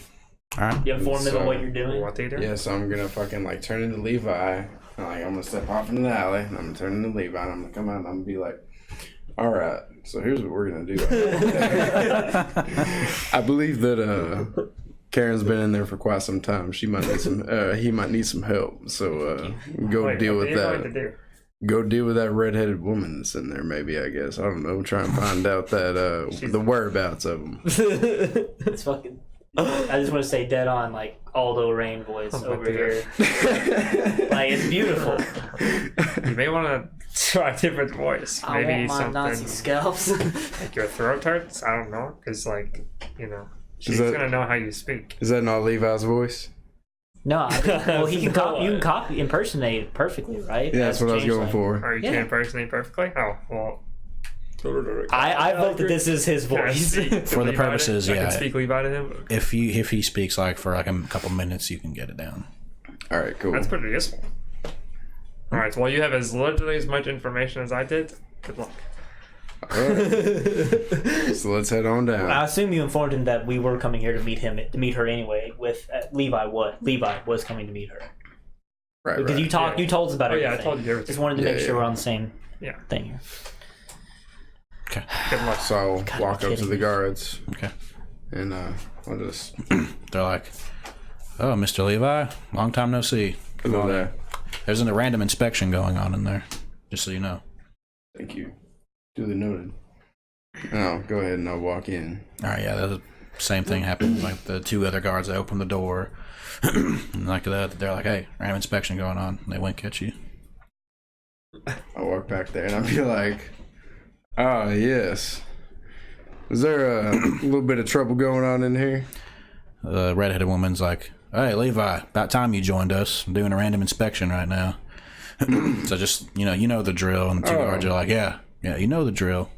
All right. You inform them of So- what you're doing? What they do? Yeah, so I'm gonna fucking like turn into Levi. I'm gonna step off into the alley and I'm gonna turn into Levi and I'm gonna come out and I'm gonna be like, alright, so here's what we're gonna do. I believe that Karen's been in there for quite some time. She might need some he might need some help. So go Wait, deal what with are you going to that. do? Go deal with that redheaded woman that's in there, maybe, I guess. I don't know. Try and find out that the whereabouts of them. It's fucking. I just want to say dead on, like Aldo Rain voice Oh, over dear. here. Like, it's beautiful. You may want to try a different voice. I Maybe want my something Nazi scalps. like your throat hurts. I don't know, because like she's that- gonna know how you speak. Is that not Levi's voice? No, well, he can copy. You can copy, impersonate it perfectly, right? Yeah, that's what I was changed, going like- for. Or you Yeah. can impersonate perfectly. Oh well. I vote that this is his Can I voice. speak to For the Levi to- purposes, I yeah. can speak Levi to him. If he speaks like for like a couple minutes, you can get it down. All right, cool. That's pretty useful. All right. Well, you have literally as much information as I did. Good luck. All right. So let's head on down. I assume you informed him that we were coming here to meet her anyway. With Levi, Levi was coming to meet her Right, because right. you talked. Yeah. You told us about Oh everything. yeah, I told you everything. Just wanted to make Yeah, sure yeah. we're on the same Yeah. thing here. Okay. Good luck. So I'll God, walk you're up to kidding the me. guards Okay. and I'll just They're like, "Oh, Mr. Levi, long time no see. Come hello on in." there. There's a random inspection going on in there, just so you know. Thank you. Duly noted. Oh, go ahead and I'll walk in. All right, yeah, the same thing happened. Like the two other guards, they opened the door, and like that, they're like, "Hey, random inspection going on." And they wink at you. I'll walk back there and I'll be like, "Ah, yes. Is there a little bit of trouble going on in here?" The redheaded woman's like, "Hey, Levi, about time you joined us. I'm doing a random inspection right now." So just you know the drill. And the two Oh. guards are like, "Yeah, you know the drill."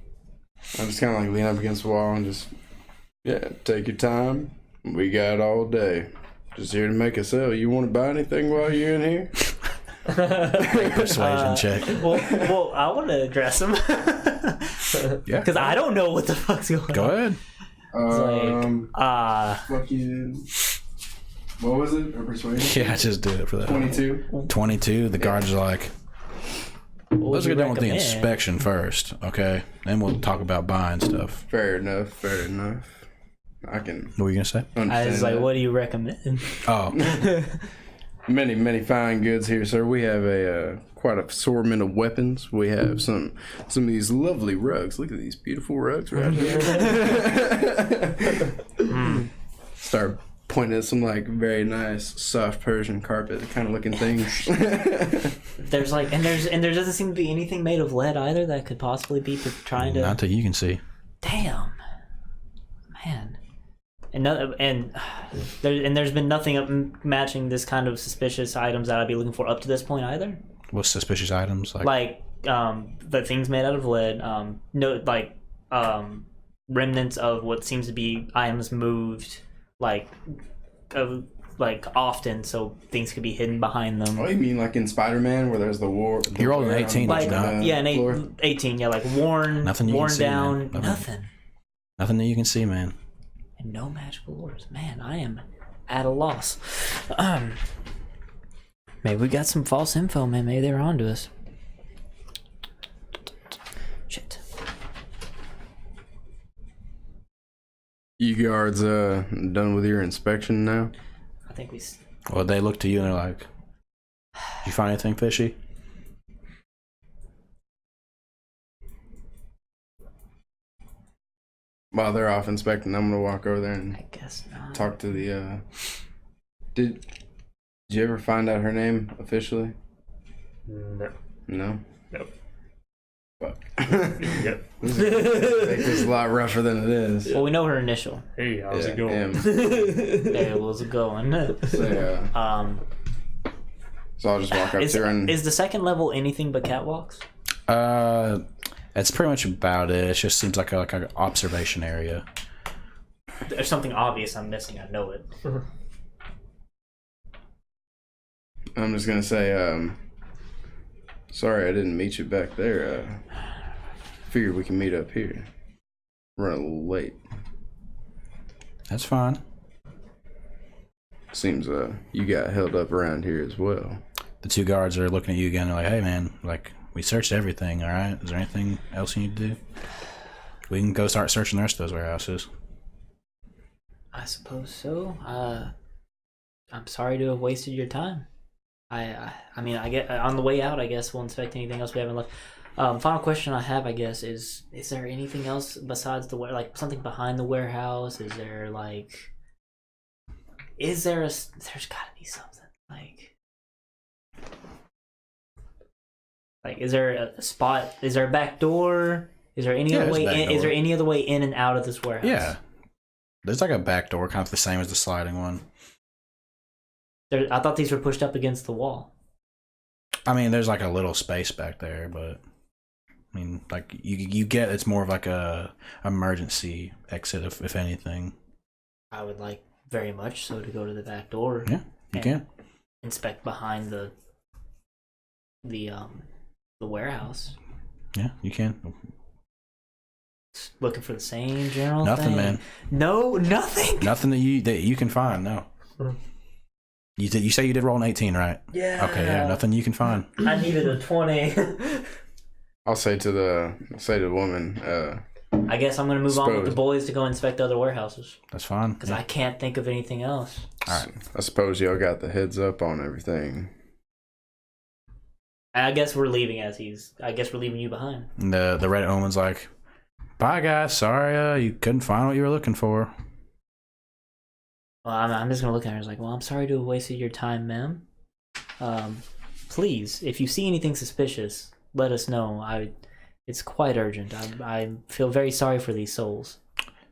I just kind of like lean up against the wall and just, yeah, take your time. We got all day. Just here to make a sale. You want to buy anything while you're in here? Persuasion check. Well, I want to address him Yeah, because I don't know what the fuck's going go on. ahead. Fucking, what was it? A persuasion? Yeah, just do it for that. 22. 22. The guards are like, What "Let's would you get done with the recommend? inspection first, okay? Then we'll talk about buying stuff." Fair enough. Fair enough. I can What were you gonna say? I understand was like, that. what do you recommend? Oh, Many, many fine goods here, sir. We have a quite a assortment of weapons. We have some of these lovely rugs. Look at these beautiful rugs right here. Start pointing at some like very nice soft Persian carpet kind of looking things. There's like, and there doesn't seem to be anything made of lead either that could possibly be trying to. not that you can see. Damn, man. And there's been nothing matching this kind of suspicious items that I'd be looking for up to this point either. What's suspicious items Like the things made out of lead, remnants of what seems to be items moved like often, so things could be hidden behind them. Oh, you mean like in Spider-Man where there's the war? You rolled an 18, Like, did you not? yeah, 18, yeah, like worn, Nothing you worn can see, down, man. nothing. Nothing that you can see, man. And no magical orders. Man, I am at a loss. Maybe we got some false info, man. Maybe they're onto us. Shit. You guards done with your inspection now? I think we. Well, they look to you and they're like, "Did you find anything fishy?" While they're off inspecting, I'm gonna walk over there and I guess not. talk to the Did you ever find out her name officially? No. No? Nope. Fuck. Yep. Make this a lot rougher than it is. Well, we know her initial. Hey, how's it Yeah, going? There was a going. So, so I'll just walk up Is to her and the second level anything but catwalks? That's pretty much about it. It just seems like an observation area. There's something obvious I'm missing. I know it. I'm just gonna say, Sorry I didn't meet you back there. Figured we can meet up here. Running a little late. That's fine. Seems you got held up around here as well. The 2 guards are looking at you again. They're like, hey, man, like, we searched everything, all right? Is there anything else you need to do? We can go start searching the rest of those warehouses. I suppose so. I'm sorry to have wasted your time. I mean, I get on the way out. I guess we'll inspect anything else we haven't left. Final question I have, I guess, is there anything else besides like something behind the warehouse? Is there like, there's got to be something like, is there a spot? Is there a back door? Is there any other way in? Is there any other way in and out of this warehouse? Yeah. There's like a back door, kind of the same as the sliding one. I thought these were pushed up against the wall. I mean, there's like a little space back there, but I mean, like you get it's more of like a emergency exit if anything. I would like very much so to go to the back door. Yeah, you can inspect behind the warehouse. Yeah, you can. Looking for the same general Nothing, thing. man. No, nothing. Nothing that you can find. No. You say you did roll an 18, right? Yeah. Okay, yeah, nothing you can find. I needed a 20. I'll say to the woman, I guess I'm gonna move on with the boys to go inspect other warehouses. That's fine. Because I can't think of anything else. All right. I suppose y'all got the heads up on everything. I guess we're leaving I guess we're leaving you behind. And the Reddit woman's like, bye guys, sorry you couldn't find what you were looking for. Well, I'm just gonna look at her and like, well, I'm sorry to have wasted your time, ma'am. Please, if you see anything suspicious, let us know. It's quite urgent. I feel very sorry for these souls.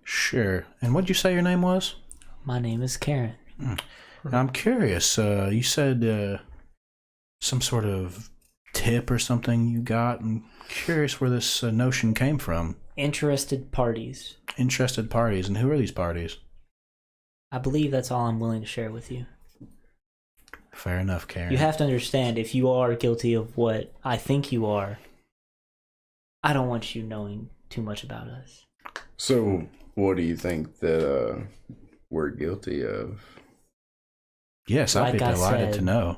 Sure. And what'd you say your name was? My name is Karen. Now, I'm curious. You said some sort of tip or something you got. I'm curious where this notion came from. Interested parties. Interested parties. And who are these parties? I believe that's all I'm willing to share with you. Fair enough, Karen. You have to understand, if you are guilty of what I think you are, I don't want you knowing too much about us. So, what do you think that we're guilty of? Yes, I'd be delighted to know.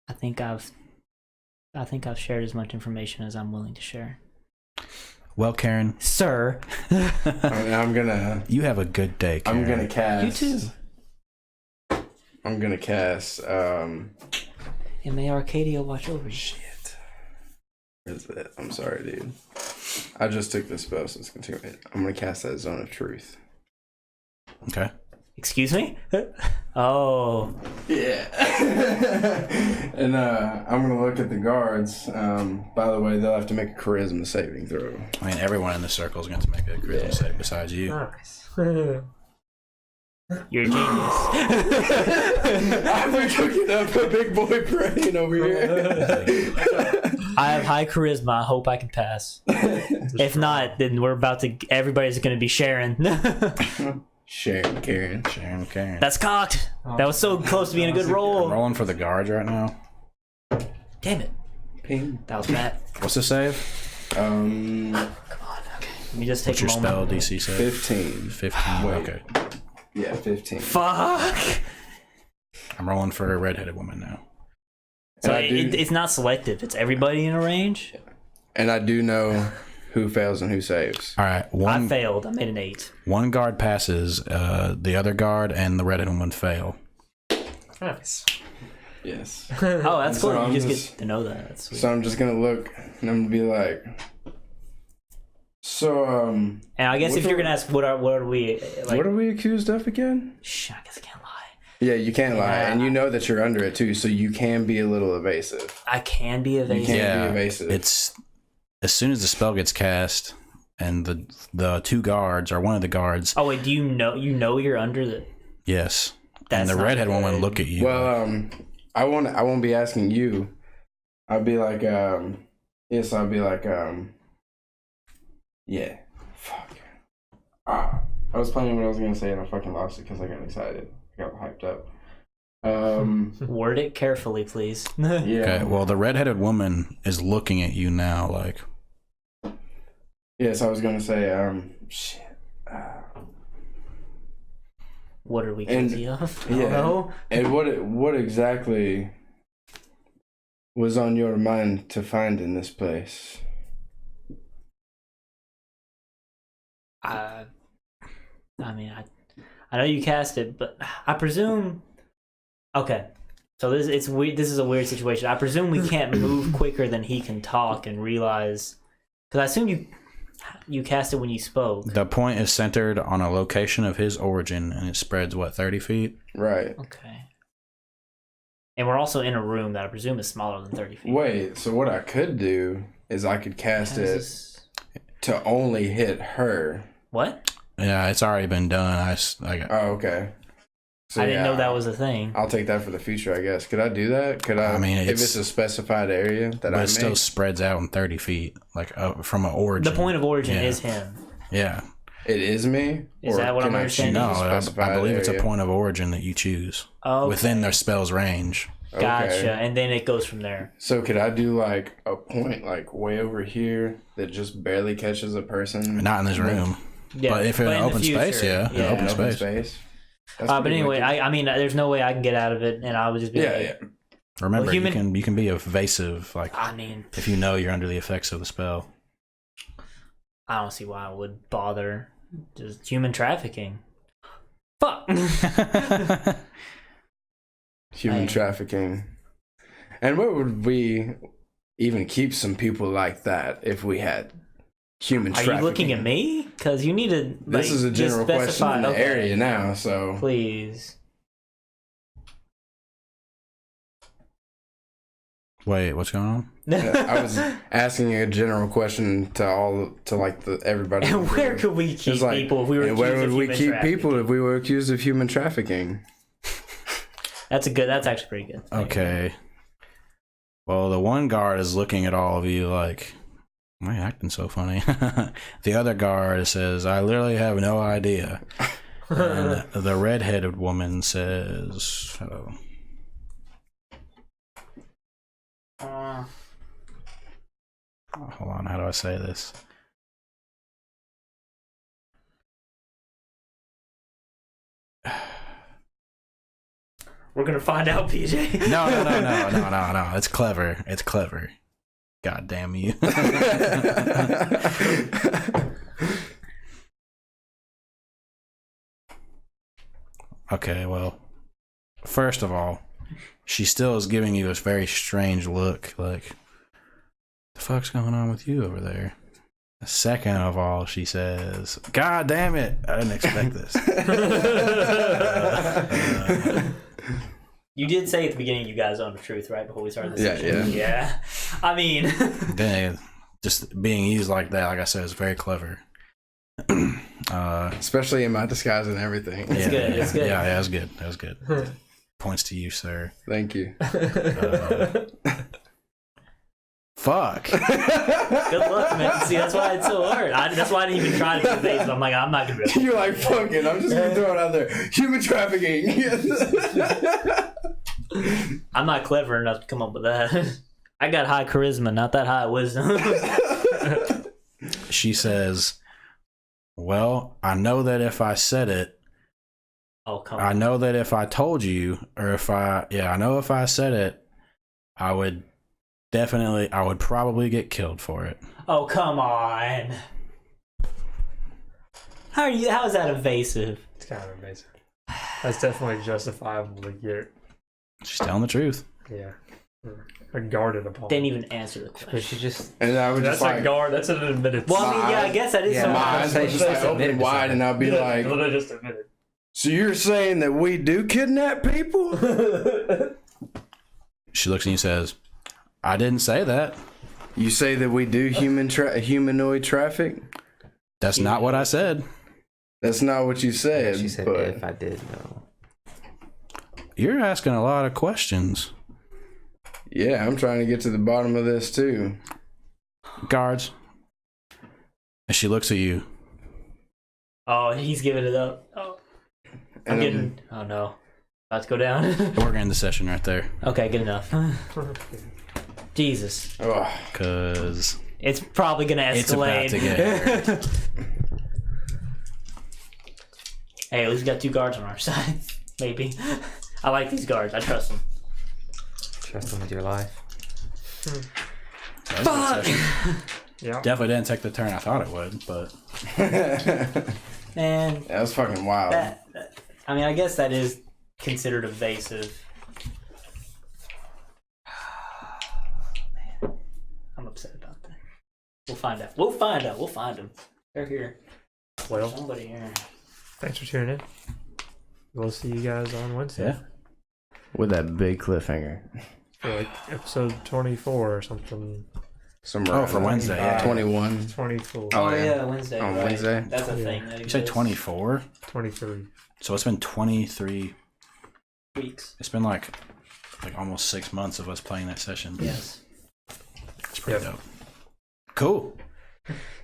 I think I've shared as much information as I'm willing to share. Well, Karen. Sir. I'm gonna... You have a good day, Karen. I'm gonna cast... You too. I'm gonna cast... And may Arcadia watch over you. Shit. Where is it? I'm sorry, dude. I just took this spell, so it's continue. I'm gonna cast that Zone of Truth. Okay. Excuse me? Oh. Yeah. And I'm gonna look at the guards. By the way, they'll have to make a charisma saving throw. I mean, everyone in the circle is going to make a charisma save besides you. Nice. You're a genius. I'm cooking up a big boy brain over here. I have high charisma. I hope I can pass. If not, then everybody's going to be sharing. Sharon, Karen. Sharon, Karen. That's cocked. That was so close to being a good roll. I'm rolling for the guards right now. Damn it. Ping. That was bad. What's the save? Come on. Okay. Let me just take What's your a moment. spell DC save? 15. 15. Wait. Okay. Yeah, 15. Fuck. I'm rolling for a redheaded woman now. So And I do- it's not selective. It's everybody in a range. And I do know who fails and who saves. All right. I failed. I made an 8. One guard passes. The other guard and the redheaded woman fail. Nice. Yes. Oh, that's So cool. I'm You just just- get to know that. That's sweet. So I'm just gonna look and I'm gonna be like, so And I guess what if you're the- gonna ask what are we like? what are we accused of again? Shh, I guess I can't lie. Yeah, you can't lie, Yeah. and you know that you're under it too, so you can be a little evasive. I can be You evasive. can't be evasive. It's as soon as the spell gets cast, and the 2 guards or one of the guards. Oh wait, do you know you're under the? Yes. That's and the not redhead good. woman look at you. Well, I won't be asking you. I'll be like, yes, I'll be like, yeah, fuck. I was planning what I was gonna say and I fucking lost it because I got excited. I got hyped up. Word it carefully, please. Yeah. Okay, well, the redheaded woman is looking at you now, like. Yes, I was gonna say, shit. What are we guilty of? I don't Yeah. know. And what exactly was on your mind to find in this place? I mean, I know you cast it, but I presume. Okay, so it's weird. This is a weird situation. I presume we can't move quicker than he can talk and realize. Because I assume you cast it when you spoke. The point is centered on a location of his origin, and it spreads, what, 30 feet? Right. Okay. And we're also in a room that I presume is smaller than 30 feet. Wait, so what I could do is I could cast it to only hit her. What? Yeah, it's already been done. Oh, okay. So, I didn't know that was a thing. I'll take that for the future, I guess. Could I do that? Could I? I mean, if it's a specified area that but I it make? still spreads out in 30 feet, like from an origin. The point of origin Yeah. is him. Yeah. It is me? Is Or that what can I'm I understanding? No, choose a I specified believe it's a area? point of origin that you choose Okay. within their spell's range. Gotcha. Okay. And then it goes from there. So could I do like a point like way over here that just barely catches a person? Not in this room. Yeah. But if in an the open space, future, yeah, in open In open space. space? That's But pretty anyway, wicked. I mean, there's no way I can get out of it, and I would just be Yeah, like, yeah. Remember, Well, human- you can be evasive, like I mean, if you know you're under the effects of the spell. I don't see why I would bother. Just human trafficking. Fuck. Human I- trafficking. And where would we even keep some people like that if we had human Are trafficking? you looking at me? Because you need to. This is a just general question specify- in the okay. area now, so Please. Wait, what's going on? I was asking a general question to everybody. And where could we keep It's like, people if we were and accused where of would we human keep trafficking? people if we were accused of human trafficking? That's actually pretty good. Okay. Well, the one guard is looking at all of you like, why are you acting so funny? The other guard says, I literally have no idea. And the redheaded woman says, hold on, how do I say this? We're gonna find out, PJ. No. It's clever. It's clever. God damn you. Okay, well, first of all, she still is giving you this very strange look, like, the fuck's going on with you over there? Second of all, she says, God damn it, I didn't expect this. You did say at the beginning you guys own the truth, right? Before we started this Yeah, session. Yeah. I mean, Dang, just being used like that, like I said, is very clever. Especially in my disguise and everything. It's good, it's good. Yeah, that was good. That was good. Points to you, sir. Thank you. Fuck. good luck, man. See, that's why it's so hard. That's why I didn't even try to do base. I'm like, I'm not gonna. You're like, fuck it, I'm just gonna throw it out there. Human trafficking. I'm not clever enough to come up with that. I got high charisma, not that high wisdom. She says, well, I know that if I said it, Oh, come I on. know that if I told you, or I know if I said it, I would probably get killed for it. Oh, come on. How is that evasive? It's kind of amazing. That's definitely justifiable to get. She's telling the truth. Yeah. A guarded upon. Didn't even answer the But question. she just And I would That's just like, a guard. That's an admitted. Well, I mean, yeah, I eyes- guess that is Yeah, so my hard. eyes say would she just like just admitted open to wide and I'll be like, literally just admitted. so you're saying that we do kidnap people? She looks at you and says, I didn't say that. You say that we do humanoid traffic? That's not what I said. That's not what you said. she said but if I did know. You're asking a lot of questions. yeah, I'm trying to get to the bottom of this too. Guards. And she looks at you. Oh, he's giving it up. Oh, I'm And getting. Oh no. About to go down. We're gonna end the session right there. Okay, good enough. Jesus. Ugh. Cause It's probably gonna it's about escalate. to get Hey, at least we got 2 guards on our side. Maybe. I like these guards. I trust them. Trust them with your life. Fuck! Yeah. Definitely didn't take the turn I thought it would, but Man, That was fucking wild. I mean, I guess that is considered evasive. Man, I'm upset about that. We'll find out. We'll find out. We'll find them. They're here. Well, Somebody here. thanks for tuning in. We'll see you guys on Wednesday. yeah. With that big cliffhanger. For like episode 24 or something. Somewhere Oh, around for there. Wednesday, yeah. 21. 24. Oh, Oh, yeah. yeah, Wednesday. On right. Wednesday? That's a Yeah. thing. That You say exists. 24, 23. so it's been 23. weeks. It's been like almost 6 months of us playing that session. Yes. It's pretty Yep. dope. Cool.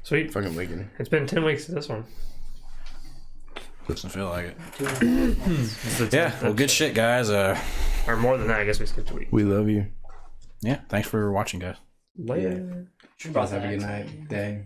Sweet. Fucking weekend. It's been 10 weeks to this one. Doesn't feel like it. 2.5 months. This is the Yeah. 10th Well, good episode. shit, guys. Or more than that, I guess we skipped a week. We love you. Yeah. Thanks for watching, guys. Later. Guys, have a good night, day.